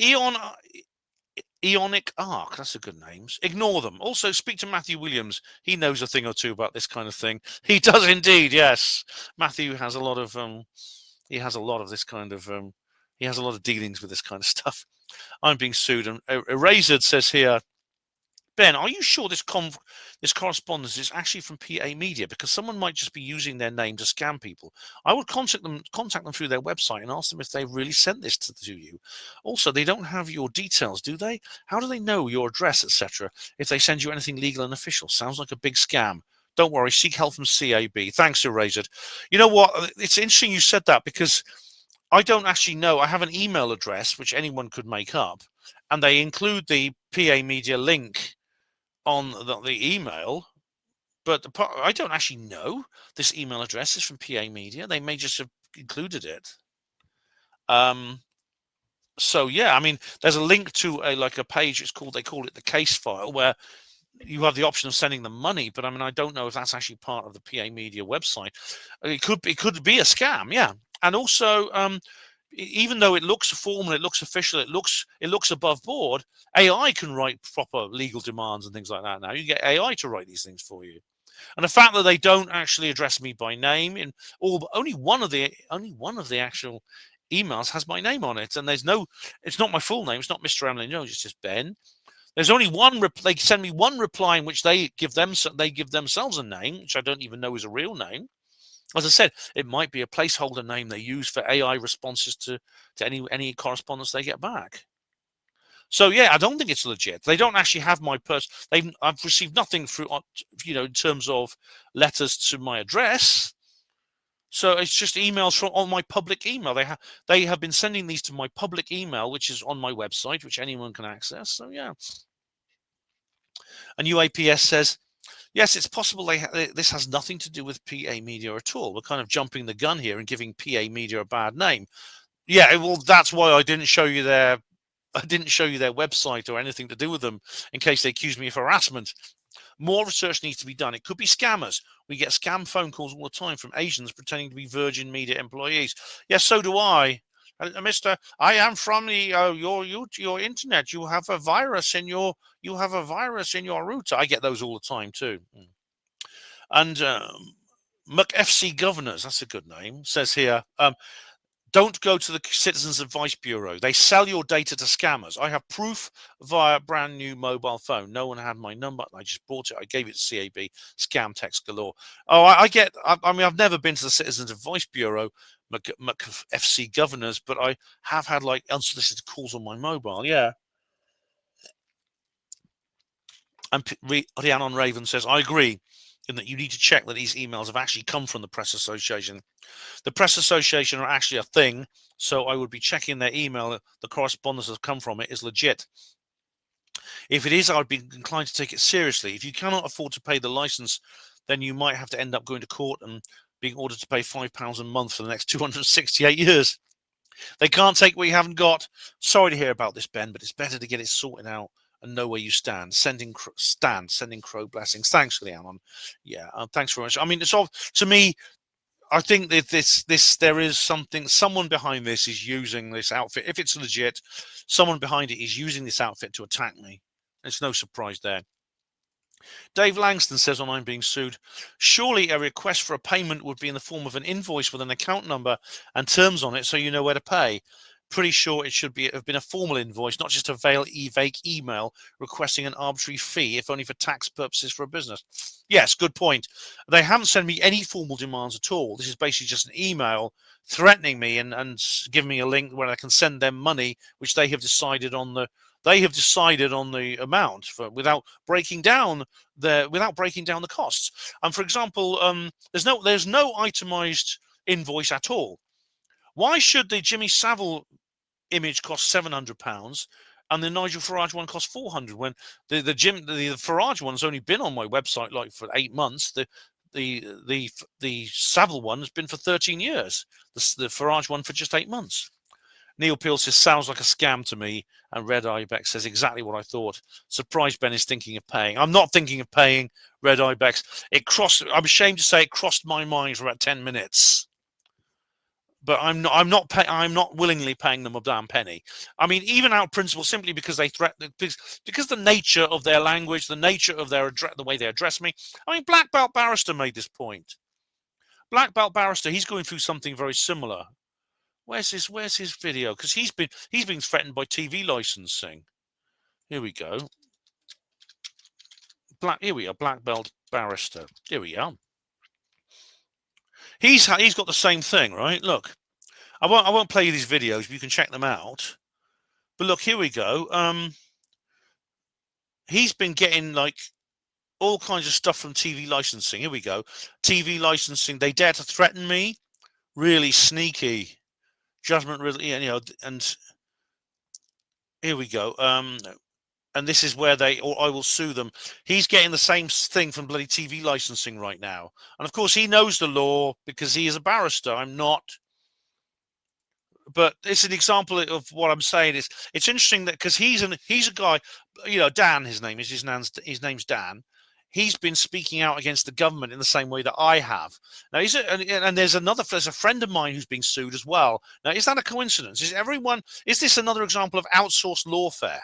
Eonic Arc. That's a good name. Ignore them. Also, speak to Matthew Williams. He knows a thing or two about this kind of thing. He does indeed. Yes, Matthew has a lot of he has a lot of this kind of he has a lot of dealings with this kind of stuff. I'm being sued. And Erased says here, Ben, are you sure this correspondence is actually from PA Media? Because someone might just be using their name to scam people. I would contact them through their website and ask them if they really sent this to you. Also, they don't have your details, do they? How do they know your address, etc., if they send you anything legal and official? Sounds like a big scam. Don't worry, seek help from CAB. Thanks, Erased. You know what? It's interesting you said that because I don't actually know. I have an email address, which anyone could make up, and they include the PA Media link on the email, but I don't actually know this email address is from PA Media. They may just have included it. So yeah, I mean, there's a link to a page. They call it the case file, where you have the option of sending them money. But I mean, I don't know if that's actually part of the PA Media website. It could be a scam, yeah. And also, even though it looks formal, it looks official, it looks above board, AI can write proper legal demands and things like that now. You get AI to write these things for you. And the fact that they don't actually address me by name, only one of the actual emails has my name on it, and it's not my full name, it's not Mr. Emlyn-Jones, it's just Ben. There's only one. They send me one reply in which they give themselves a name, which I don't even know is a real name. As I said, it might be a placeholder name they use for AI responses to any correspondence they get back. So yeah, I don't think it's legit. They don't actually have my I've received nothing through, in terms of letters to my address. So it's just emails on my public email. They have been sending these to my public email, which is on my website, which anyone can access. So yeah. And UAPS says, yes, it's possible this has nothing to do with PA Media at all. We're kind of jumping the gun here and giving PA Media a bad name. Yeah, well, that's why I didn't show you their website or anything to do with them in case they accuse me of harassment. More research needs to be done. It could be scammers. We get scam phone calls all the time from Asians pretending to be Virgin Media employees. Yes, so do I. Mister, I am from your internet. You have a virus in your router. I get those all the time too. And McFC Governors, that's a good name, says here, don't go to the Citizens Advice Bureau. They sell your data to scammers. I have proof via brand new mobile phone. No one had my number. I just bought it. I gave it to CAB. Scam text galore. Oh, I mean, I've never been to the Citizens Advice Bureau, FC Governors, but I have had like unsolicited calls on my mobile. Yeah. And Rhiannon Raven says, I agree in that you need to check that these emails have actually come from the Press Association. The Press Association are actually a thing, so I would be checking their email. The correspondence that's come from it is legit. If it is, I would be inclined to take it seriously. If you cannot afford to pay the license, then you might have to end up going to court and being ordered to pay £5 a month for the next 268 years. They can't take what you haven't got. Sorry to hear about this, Ben, but it's better to get it sorted out and know where you stand. Sending crow blessings. Thanks, Leon. Yeah, thanks very much. I mean, it's all, to me, I think that there is someone behind this is using this outfit. If it's legit, someone behind it is using this outfit to attack me. It's no surprise there. Dave Langston says on I'm Being Sued, surely a request for a payment would be in the form of an invoice with an account number and terms on it so you know where to pay. Pretty sure it should have been a formal invoice, not just a vague email requesting an arbitrary fee, if only for tax purposes for a business. Yes, good point. They haven't sent me any formal demands at all. This is basically just an email threatening me and giving me a link where I can send them money, which they have decided on the amount without breaking down the costs. And for example, there's no itemized invoice at all. Why should the Jimmy Savile image cost £700 and the Nigel Farage one cost £400 when the Farage one's only been on my website like for 8 months? The Savile one has been for 13 years. The Farage one for just 8 months. Neil Peel says, sounds like a scam to me. And Red Ibex says exactly what I thought. Surprised Ben is thinking of paying. I'm not thinking of paying, Red Ibex. I'm ashamed to say it crossed my mind for about 10 minutes. But I'm not willingly paying them a damn penny. I mean, even out of principle, simply because they threaten, because the nature of their language, the nature of the way they address me. I mean, Black Belt Barrister made this point. Black Belt Barrister, he's going through something very similar. Where's his video? Because he's been threatened by TV licensing. Here we go. Here we are, Black Belt Barrister. Here we are. He's got the same thing, right? Look, I won't play you these videos, but you can check them out. But look, here we go. He's been getting like all kinds of stuff from TV licensing. Here we go. TV licensing. They dare to threaten me. Really sneaky. Judgment, really, and here we go. And this is where I will sue them. He's getting the same thing from bloody TV licensing right now. And of course, he knows the law because he is a barrister. I'm not. But it's an example of what I'm saying. It's interesting that because he's a guy, Dan, his name's Dan. He's been speaking out against the government in the same way that I have. Now, there's a friend of mine who's being sued as well. Now, is that a coincidence? Is this another example of outsourced lawfare?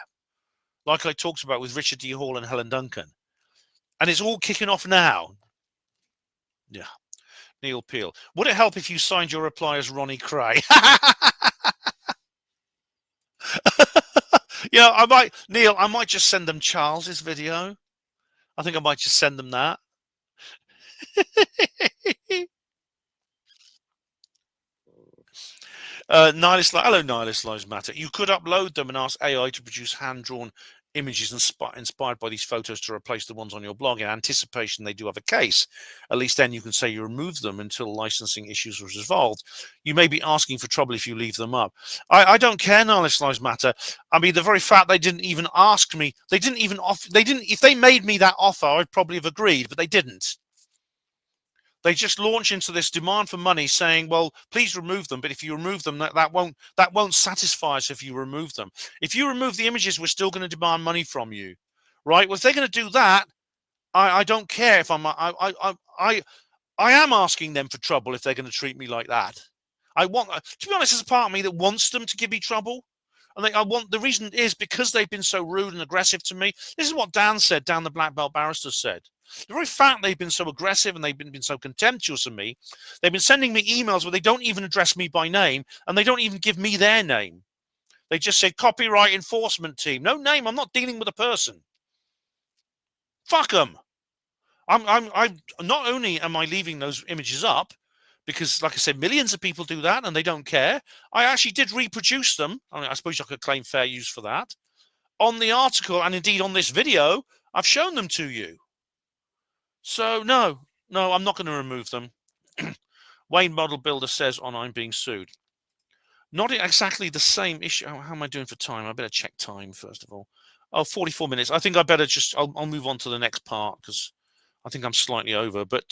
Like I talked about with Richard D. Hall and Helen Duncan. And it's all kicking off now. Yeah. Neil Peel. Would it help if you signed your reply as Ronnie Cray? I might just send them Charles's video. I think I might just send them that. Hello, Nihilist Lives Matter. You could upload them and ask AI to produce hand-drawn images inspired by these photos to replace the ones on your blog in anticipation they do have a case. At least then you can say you removed them until licensing issues were resolved. You may be asking for trouble if you leave them up. I don't care, Nihilist Lives Matter. I mean, the very fact they didn't even ask me, if they made me that offer, I'd probably have agreed, but they didn't. They just launch into this demand for money saying, well, please remove them. But if you remove them, that won't satisfy us if you remove them. If you remove the images, we're still going to demand money from you. Right? Well, if they're going to do that, I don't care if I am asking them for trouble if they're going to treat me like that. To be honest, there's a part of me that wants them to give me trouble. The reason is because they've been so rude and aggressive to me. This is what Dan said, Dan the Black Belt Barrister said. The very fact they've been so aggressive and they've been so contemptuous of me, they've been sending me emails where they don't even address me by name and they don't even give me their name. They just say copyright enforcement team. No name. I'm not dealing with a person. Fuck them. I'm not only am I leaving those images up because, like I said, millions of people do that and they don't care. I actually did reproduce them. I suppose I could claim fair use for that. On the article and indeed on this video, I've shown them to you. So, no, I'm not going to remove them. Wayne Model Builder says on I'm Being Sued. Not exactly the same issue. How am I doing for time? I better check time, first of all. Oh, 44 minutes. I think I better I'll move on to the next part because I think I'm slightly over. But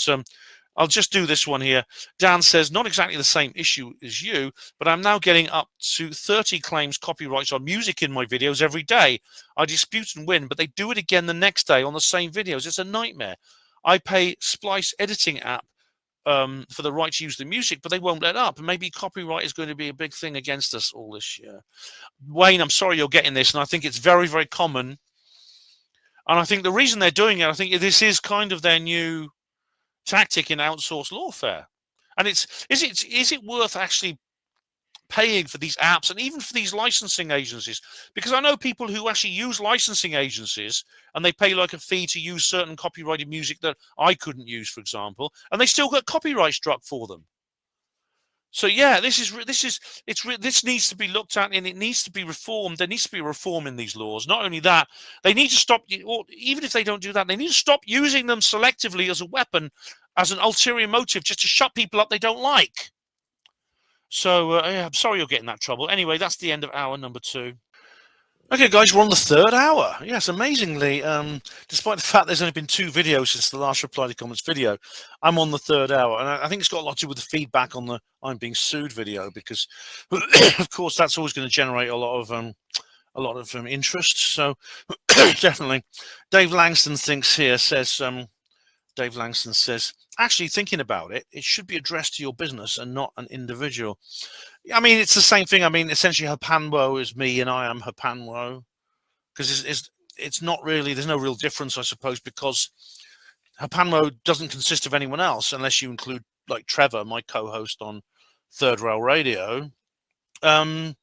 I'll just do this one here. Dan says, not exactly the same issue as you, but I'm now getting up to 30 claims copyrights on music in my videos every day. I dispute and win, but they do it again the next day on the same videos. It's a nightmare. I pay Splice editing app for the right to use the music, but they won't let up. And maybe copyright is going to be a big thing against us all this year. Wayne, I'm sorry you're getting this, and I think it's very, very common. And I think the reason they're doing it, I think this is kind of their new tactic in outsourced lawfare. And is it worth actually paying for these apps and even for these licensing agencies? Because I know people who actually use licensing agencies and they pay like a fee to use certain copyrighted music that I couldn't use, for example, and they still got copyright struck for them. So yeah, this needs to be looked at, and it needs to be reformed. There needs to be a reform in these laws. Not only that, they need to stop, or even if they don't do that, they need to stop using them selectively as a weapon, as an ulterior motive, just to shut people up they don't like. So yeah, I'm sorry you're getting that trouble. Anyway, that's the end of hour number 2. Okay, guys, we're on the 3rd hour. Yes, amazingly, despite the fact there's only been 2 videos since the last reply to comments video, I'm on the 3rd hour, and I think it's got a lot to do with the feedback on the I'm being sued video, because, of course, that's always going to generate a lot of interest. So definitely, Dave Langston says, actually, thinking about it, it should be addressed to your business and not an individual. I mean, it's the same thing. I mean, essentially, HPANWO is me and I am HPANWO, because it's not really, there's no real difference, I suppose, because HPANWO doesn't consist of anyone else, unless you include, like, Trevor, my co-host on Third Rail Radio. But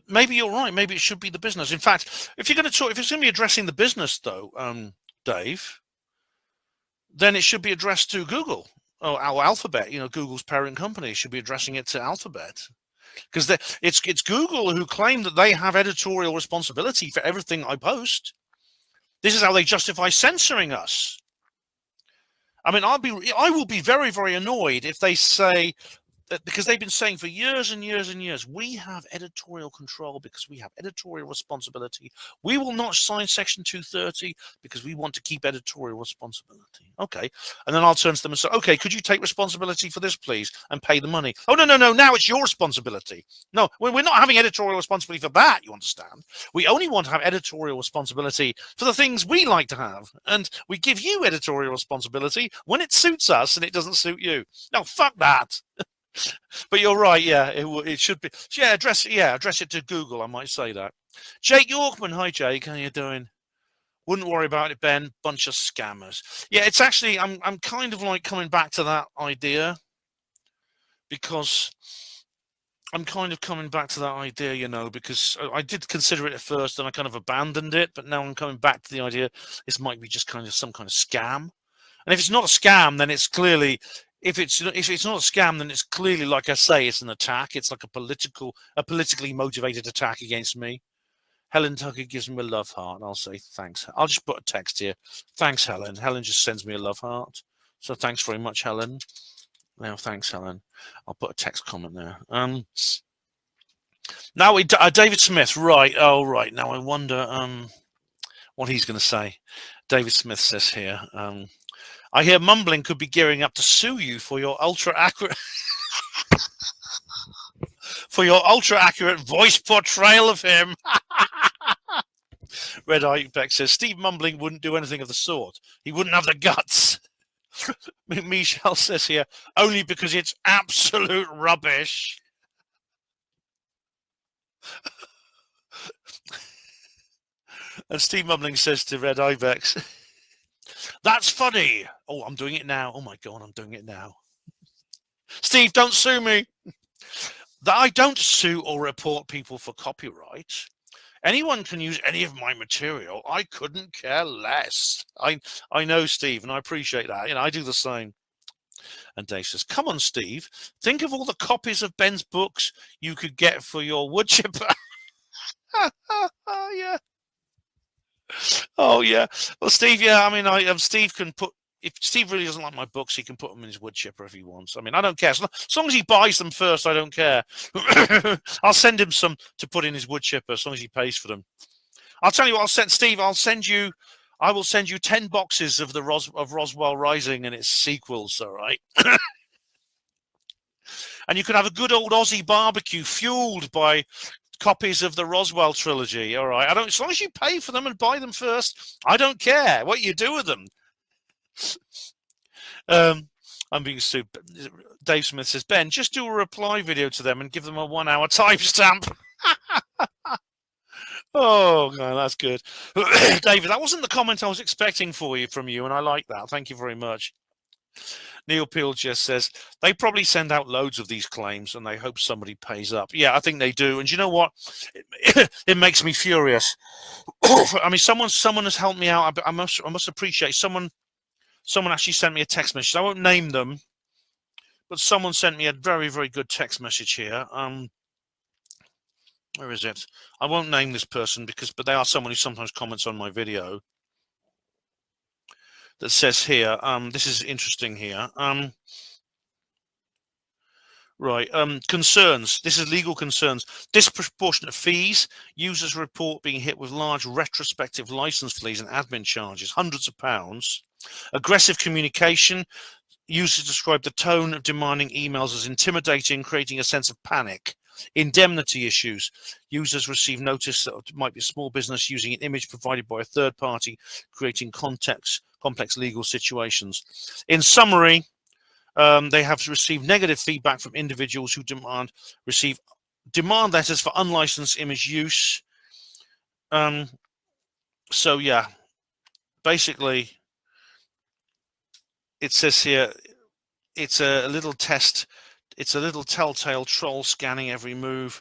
maybe you're right. Maybe it should be the business. In fact, if it's going to be addressing the business, though, Dave, then it should be addressed to Google or Alphabet. You know, Google's parent company should be addressing it to Alphabet, because it's Google who claim that they have editorial responsibility for everything I post. This is how they justify censoring us. I mean, I will be very, very annoyed if they say that, because they've been saying for years and years and years, we have editorial control because we have editorial responsibility. We will not sign Section 230 because we want to keep editorial responsibility. Okay. And then I'll turn to them and say, okay, could you take responsibility for this, please, and pay the money? Oh, no, now it's your responsibility. No, we're not having editorial responsibility for that, you understand? We only want to have editorial responsibility for the things we like to have. And we give you editorial responsibility when it suits us and it doesn't suit you. No, fuck that. But you're right, yeah, it should be. Yeah, address it to Google, I might say that. Jake Yorkman, hi Jake, how you doing? Wouldn't worry about it, Ben. Bunch of scammers. Yeah, it's actually, I'm kind of like coming back to that idea, because I'm kind of coming back to that idea, you know, because I did consider it at first and I kind of abandoned it, but now I'm coming back to the idea this might be just kind of some kind of scam. And if it's not a scam, then it's clearly, if it's not a scam, then it's clearly, like I say, it's an attack. It's like a politically motivated attack against me. Helen Tucker gives me a love heart, and I'll say thanks. I'll just put a text here. Thanks, Helen. Helen just sends me a love heart. So thanks very much, Helen. Now, thanks, Helen. I'll put a text comment there. Now, David Smith, right. Oh, right. Now, I wonder what he's going to say. David Smith says here, I hear Mumbling could be gearing up to sue you for your ultra-accurate voice portrayal of him. Red Eye Beck says, Steve Mumbling wouldn't do anything of the sort. He wouldn't have the guts. Michelle says here, only because it's absolute rubbish. And Steve Mumbling says to Red Ibex, that's funny. Oh, I'm doing it now. Oh my God, I'm doing it now. Steve, don't sue me. That I don't sue or report people for copyright. Anyone can use any of my material. I couldn't care less. I know, Steve, and I appreciate that. You know, I do the same. And Dave says, come on, Steve. Think of all the copies of Ben's books you could get for your wood chipper. Yeah. Oh, yeah. Well, Steve, yeah, I mean, Steve can put, if Steve really doesn't like my books, he can put them in his wood chipper if he wants. I mean, I don't care. As long as he buys them first, I don't care. I'll send him some to put in his wood chipper as long as he pays for them. I'll tell you what, I'll send you I will send you 10 boxes of Roswell Rising and its sequels, all right? And you can have a good old Aussie barbecue fueled by copies of the Roswell trilogy, all right? As long as you pay for them and buy them first, I don't care what you do with them. I'm being sued. Dave Smith says, Ben, just do a reply video to them and give them a 1 hour timestamp. Oh, no, that's good. David, that wasn't the comment I was expecting from you, and I like that. Thank you very much. Neil Peel just says, they probably send out loads of these claims and they hope somebody pays up. Yeah, I think they do. And you know what? It makes me furious. I mean, someone has helped me out. I must appreciate someone actually sent me a text message. I won't name them, but someone sent me a very, very good text message here. Where is it? I won't name this person but they are someone who sometimes comments on my video. That says here, this is interesting here. Concerns. This is legal concerns. Disproportionate fees. Users report being hit with large retrospective license fees and admin charges, hundreds of pounds. Aggressive communication. Users describe the tone of demanding emails as intimidating, creating a sense of panic. Indemnity issues. Users receive notice that it might be a small business using an image provided by a third party, creating complex legal situations. In summary, they have received negative feedback from individuals who receive demand letters for unlicensed image use. So yeah, basically, it says here, it's a little test. It's a little telltale troll scanning every move.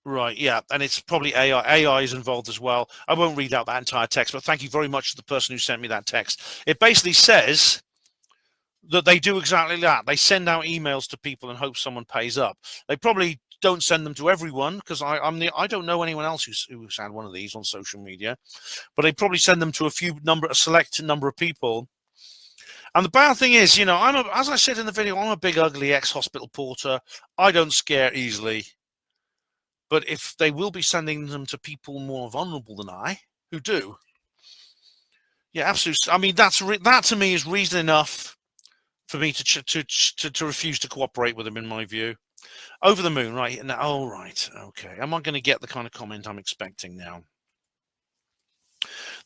Right, yeah, and it's probably AI. AI is involved as well. I won't read out that entire text, but thank you very much to the person who sent me that text. It basically says that they do exactly that. They send out emails to people and hope someone pays up. They probably don't send them to everyone, because I don't know anyone else who's had one of these on social media, but they probably send them to a select number of people. And the bad thing is, you know, as I said in the video, I'm a big, ugly ex-hospital porter. I don't scare easily. But if they will be sending them to people more vulnerable than I, who do, yeah, absolutely. I mean, that to me is reason enough for me to refuse to cooperate with them, in my view. Over the moon, right? Now, oh, right, okay. Am I going to get the kind of comment I'm expecting now?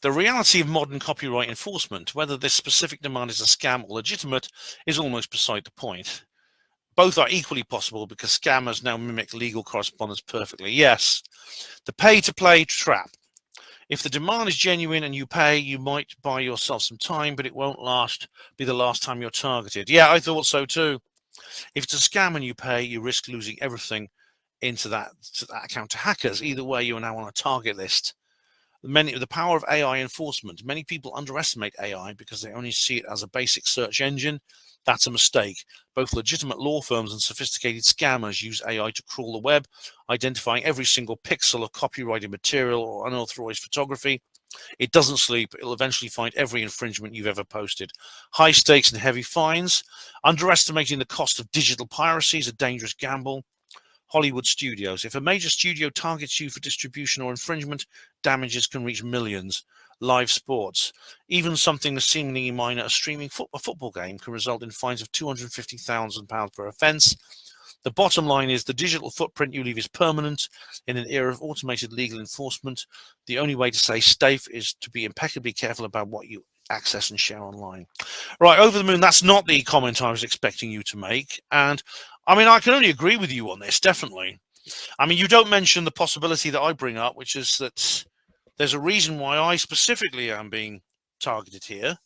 The reality of modern copyright enforcement, whether this specific demand is a scam or legitimate, is almost beside the point. Both are equally possible because scammers now mimic legal correspondence perfectly. Yes, the pay-to-play trap. If the demand is genuine and you pay, you might buy yourself some time, but it won't be the last time you're targeted. Yeah, I thought so too. If it's a scam and you pay, you risk losing everything to that account to hackers. Either way, you are now on a target list. The power of AI enforcement. Many people underestimate AI because they only see it as a basic search engine. That's a mistake. Both legitimate law firms and sophisticated scammers use AI to crawl the web, identifying every single pixel of copyrighted material or unauthorized photography. It doesn't sleep. It'll eventually find every infringement you've ever posted. High stakes and heavy fines. Underestimating the cost of digital piracy is a dangerous gamble. Hollywood studios. If a major studio targets you for distribution or infringement, damages can reach millions. Live sports. Even something as seemingly minor as streaming a football game can result in fines of £250,000 per offence. The bottom line is the digital footprint you leave is permanent. In an era of automated legal enforcement, the only way to stay safe is to be impeccably careful about what you access and share online. Right, over the moon, that's not the comment I was expecting you to make. And I mean, I can only agree with you on this, definitely. I mean, you don't mention the possibility that I bring up, which is that there's a reason why I specifically am being targeted here.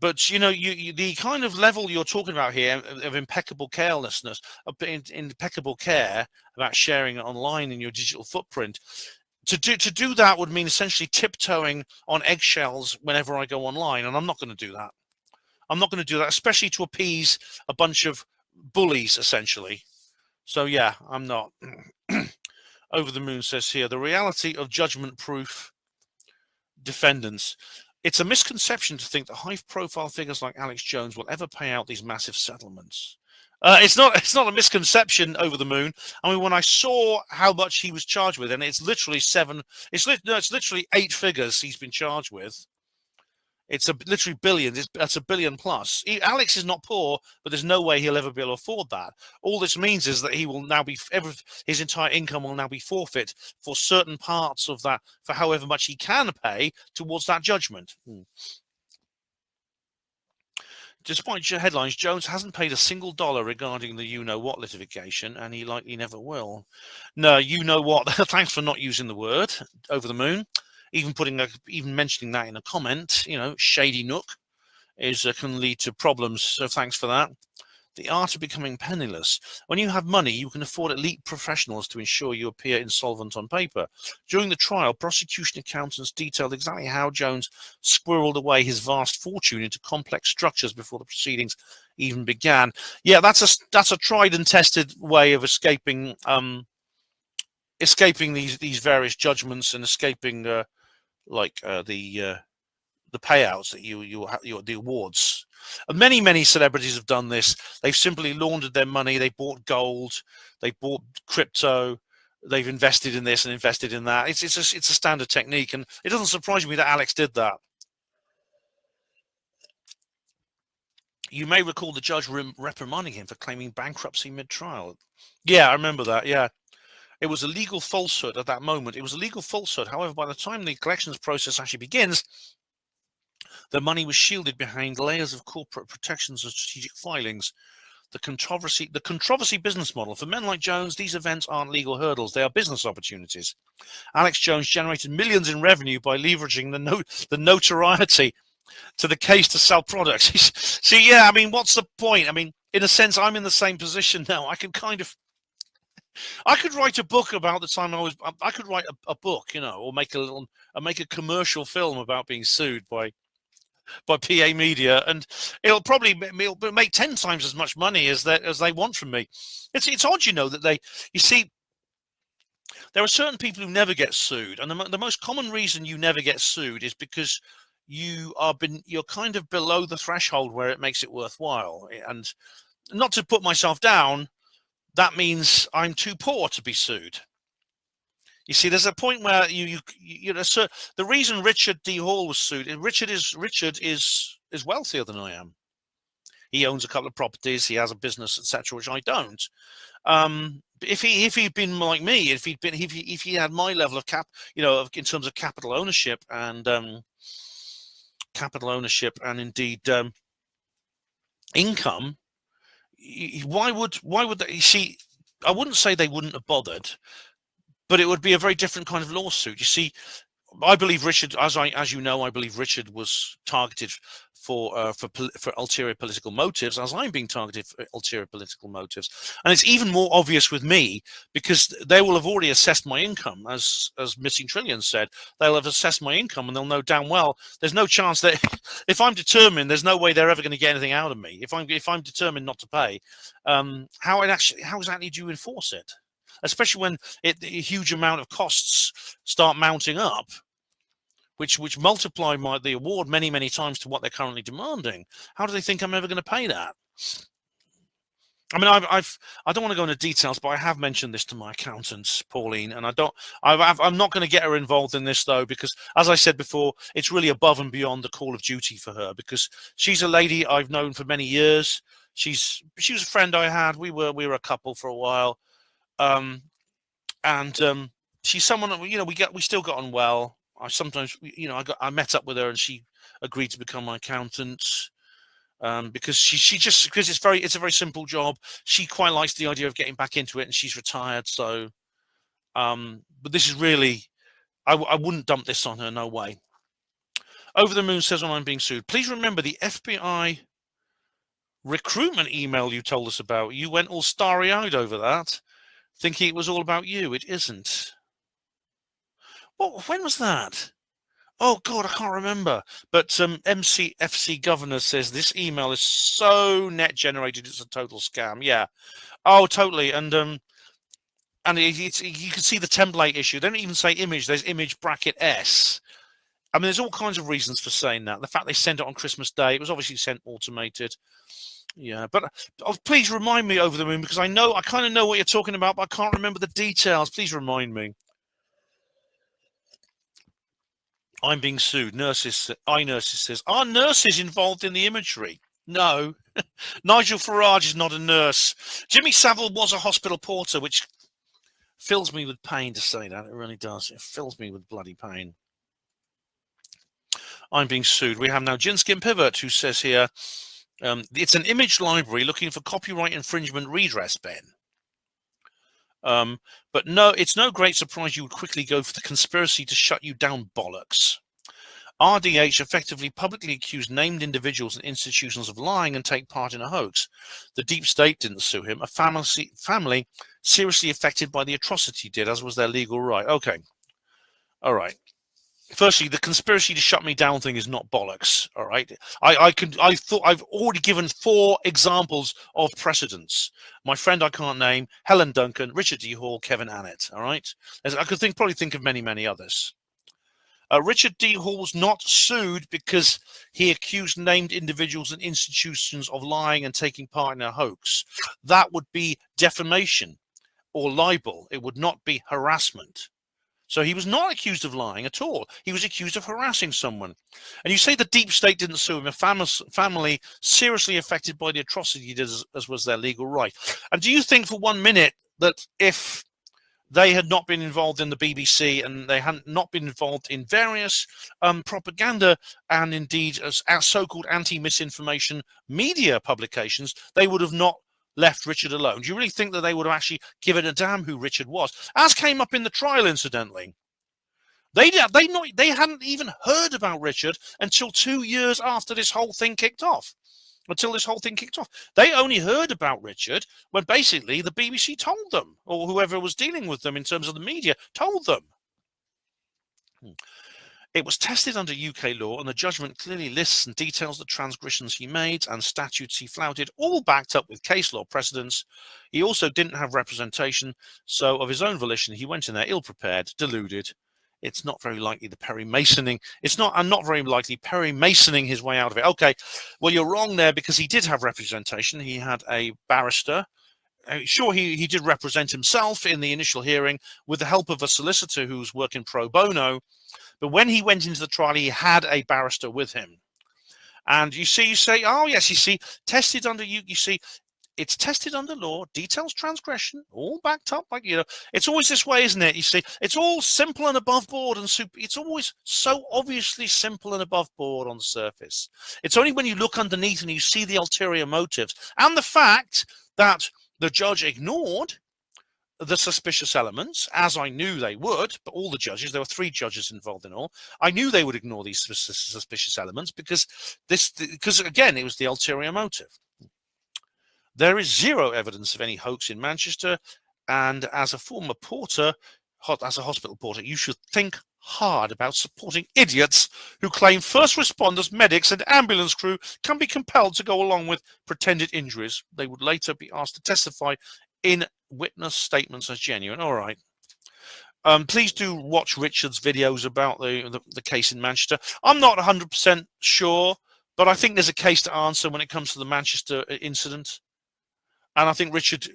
But, you know, the kind of level you're talking about here of impeccable carelessness, of impeccable care about sharing it online in your digital footprint, to do that would mean essentially tiptoeing on eggshells whenever I go online, and I'm not going to do that. I'm not going to do that, especially to appease a bunch of bullies, essentially. So, yeah, I'm not. Over the Moon says here, the reality of judgment-proof defendants. It's a misconception to think that high-profile figures like Emlyn-Jones will ever pay out these massive settlements. It's not a misconception, Over the Moon. I mean, when I saw how much he was charged with, and it's literally it's literally 8 figures he's been charged with. It's literally billions. That's a billion plus. Alex is not poor, but there's no way he'll ever be able to afford that. All this means is that he will now be his entire income will now be forfeit for certain parts of that, for however much he can pay towards that judgment. Despite headlines, Jones hasn't paid a single dollar regarding the you-know-what litigation, and he likely never will. No, you-know-what. Thanks for not using the word over the moon. Even mentioning that in a comment, shady nook can lead to problems. So thanks for that. The art of becoming penniless. When you have money, you can afford elite professionals to ensure you appear insolvent on paper. During the trial, prosecution accountants detailed exactly how Jones squirreled away his vast fortune into complex structures before the proceedings even began. Yeah, that's a tried and tested way of escaping these various judgments and escaping the payouts that the awards. And many celebrities have done this. They've simply laundered their money. They bought gold, they bought crypto, they've invested in this and invested in that. It's a standard technique, and it doesn't surprise me that Alex did that. You may recall the judge reprimanding him for claiming bankruptcy mid-trial. Yeah, I remember that. Yeah. It was a legal falsehood at that moment. It was a legal falsehood. However, by the time the collections process actually begins, the money was shielded behind layers of corporate protections and strategic filings. The controversy business model. For men like Jones, these events aren't legal hurdles. They are business opportunities. Alex Jones generated millions in revenue by leveraging the notoriety to the case to sell products. See, yeah, I mean, what's the point? I mean, in a sense, I'm in the same position now. I could write a book about the time I could write a book, or make a commercial film about being sued by PA Media, and it'll make 10 times as much money as they want from me. It's odd, that you see, there are certain people who never get sued, and the most common reason you never get sued is because you're kind of below the threshold where it makes it worthwhile. And not to put myself down, that means I'm too poor to be sued. You see, there's a point where so the reason Richard D. Hall was sued, Richard is wealthier than I am. He owns a couple of properties, he has a business, etc., which I don't. If he'd been like me, if he had my level of in terms of capital ownership and indeed income, why would they? You see, I wouldn't say they wouldn't have bothered, but it would be a very different kind of lawsuit. You see, I believe Richard, as you know, I believe Richard was targeted for ulterior political motives, as I'm being targeted for ulterior political motives. And it's even more obvious with me because they will have already assessed my income, as Missing Trillions said. They'll have assessed my income, and they'll know damn well there's no chance that if I'm determined, there's no way they're ever going to get anything out of me. If I'm determined not to pay, how exactly do you enforce it? Especially when a huge amount of costs start mounting up, which multiply the award many times to what they're currently demanding. How do they think I'm ever going to pay that? I mean, I don't want to go into details, but I have mentioned this to my accountants, Pauline, and I'm not going to get her involved in this though, because as I said before, it's really above and beyond the call of duty for her, because she's a lady I've known for many years. She was a friend I had. We were a couple for a while. She's someone, we still got on well. I met up with her and she agreed to become my accountant, because it's a very simple job. She quite likes the idea of getting back into it, and she's retired. So, but this is really, I wouldn't dump this on her, no way. Over the Moon says, when I'm being sued, please remember the FBI recruitment email you told us about. You went all starry-eyed over that, thinking it was all about you. It isn't. Well, when was that? Oh God, I can't remember. But MCFC Governor says this email is so net generated, it's a total scam. Yeah. Oh, totally. And you can see the template issue. They don't even say image. There's image bracket S. I mean, there's all kinds of reasons for saying that. The fact they sent it on Christmas Day, it was obviously sent automated. Yeah, but please remind me, Over the Moon, because I kind of know what you're talking about, but I can't remember the details. Please remind me. I'm being sued. Nurses says, are nurses involved in the imagery? No. Nigel Farage is not a nurse. Jimmy Savile was a hospital porter, which fills me with pain to say that. It really does. It fills me with bloody pain. I'm being sued. We have now Jinskin Pivot, who says here, it's an image library looking for copyright infringement redress, Ben. But no, it's no great surprise you would quickly go for the conspiracy to shut you down bollocks. RDH effectively publicly accused named individuals and institutions of lying and take part in a hoax. The deep state didn't sue him. A family seriously affected by the atrocity did, as was their legal right. Okay. All right. Firstly, the conspiracy to shut me down thing is not bollocks. All right. I thought I've already given 4 examples of precedents. My friend I can't name, Helen Duncan, Richard D. Hall, Kevin Annett. All right. I could probably think of many, many others. Richard D. Hall was not sued because he accused named individuals and institutions of lying and taking part in a hoax. That would be defamation or libel. It would not be harassment. So he was not accused of lying at all. He was accused of harassing someone. And you say the deep state didn't sue him, a family seriously affected by the atrocity as was their legal right. And do you think for 1 minute that if they had not been involved in the BBC and they had not been involved in various propaganda and indeed as so-called anti-misinformation media publications, they would have not left Richard alone? Do you really think that they would have actually given a damn who Richard was? As came up in the trial, incidentally. They hadn't even heard about Richard until 2 years after this whole thing kicked off. They only heard about Richard when basically the BBC told them, or whoever was dealing with them in terms of the media told them. It was tested under UK law, and the judgment clearly lists and details the transgressions he made and statutes he flouted, all backed up with case law precedents. He also didn't have representation, so of his own volition, he went in there ill-prepared, deluded. It's not very likely the Perry Masoning. Not very likely Perry Masoning his way out of it. Okay, well, you're wrong there because he did have representation. He had a barrister. Sure, he did represent himself in the initial hearing with the help of a solicitor who was working pro bono. But when he went into the trial, he had a barrister with him. And you say, oh, yes, you see, tested under it's tested under law, details transgression, all backed up like, it's always this way, isn't it? You see, it's all simple and above board and it's always so obviously simple and above board on the surface. It's only when you look underneath and you see the ulterior motives and the fact that the judge ignored the suspicious elements, as I knew they would, but all the judges, there were 3 judges involved in all, I knew they would ignore these suspicious elements because again, it was the ulterior motive. There is 0 evidence of any hoax in Manchester, and as a former porter, as a hospital porter, you should think hard about supporting idiots who claim first responders, medics, and ambulance crew can be compelled to go along with pretended injuries. They would later be asked to testify in witness statements as genuine. All right. Please do watch Richard's videos about the case in Manchester. I'm not 100% sure, but I think there's a case to answer when it comes to the Manchester incident. And I think Richard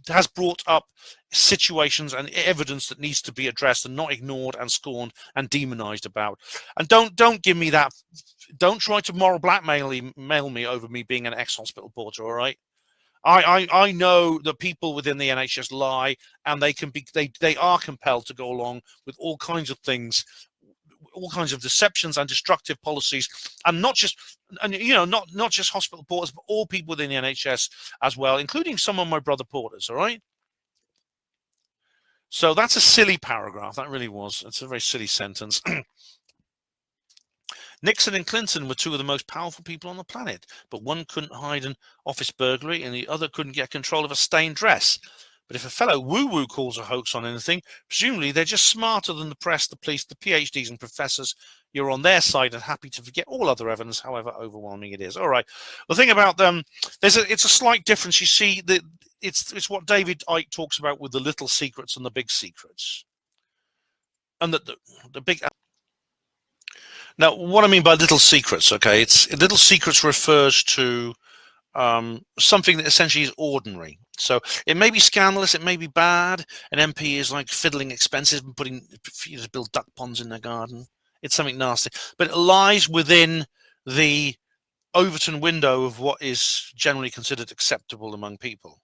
has brought up situations and evidence that needs to be addressed and not ignored and scorned and demonized about. And don't give me that. Don't try to moral blackmail me over me being an ex-hospital porter. All right. I know that people within the NHS lie, and they are compelled to go along with all kinds of things, all kinds of deceptions and destructive policies, and not just hospital porters, but all people within the NHS as well, including some of my brother porters. All right. So that's a silly paragraph. That really was. It's a very silly sentence. Nixon and Clinton were 2 of the most powerful people on the planet, but one couldn't hide an office burglary and the other couldn't get control of a stained dress. But if a fellow woo-woo calls a hoax on anything, presumably they're just smarter than the press, the police, the PhDs and professors. You're on their side and happy to forget all other evidence, however overwhelming it is. All right. The thing about them, it's a slight difference. You see, it's what David Icke talks about with the little secrets and the big secrets. And the big... Now, what I mean by little secrets, okay, little secrets refers to something that essentially is ordinary. So it may be scandalous, it may be bad. An MP is like fiddling expenses and putting to build duck ponds in their garden. It's something nasty. But it lies within the Overton window of what is generally considered acceptable among people.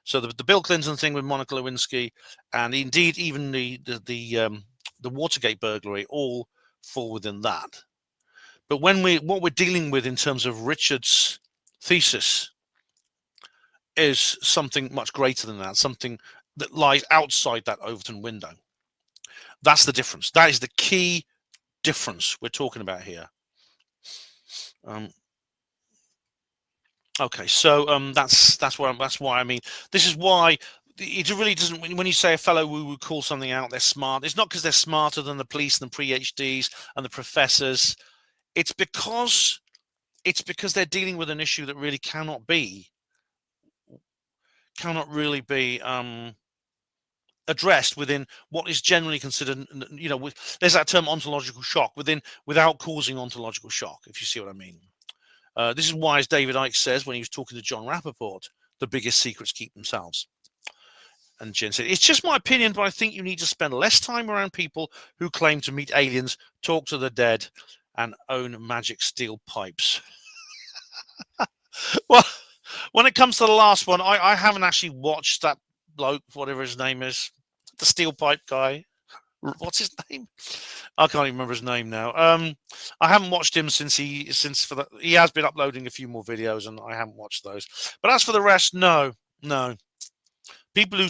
So the Bill Clinton thing with Monica Lewinsky, and indeed even the Watergate burglary, all fall within that. But what we're dealing with in terms of Richard's thesis is something much greater than that, something that lies outside that Overton window. That's the difference. That is the key difference we're talking about here. Okay, so that's why I mean, this is why it really doesn't. When you say a fellow woo call something out, they're smart. It's not because they're smarter than the police and the PhDs and the professors. It's because they're dealing with an issue that really cannot really be addressed within what is generally considered, you know, there's that term ontological shock, without causing ontological shock, if you see what I mean. This is why, as David Icke says when he was talking to John Rappaport, the biggest secrets keep themselves. And Jen said, it's just my opinion, but I think you need to spend less time around people who claim to meet aliens, talk to the dead, and own magic steel pipes. Well, when it comes to the last one, I haven't actually watched that bloke, whatever his name is, the steel pipe guy. What's his name? I can't even remember his name now. I haven't watched him since he has been uploading a few more videos, and I haven't watched those. But as for the rest, no. People who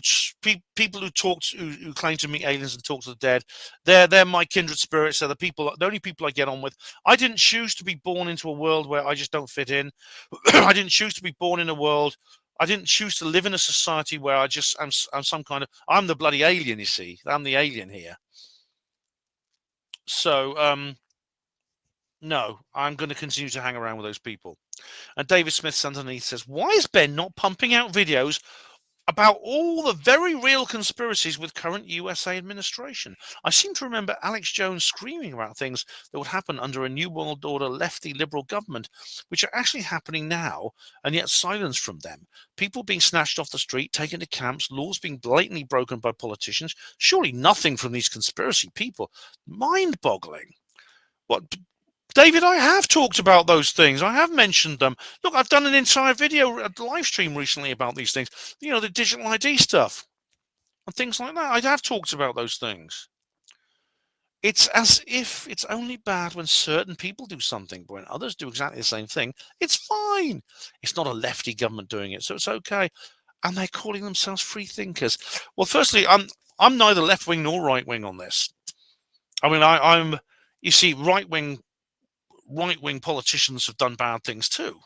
claim to meet aliens and talk to the dead, they're my kindred spirits. They're the only people I get on with. I didn't choose to be born into a world where I just don't fit in. I didn't choose to be born in a world. I didn't choose to live in a society where I'm some kind of, I'm the bloody alien, you see. I'm the alien here. So, no, I'm going to continue to hang around with those people. And David Smith underneath says, why is Ben not pumping out videos about all the very real conspiracies with current USA administration? I seem to remember Alex Jones screaming about things that would happen under a New World Order lefty liberal government, which are actually happening now, and yet silenced from them. People being snatched off the street, taken to camps, laws being blatantly broken by politicians. Surely nothing from these conspiracy people. Mind-boggling. What, David, I have talked about those things. I have mentioned them. Look, I've done an entire video, a live stream recently about these things. You know, the digital ID stuff and things like that. I have talked about those things. It's as if it's only bad when certain people do something, but when others do exactly the same thing, it's fine. It's not a lefty government doing it, so it's okay. And they're calling themselves free thinkers. Well, firstly, I'm neither left-wing nor right-wing on this. I mean, you see, right-wing politicians have done bad things too.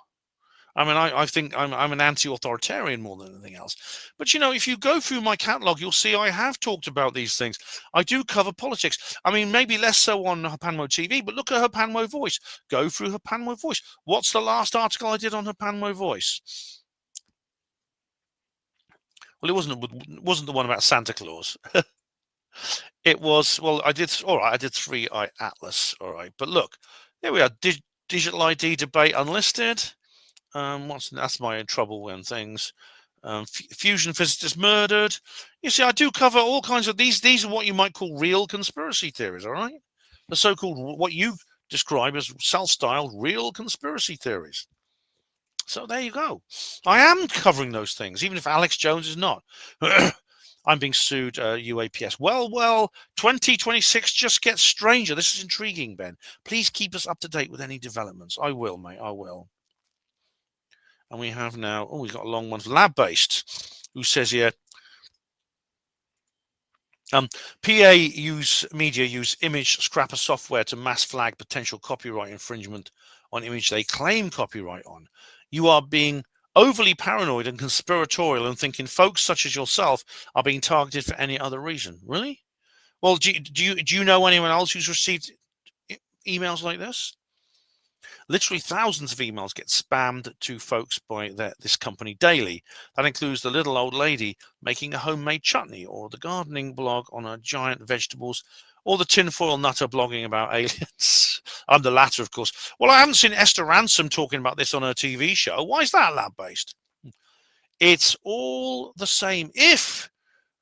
I mean, I think I'm an anti-authoritarian more than anything else. But, you know, if you go through my catalogue, you'll see I have talked about these things. I do cover politics. I mean, maybe less so on HPANWO TV, but look at HPANWO Voice. Go through HPANWO Voice. What's the last article I did on HPANWO Voice? Well, it wasn't the one about Santa Claus. It was, well, I did 3i Atlas. All right. But look, there we are. Digital ID debate unlisted. That's my trouble and things. Fusion physicists murdered. You see, I do cover all kinds of these. These are what you might call real conspiracy theories. All right, the so-called what you describe as self-styled real conspiracy theories. So there you go. I am covering those things, even if Alex Jones is not. I'm being sued, UAPS. Well, 2026 just gets stranger. This is intriguing, Ben. Please keep us up to date with any developments. I will, mate. I will. And we have now, we've got a long one. Lab-based, who says here, media use image scrapper software to mass flag potential copyright infringement on image they claim copyright on. You are being overly paranoid and conspiratorial and thinking folks such as yourself are being targeted for any other reason. Really? Well, do you know anyone else who's received emails like this? Literally thousands of emails get spammed to folks by this company daily. That includes the little old lady making a homemade chutney, or the gardening blog on her giant vegetables, or the tinfoil nutter blogging about aliens. I'm the latter, of course. Well, I haven't seen Esther Ransom talking about this on her TV show. Why is that lab-based? It's all the same. If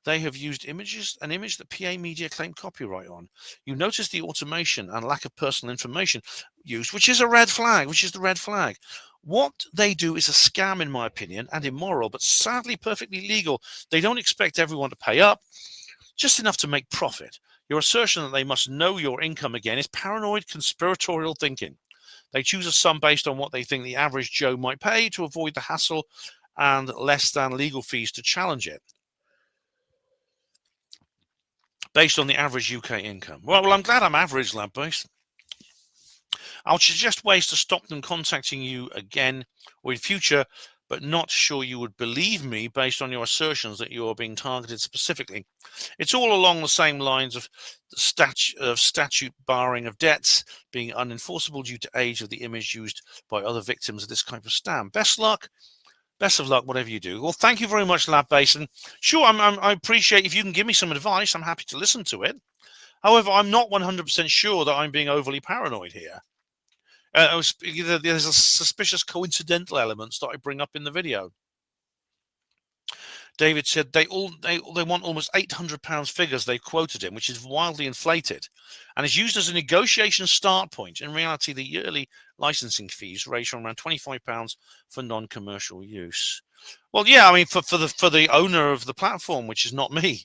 they have used an image that PA Media claimed copyright on. You notice the automation and lack of personal information used, which is a red flag, which is the red flag. What they do is a scam, in my opinion, and immoral, but sadly perfectly legal. They don't expect everyone to pay up, just enough to make profit. Your assertion that they must know your income again is paranoid conspiratorial thinking. They choose a sum based on what they think the average Joe might pay to avoid the hassle and less than legal fees to challenge it, based on the average UK income. Well, I'm glad I'm average, lab-based. I'll suggest ways to stop them contacting you again or in future, but not sure you would believe me based on your assertions that you are being targeted specifically. It's all along the same lines of the statute barring of debts being unenforceable due to age of the image used by other victims of this type of scam. Best of luck, whatever you do. Well, thank you very much, Lab-based. And sure, I appreciate if you can give me some advice. I'm happy to listen to it. However, I'm not 100% sure that I'm being overly paranoid here. There's a suspicious coincidental elements that I bring up in the video. David said they want almost £800 figures they quoted him, which is wildly inflated and is used as a negotiation start point. In reality, the yearly licensing fees range from around £25 for non-commercial use. Well, yeah, I mean, for the owner of the platform, which is not me.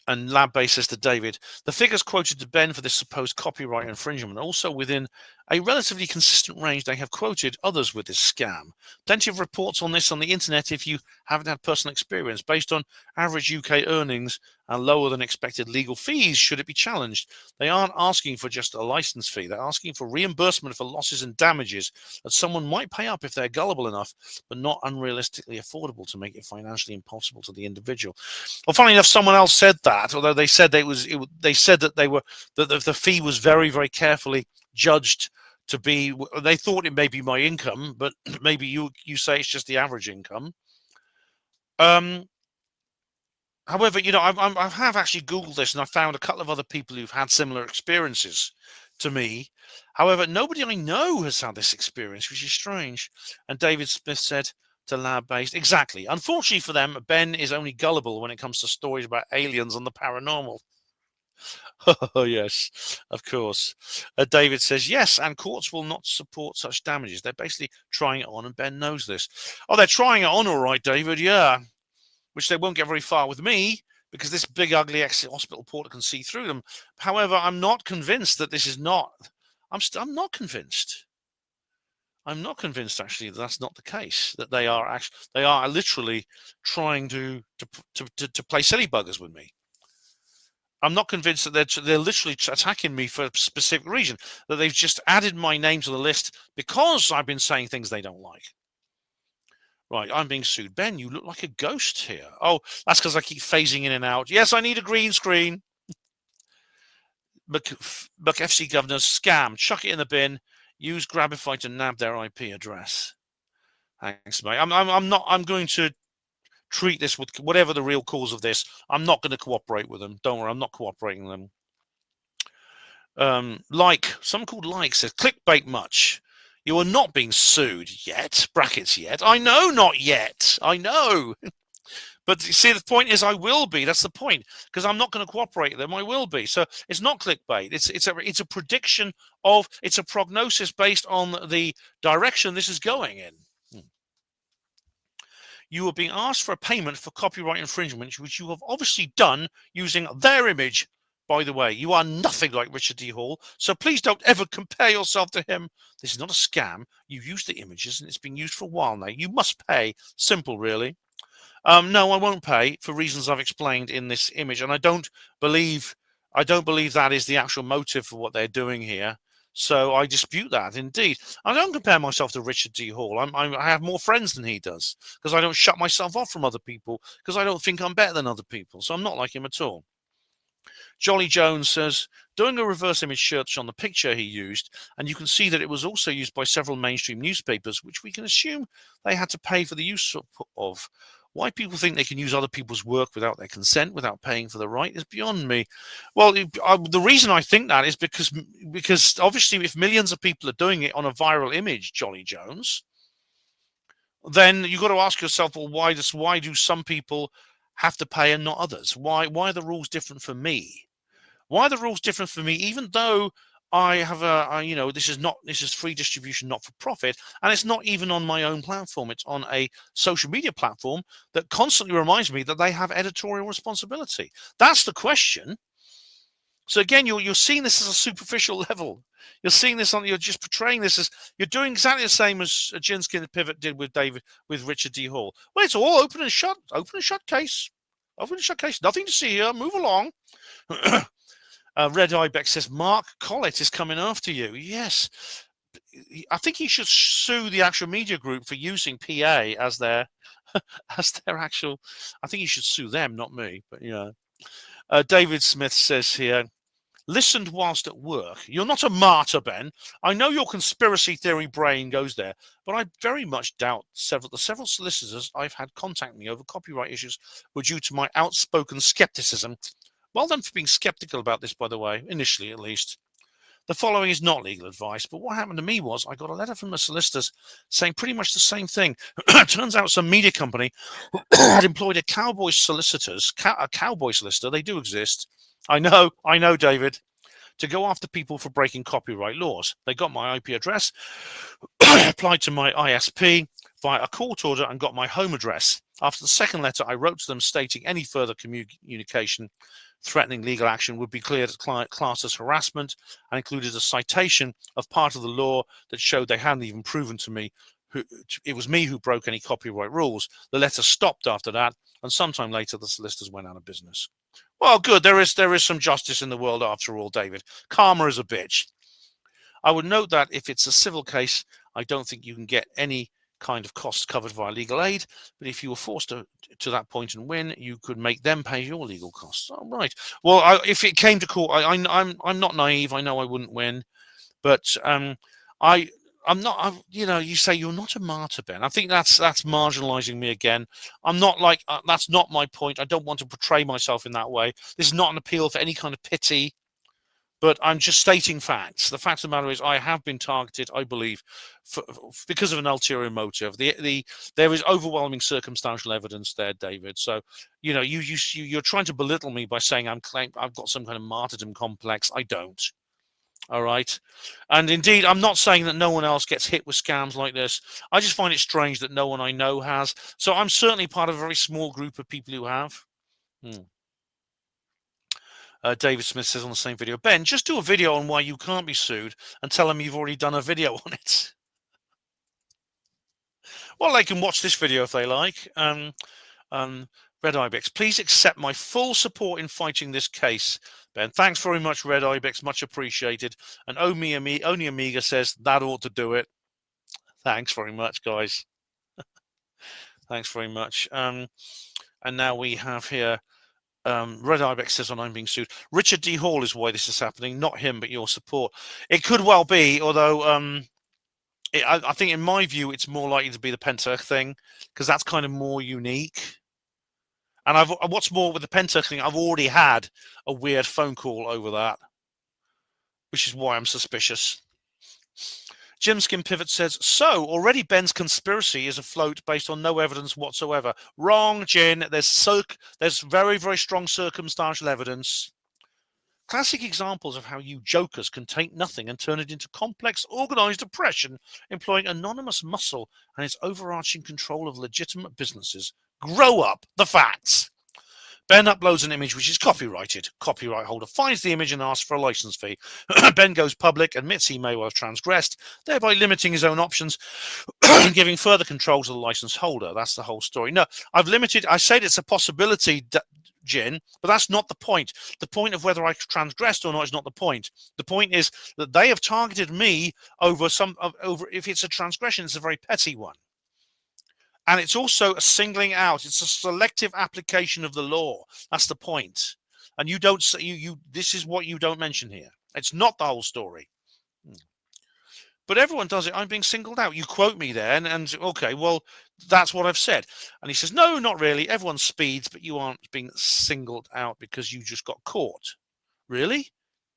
And Lab-based says to David, the figures quoted to Ben for this supposed copyright infringement are also within a relatively consistent range they have quoted others with this scam. Plenty of reports on this on the internet if you haven't had personal experience. Based on average UK earnings and lower than expected legal fees, should it be challenged? They aren't asking for just a license fee. They're asking for reimbursement for losses and damages that someone might pay up if they're gullible enough, but not unrealistically affordable to make it financially impossible to the individual. Well, funnily enough, someone else said that, although they said they said that the fee was very, very carefully judged to be. They thought it may be my income, but maybe you say it's just the average income. However, you know, I have actually Googled this and I found a couple of other people who've had similar experiences to me. However, nobody I know has had this experience, which is strange. And David Smith said to Lab-based, exactly. Unfortunately for them, Ben is only gullible when it comes to stories about aliens and the paranormal. Oh, yes, of course. David says, yes, and courts will not support such damages. They're basically trying it on, and Ben knows this. Oh, they're trying it on, all right, David, yeah. Which they won't get very far with me, because this big, ugly ex-hospital porter can see through them. However, I'm not convinced that this is not. I'm not convinced. I'm not convinced, actually, that that's not the case. That they are literally trying to play silly buggers with me. I'm not convinced that they're literally attacking me for a specific reason. That they've just added my name to the list because I've been saying things they don't like. Right, I'm being sued. Ben, you look like a ghost here. Oh, that's because I keep phasing in and out. Yes, I need a green screen. Buck FC governors scam. Chuck it in the bin. Use Grabify to nab their IP address. Thanks, mate. I'm going to treat this with whatever the real cause of this. I'm not going to cooperate with them. Don't worry, I'm not cooperating with them. Someone called Like says, clickbait much. You are not being sued yet, brackets yet. I know, not yet. I know. But you see, the point is I will be. That's the point. Because I'm not going to cooperate with them. I will be. So it's not clickbait. It's a prediction of, it's a prognosis based on the direction this is going in. You are being asked for a payment for copyright infringement, which you have obviously done using their image. By the way, you are nothing like Richard D. Hall, so please don't ever compare yourself to him. This is not a scam. You used the images, and it's been used for a while now. You must pay. Simple, really. No, I won't pay for reasons I've explained in this image, and I don't believe that is the actual motive for what they're doing here. So I dispute that. Indeed, I don't compare myself to Richard D. Hall. I have more friends than he does because I don't shut myself off from other people because I don't think I'm better than other people. So I'm not like him at all. Jolly Jones says, doing a reverse image search on the picture he used, and you can see that it was also used by several mainstream newspapers, which we can assume they had to pay for the use of. Why people think they can use other people's work without their consent, without paying for the right, is beyond me. Well, the reason I think that is because obviously if millions of people are doing it on a viral image, Jolly Jones, then you've got to ask yourself, well, why do some people have to pay and not others? Why are the rules different for me? Why are the rules different for me, even though I have this is free distribution, not for profit, and it's not even on my own platform. It's on a social media platform that constantly reminds me that they have editorial responsibility. That's the question. So again, you're seeing this as a superficial level. You're seeing this you're just portraying this as you're doing exactly the same as Jinskin Pivot did with Richard D. Hall. Well, it's all open and shut case. Open and shut case. Nothing to see here. Move along. Red Ibex says, Mark Collett is coming after you. Yes. I think he should sue the actual media group for using PA as their actual. I think he should sue them, not me. But David Smith says here, listened whilst at work. You're not a martyr, Ben. I know your conspiracy theory brain goes there, but I very much doubt the several solicitors I've had contact me over copyright issues were due to my outspoken skepticism. Well done for being skeptical about this, by the way, initially at least. The following is not legal advice, but what happened to me was I got a letter from the solicitors saying pretty much the same thing. Turns out some media company had employed a cowboy solicitor. They do exist. I know, David, to go after people for breaking copyright laws. They got my IP address, applied to my ISP via a court order, and got my home address. After the second letter, I wrote to them stating any further communication threatening legal action would be cleared as classed as harassment, and included a citation of part of the law that showed they hadn't even proven to me it was me who broke any copyright rules. The letter stopped after that, and sometime later the solicitors went out of business. Well, good. There is some justice in the world after all, David. Karma is a bitch. I would note that if it's a civil case, I don't think you can get any kind of costs covered via legal aid, but if you were forced to that point and win, you could make them pay your legal costs. All right. Well, if it came to court, I'm not naive. I know I wouldn't win, but I'm not. You say you're not a martyr, Ben. I think that's marginalising me again. I'm not like that's not my point. I don't want to portray myself in that way. This is not an appeal for any kind of pity. But I'm just stating facts. The fact of the matter is I have been targeted, I believe, because of an ulterior motive. There is overwhelming circumstantial evidence there, David. So, you're trying to belittle me by saying I've got some kind of martyrdom complex. I don't. All right. And indeed, I'm not saying that no one else gets hit with scams like this. I just find it strange that no one I know has. So I'm certainly part of a very small group of people who have. David Smith says on the same video, Ben, just do a video on why you can't be sued and tell them you've already done a video on it. Well, they can watch this video if they like. Red Ibex, please accept my full support in fighting this case, Ben. Thanks very much, Red Ibex. Much appreciated. And Only Amiga says that ought to do it. Thanks very much, guys. Thanks very much. And now we have here Red Ibex says I'm being sued. Richard D. Hall is why this is happening, not him, but your support. It could well be, although I think in my view it's more likely to be the Penta thing, because that's kind of more unique. And what's more with the Penta thing, I've already had a weird phone call over that, which is why I'm suspicious. Jim Skin Pivot says, so already Ben's conspiracy is afloat based on no evidence whatsoever. Wrong, Jin. There's very, very strong circumstantial evidence. Classic examples of how you jokers can take nothing and turn it into complex, organized oppression, employing anonymous muscle and its overarching control of legitimate businesses. Grow up. The facts. Ben uploads an image which is copyrighted. Copyright holder finds the image and asks for a license fee. Ben goes public, admits he may well have transgressed, thereby limiting his own options and giving further control to the license holder. That's the whole story. No, I said it's a possibility, Jin, but that's not the point. The point of whether I transgressed or not is not the point. The point is that they have targeted me over if it's a transgression, it's a very petty one. And it's also a singling out. It's a selective application of the law. That's the point. And you don't say this is what you don't mention here. It's not the whole story. But everyone does it. I'm being singled out. You quote me there, and okay, well, that's what I've said. And he says, no, not really. Everyone speeds, but you aren't being singled out because you just got caught. Really?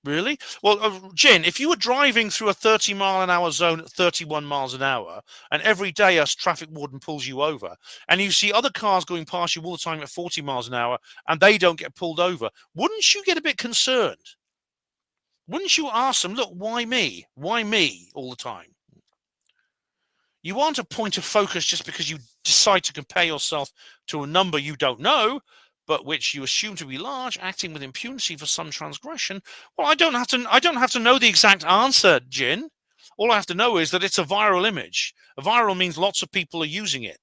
Really? Well, Jin, if you were driving through a 30-mile-an-hour zone at 31 miles an hour, and every day a traffic warden pulls you over, and you see other cars going past you all the time at 40 miles an hour, and they don't get pulled over, wouldn't you get a bit concerned? Wouldn't you ask them, look, why me? Why me all the time? You aren't a point of focus just because you decide to compare yourself to a number you don't know, but which you assume to be large, acting with impunity for some transgression. Well, I don't have to know the exact answer, Jin. All I have to know is that it's a viral image. A viral means lots of people are using it.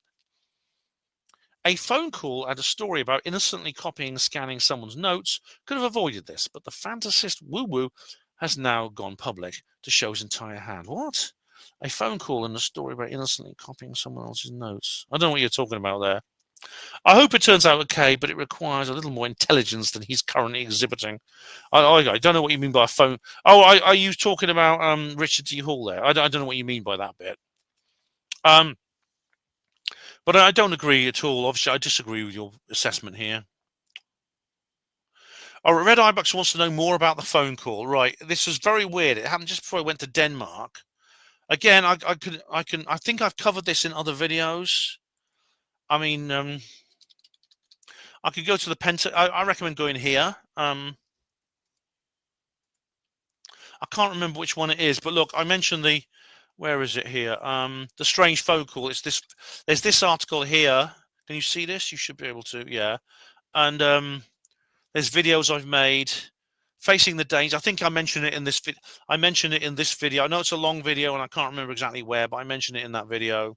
A phone call and a story about innocently copying and scanning someone's notes could have avoided this, but the fantasist woo-woo has now gone public to show his entire hand. What? A phone call and a story about innocently copying someone else's notes. I don't know what you're talking about there. I hope it turns out okay, but it requires a little more intelligence than he's currently exhibiting. I don't know what you mean by a phone. Oh, are you talking about Richard T. Hall there? I don't know what you mean by that bit. But I don't agree at all. Obviously, I disagree with your assessment here. Oh, Red Ibex wants to know more about the phone call. Right, this was very weird. It happened just before I went to Denmark. Again, I think I've covered this in other videos. I mean, I could go to the Penta. I recommend going here. I can't remember which one it is, but look, I mentioned the. Where is it here? The strange phone call. It's this. There's this article here. Can you see this? You should be able to. Yeah. And there's videos I've made facing the danger. I think I mentioned it in this. I mentioned it in this video. I know it's a long video, and I can't remember exactly where, but I mentioned it in that video.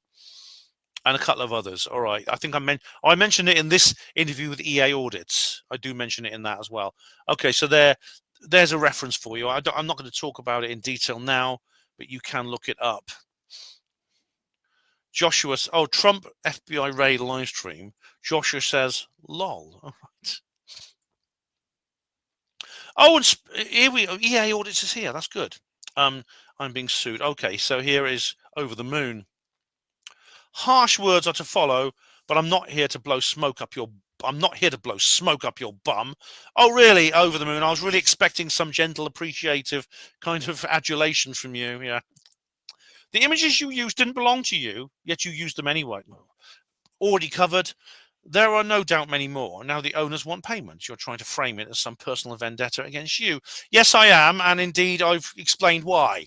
And a couple of others. All right. I think I mentioned it in this interview with EA Audits. I do mention it in that as well. Okay, so there's a reference for you. I'm not going to talk about it in detail now, but you can look it up. Joshua, Trump FBI raid live stream. Joshua says, lol. All right. Oh, and here EA Audits is here. That's good. I'm being sued. Okay, so here is Over the Moon. Harsh words are to follow, but I'm not here to blow smoke up your. I'm not here to blow smoke up your bum. Oh, really? Over the Moon. I was really expecting some gentle, appreciative kind of adulation from you. Yeah. The images you used didn't belong to you, yet you used them anyway. Already covered. There are no doubt many more. Now the owners want payment. You're trying to frame it as some personal vendetta against you. Yes, I am, and indeed I've explained why.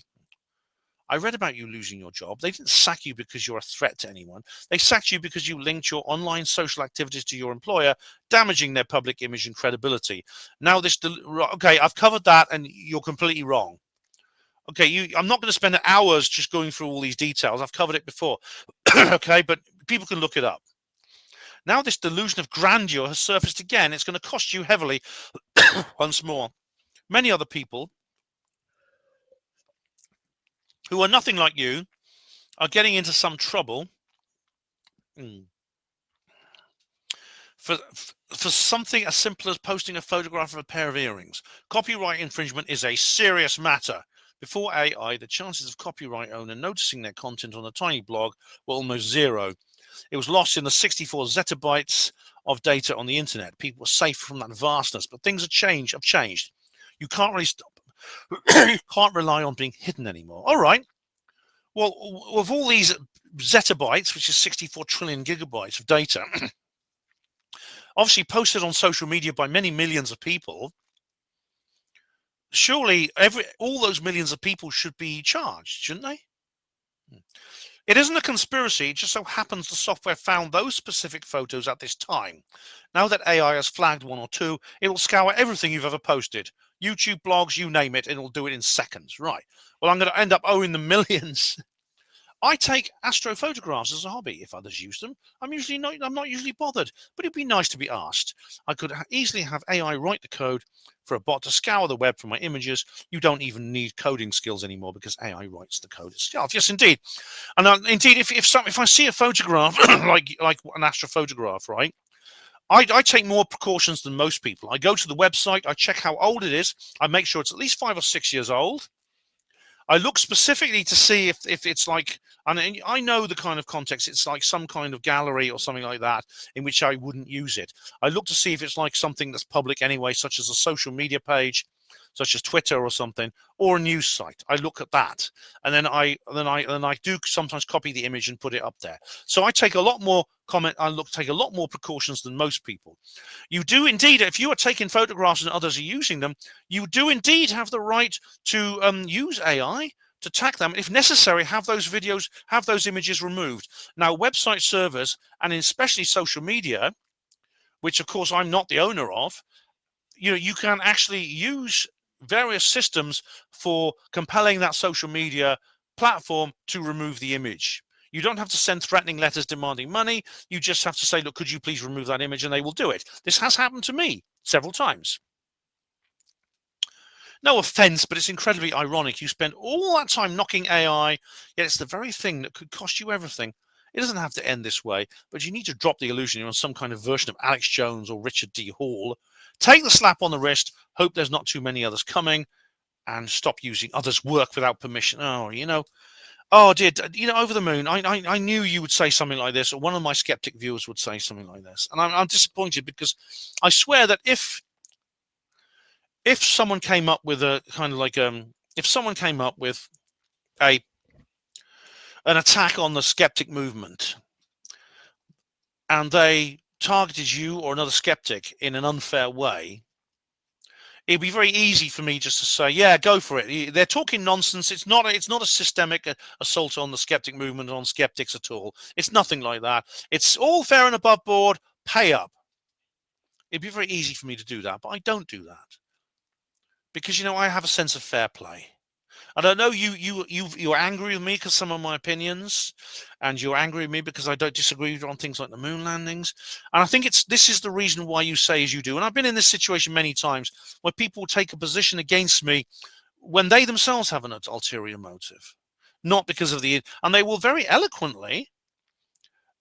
I read about you losing your job. They didn't sack you because you're a threat to anyone. They sacked you because you linked your online social activities to your employer, damaging their public image and credibility. Now okay, I've covered that, and you're completely wrong. Okay, I'm not going to spend hours just going through all these details. I've covered it before. Okay, but people can look it up. Now this delusion of grandeur has surfaced again. It's going to cost you heavily once more. Many other people who are nothing like you are getting into some trouble for something as simple as posting a photograph of a pair of earrings. Copyright infringement is a serious matter. Before AI, the chances of copyright owner noticing their content on a tiny blog were almost zero. It was lost in the 64 zettabytes of data on the internet. People were safe from that vastness, but things have changed. You can't really stop. You can't rely on being hidden anymore. All right. Well, with all these zettabytes, which is 64 trillion gigabytes of data, obviously posted on social media by many millions of people, surely all those millions of people should be charged, shouldn't they? It isn't a conspiracy. It just so happens the software found those specific photos at this time. Now that AI has flagged one or two, it will scour everything you've ever posted. YouTube, blogs, you name it, and it'll do it in seconds. Right. Well, I'm going to end up owing them millions. I take astrophotographs as a hobby. If others use them, I'm not usually bothered, but it'd be nice to be asked. I could easily have AI write the code for a bot to scour the web for my images. You don't even need coding skills anymore because AI writes the code itself. Yes, indeed. And indeed, if I see a photograph like an astrophotograph, right, I take more precautions than most people. I go to the website, I check how old it is, I make sure it's at least 5 or 6 years old. I look specifically to see if it's like, and I know the kind of context, it's like some kind of gallery or something like that in which I wouldn't use it. I look to see if it's like something that's public anyway, such as a social media page. such as Twitter or something, or a news site. I look at that, and then I do sometimes copy the image and put it up there. So I take a lot more take a lot more precautions than most people. You do indeed, if you are taking photographs and others are using them, you do indeed have the right to use AI to tag them. If necessary, have those images removed. Now, website servers, and especially social media, which of course I'm not the owner of, you can actually use various systems for compelling that social media platform to remove the image. You don't have to send threatening letters demanding money. You just have to say, look, could you please remove that image? And they will do it. This has happened to me several times. No offense, but it's incredibly ironic. You spend all that time knocking AI, yet it's the very thing that could cost you everything. It doesn't have to end this way, but you need to drop the illusion you're on some kind of version of Alex Jones or Richard D. Hall. Take the slap on the wrist, hope there's not too many others coming, and stop using others' work without permission. Oh, dear, over the moon. I knew you would say something like this, or one of my skeptic viewers would say something like this. And I'm disappointed, because I swear that if someone came up with a kind of like if someone came up with an attack on the skeptic movement, and they targeted you or another skeptic in an unfair way, it'd be very easy for me just to say, yeah, go for it. They're talking nonsense. It's not a systemic assault on the skeptic movement, on skeptics at all. It's nothing like that. It's all fair and above board. Pay up. It'd be very easy for me to do that, but I don't do that, because I have a sense of fair play. And I know you're angry with me because some of my opinions, and you're angry with me because I don't disagree with you on things like the moon landings. And I think this is the reason why you say as you do. And I've been in this situation many times where people take a position against me when they themselves have an ulterior motive, not because of and they will very eloquently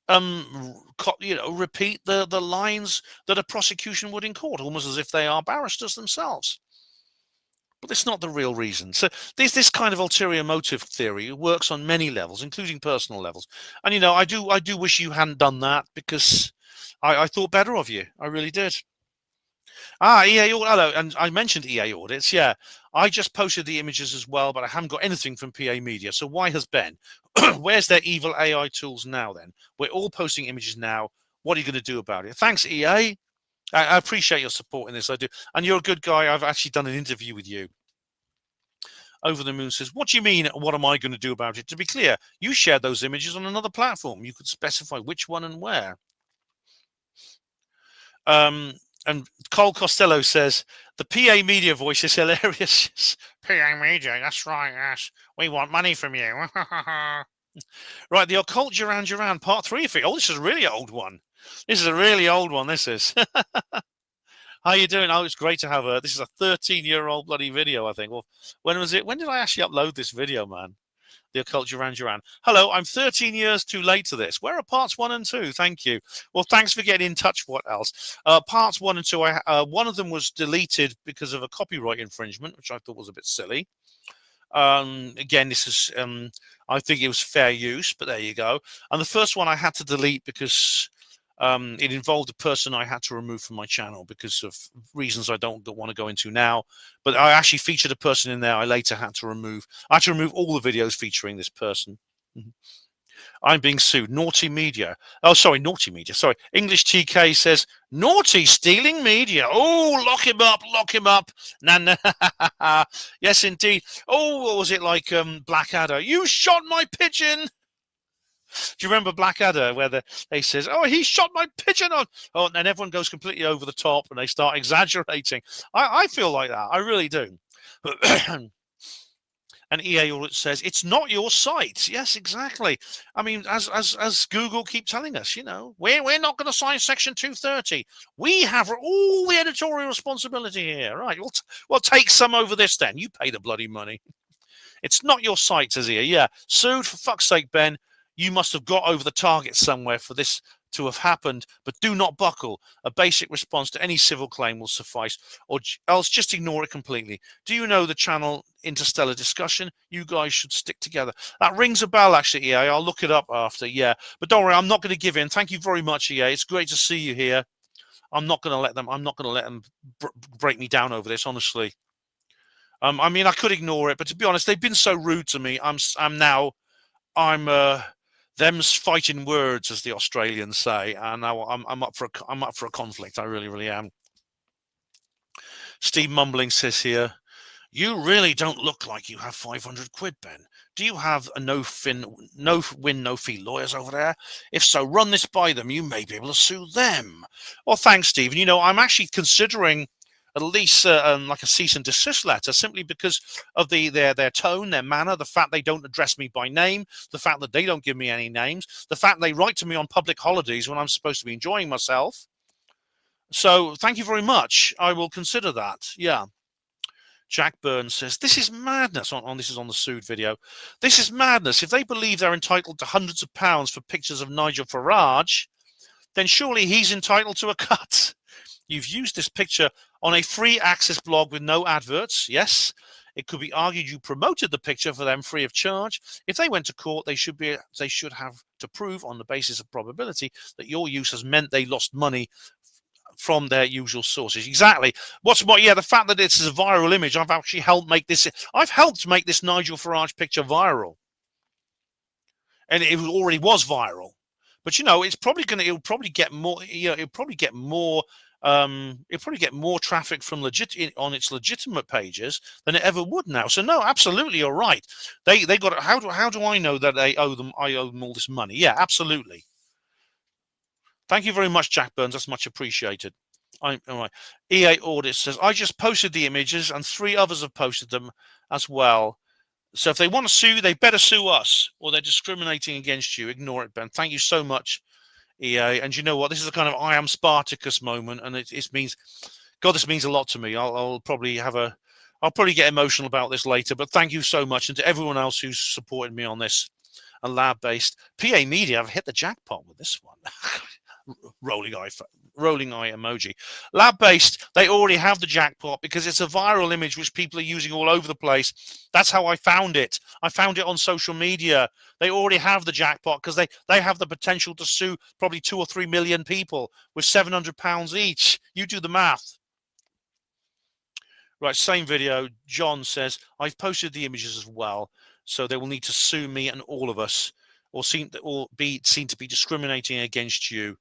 repeat the lines that a prosecution would in court, almost as if they are barristers themselves. But it's not the real reason. So this kind of ulterior motive theory works on many levels, including personal levels. And I do wish you hadn't done that, because I thought better of you. I really did. EA, hello. And I mentioned EA audits. Yeah, I just posted the images as well, but I haven't got anything from PA Media. So why has Ben? Where's their evil AI tools now then? We're all posting images now. What are you going to do about it? Thanks, EA. I appreciate your support in this. I do. And you're a good guy. I've actually done an interview with you. Over the Moon says, what do you mean, what am I going to do about it? To be clear, you shared those images on another platform. You could specify which one and where. And Cole Costello says, the PA Media voice is hilarious. PA Media, that's right, yes. We want money from you. Right, the Occult Duran Duran, part 3 of it. Oh, this is a really old one. This is a really old one, this is. How you doing? Oh, it's great to have this is a 13-year-old bloody video, I think. Well, when was it? When did I actually upload this video, man? The Occult Duran Duran. Hello, I'm 13 years too late to this. Where are parts 1 and 2? Thank you. Well, thanks for getting in touch. What else? Parts 1 and 2, one of them was deleted because of a copyright infringement, which I thought was a bit silly. Again, this is, I think it was fair use, but there you go. And the first one I had to delete because it involved a person I had to remove from my channel because of reasons I don't want to go into now. But I actually featured a person in there I later had to remove. I had to remove all the videos featuring this person. I'm being sued. Naughty media. Oh, sorry, naughty media. Sorry. English TK says, naughty stealing media. Oh, lock him up, lock him up. Nah. Yes, indeed. Oh, what was it like Blackadder? You shot my pigeon. Do you remember Blackadder, where they says, "Oh, he shot my pigeon on"? Oh, and everyone goes completely over the top and they start exaggerating. I feel like that. I really do. And EA Audit says it's not your site. Yes, exactly. I mean, as Google keep telling us, we're not going to sign Section 230. We have all the editorial responsibility here, right? We'll take some over this then. You pay the bloody money. It's not your site, says EA. Yeah, sued for fuck's sake, Ben. You must have got over the target somewhere for this to have happened, but do not buckle. A basic response to any civil claim will suffice, or else just ignore it completely. Do you know the channel Interstellar Discussion? You guys should stick together. That rings a bell, actually, EA. I'll look it up after, yeah. But don't worry, I'm not going to give in. Thank you very much, EA. It's great to see you here. I'm not going to let them break me down over this, honestly. I mean, I could ignore it, but to be honest, they've been so rude to me. I'm them's fighting words, as the Australians say, and now I'm up for a conflict. I really am. Steve Mumbling says here, you really don't look like you have 500 quid, Ben. Do you have a no win, no fee lawyers over there? If so, run this by them. You may be able to sue them. Well, thanks, Stephen. You know, I'm actually considering at least like a cease and desist letter, simply because of their tone, their manner, the fact they don't address me by name, the fact that they don't give me any names, the fact they write to me on public holidays when I'm supposed to be enjoying myself. So thank you very much. I will consider that. Yeah. Jack Burns says, this is madness. This is on the sued video. This is madness. If they believe they're entitled to hundreds of pounds for pictures of Nigel Farage, then surely he's entitled to a cut. You've used this picture on a free access blog with no adverts. Yes, it could be argued you promoted the picture for them free of charge. If they went to court, they should have to prove on the basis of probability that your use has meant they lost money from their usual sources. Exactly. Yeah, the fact that it's a viral image, I've actually helped make this. I've helped make this Nigel Farage picture viral, and it already was viral. But you know, it'll probably get more. It'll probably get more traffic from on its legitimate pages than it ever would now. So no, absolutely, you're right. They got it. How do I know that I owe them all this money? Yeah, absolutely. Thank you very much, Jack Burns. That's much appreciated. All right. EA Audit says, I just posted the images and 3 others have posted them as well. So if they want to sue, they better sue us, or they're discriminating against you. Ignore it, Ben. Thank you so much, EA. And you know what? This is a kind of I am Spartacus moment, and it means, God, this means a lot to me. I'll probably get emotional about this later, but thank you so much. And to everyone else who's supported me on this, a lab-based PA Media, I've hit the jackpot with this one. rolling eye emoji. Lab-based, they already have the jackpot because it's a viral image which people are using all over the place. That's how I found it. I found it on social media. They already have the jackpot because they have the potential to sue probably 2 or 3 million people with £700 each. You do the math. Right, same video. John says, I've posted the images as well, so they will need to sue me and all of us, or seem to be discriminating against you.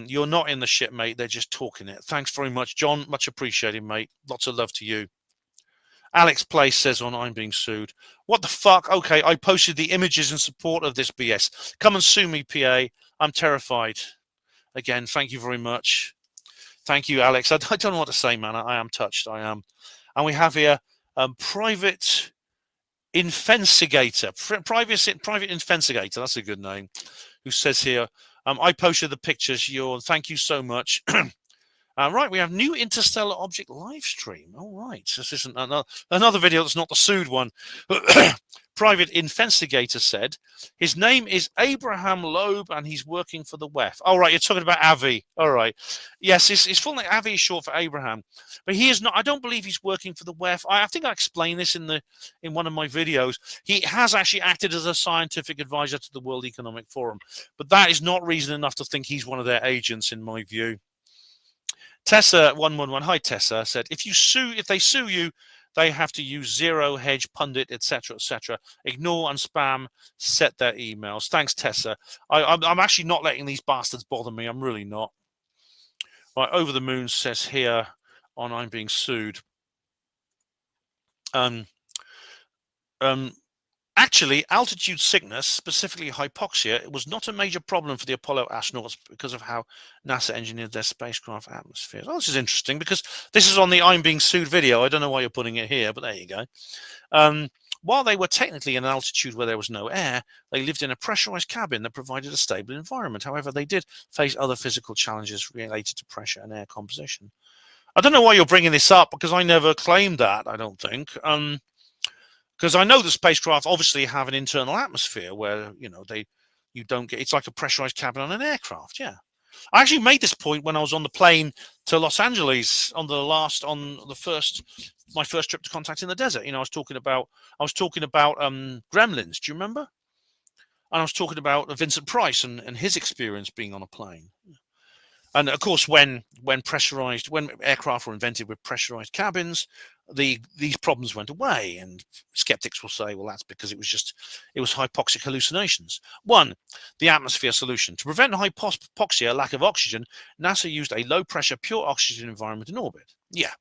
You're not in the shit, mate. They're just talking it. Thanks very much, John. Much appreciated, mate. Lots of love to you. Alex Place says on I'm being sued. What the fuck? Okay, I posted the images in support of this BS. Come and sue me, PA. I'm terrified. Again, thank you very much. Thank you, Alex. I don't know what to say, man. I am touched. I am. And we have here Private Infensigator. Private Infensigator. That's a good name. Who says here, I posted the pictures. Thank you so much. Right, we have new interstellar object live stream. All right, so this isn't another video that's not the sued one. Private Investigator said his name is Abraham Loeb and he's working for the WEF. All right, you're talking about Avi. All right, yes, his full name Avi is short for Abraham, but he is not. I don't believe he's working for the WEF. I think I explained this in one of my videos. He has actually acted as a scientific advisor to the World Economic Forum, but that is not reason enough to think he's one of their agents, in my view. Tessa111, hi Tessa, said if they sue you, they have to use Zero Hedge, Pundit, etc., etc. Ignore and spam. Set their emails. Thanks, Tessa. I'm actually not letting these bastards bother me. I'm really not. Right, Over the Moon says here on I'm being sued. Actually, altitude sickness, specifically hypoxia, was not a major problem for the Apollo astronauts because of how NASA engineered their spacecraft atmospheres. Oh, this is interesting because this is on the I'm being sued video. I don't know why you're putting it here, but there you go. While they were technically in an altitude where there was no air, they lived in a pressurized cabin that provided a stable environment. However, they did face other physical challenges related to pressure and air composition. I don't know why you're bringing this up because I never claimed that, I don't think. Because I know the spacecraft obviously have an internal atmosphere where, you don't get, it's like a pressurized cabin on an aircraft. Yeah. I actually made this point when I was on the plane to Los Angeles on my first trip to Contact in the Desert. I was talking about Gremlins. Do you remember? And I was talking about Vincent Price and his experience being on a plane. And of course, when aircraft were invented with pressurized cabins, these problems went away. And skeptics will say, well, that's because it was hypoxic hallucinations. 1, the atmosphere solution. To prevent hypoxia, lack of oxygen, NASA used a low-pressure, pure oxygen environment in orbit. Yeah.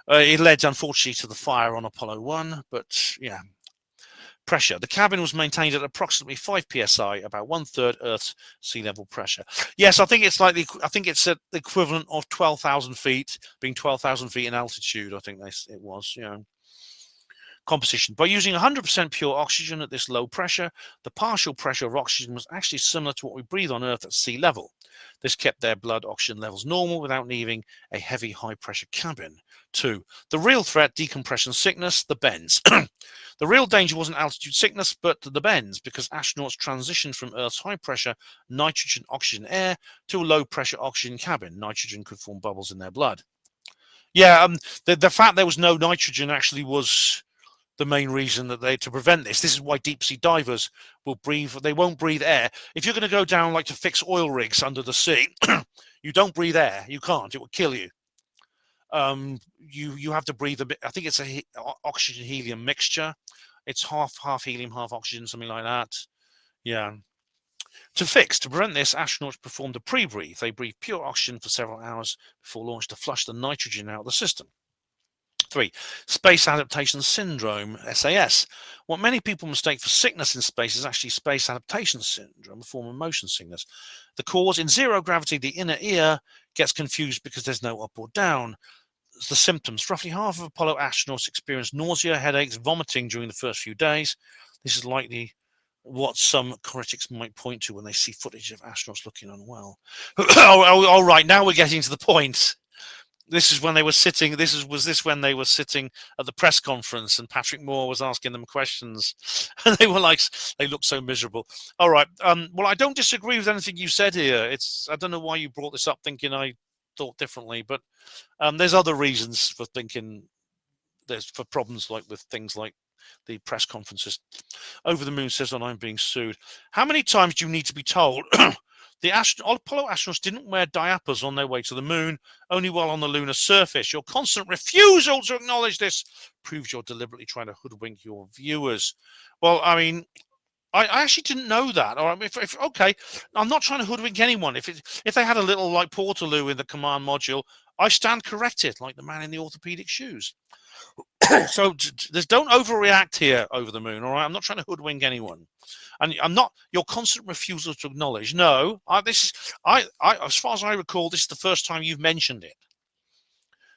It led, unfortunately, to the fire on Apollo 1, but yeah. Pressure. The cabin was maintained at approximately 5 psi, about 1/3 Earth's sea level pressure. Yes, I think it's at the equivalent of 12,000 feet, being 12,000 feet in altitude. I think it was. Composition. By using 100% pure oxygen at this low pressure, the partial pressure of oxygen was actually similar to what we breathe on Earth at sea level. This kept their blood oxygen levels normal without needing a heavy high-pressure cabin. 2, the real threat, decompression sickness, the bends. The real danger wasn't altitude sickness, but the bends, because astronauts transitioned from Earth's high-pressure nitrogen-oxygen air to a low-pressure oxygen cabin. Nitrogen could form bubbles in their blood. Yeah, the fact there was no nitrogen actually was the main reason that to prevent this. This is why deep sea divers will breathe. They won't breathe air. If you're going to go down like to fix oil rigs under the sea, you don't breathe air. You can't. It will kill you. You have to breathe a bit. I think it's a oxygen helium mixture. It's half helium, half oxygen, something like that. Yeah. To prevent this, astronauts performed a pre-breathe. They breathed pure oxygen for several hours before launch to flush the nitrogen out of the system. 3, space adaptation syndrome, SAS. What many people mistake for sickness in space is actually space adaptation syndrome, a form of motion sickness. The cause, in zero gravity, the inner ear gets confused because there's no up or down. The symptoms, roughly half of Apollo astronauts experienced nausea, headaches, vomiting during the first few days. This is likely what some critics might point to when they see footage of astronauts looking unwell. All right, now we're getting to the point. This is when they were sitting. Was when they were sitting at the press conference, and Patrick Moore was asking them questions, and they looked so miserable. All right. Well, I don't disagree with anything you said here. I don't know why you brought this up, thinking I thought differently, but there's other reasons for thinking. There's for problems with things like the press conferences. Over the Moon says, I'm being sued. How many times do you need to be told? The Apollo astronauts didn't wear diapers on their way to the moon, only while on the lunar surface. Your constant refusal to acknowledge this proves you're deliberately trying to hoodwink your viewers. Well, I mean, I actually didn't know that. All right, okay, I'm not trying to hoodwink anyone. If they had a little like Portaloo in the command module, I stand corrected, like the man in the orthopedic shoes. So don't overreact here, Over the Moon. All right, I'm not trying to hoodwink anyone, and I'm not your constant refusal to acknowledge. No, as far as I recall, this is the first time you've mentioned it.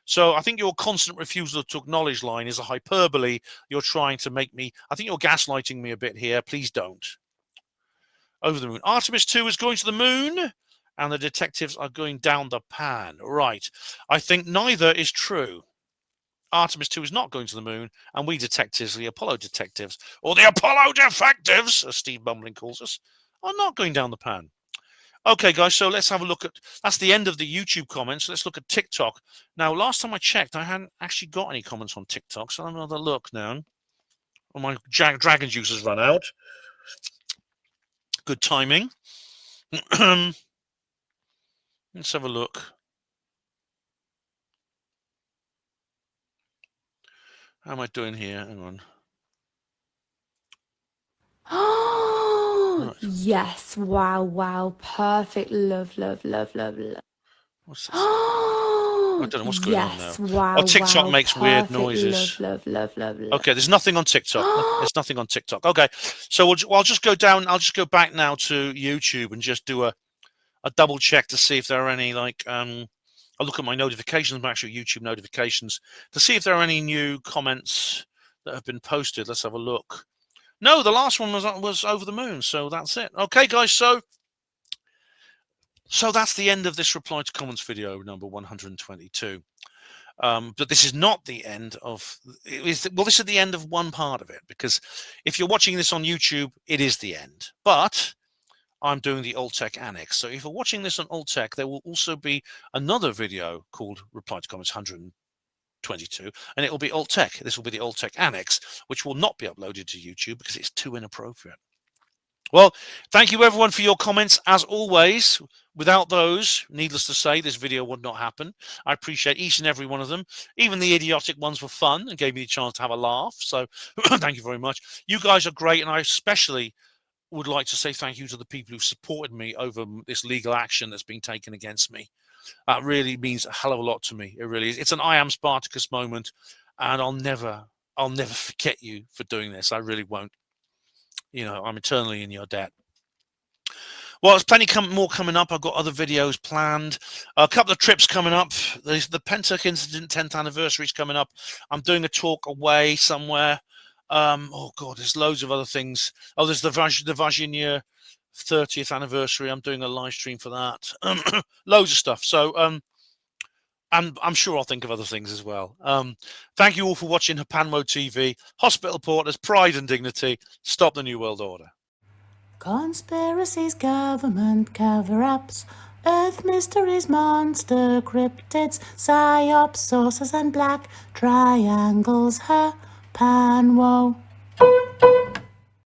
So I think your constant refusal to acknowledge line is a hyperbole. You're trying to make me. I think you're gaslighting me a bit here. Please don't. Over the Moon. Artemis 2 is going to the moon, and the detectives are going down the pan. Right. I think neither is true. Artemis 2 is not going to the moon, and we detectives, the Apollo detectives, or the Apollo defectives, as Steve Bumbling calls us, are not going down the pan. Okay, guys, so let's have a look at, that's the end of the YouTube comments. Let's look at TikTok. Now, last time I checked, I hadn't actually got any comments on TikTok, so I'll have another look now. Oh, my dragon juice has run out. Good timing. Let's have a look. How am I doing here? Hang on. Oh, Right. yes. Wow. Perfect. Love. What's this? I don't know what's going on now. Wow. Oh, TikTok makes weird perfect. noises. Love. Okay, there's nothing on TikTok. There's nothing on TikTok. Okay, so I'll just go down. I'll just go back now to YouTube and just do a double check to see if there are any I'll look at my notifications, my actual YouTube notifications, to see if there are any new comments that have been posted. Let's have a look. No, the last one was Over the Moon, so that's it. Okay, guys, so that's the end of this reply to comments video number 122. But this is not the end of. This is the end of one part of it, because if you're watching this on YouTube, it is the end. But I'm doing the Alt-Tech Annex. So if you're watching this on Alt-Tech, there will also be another video called Reply to Comments 122, and it will be Alt-Tech. This will be the Alt-Tech Annex, which will not be uploaded to YouTube because it's too inappropriate. Well, thank you everyone for your comments as always. Without those, needless to say, this video would not happen. I appreciate each and every one of them. Even the idiotic ones were fun and gave me the chance to have a laugh. So thank you very much. You guys are great, and I especially would like to say thank you to the people who supported me over this legal action that's been taken against me. That really means a hell of a lot to me. It really is. It's an I am Spartacus moment, and I'll never forget you for doing this. I really won't. You know, I'm eternally in your debt. Well, there's plenty more coming up. I've got other videos planned. A couple of trips coming up. There's the Pentuck incident 10th anniversary is coming up. I'm doing a talk away somewhere. Oh God, there's loads of other things. Oh, there's the Virginia 30th anniversary. I'm doing a live stream for that. Loads of stuff. So and I'm sure I'll think of other things as well. Thank you all for watching HPANWO TV. Hospital Porters, pride and dignity. Stop the New World Order. Conspiracies, government cover-ups, Earth mysteries, monster cryptids, psyops, saucers and black triangles, HPANWO.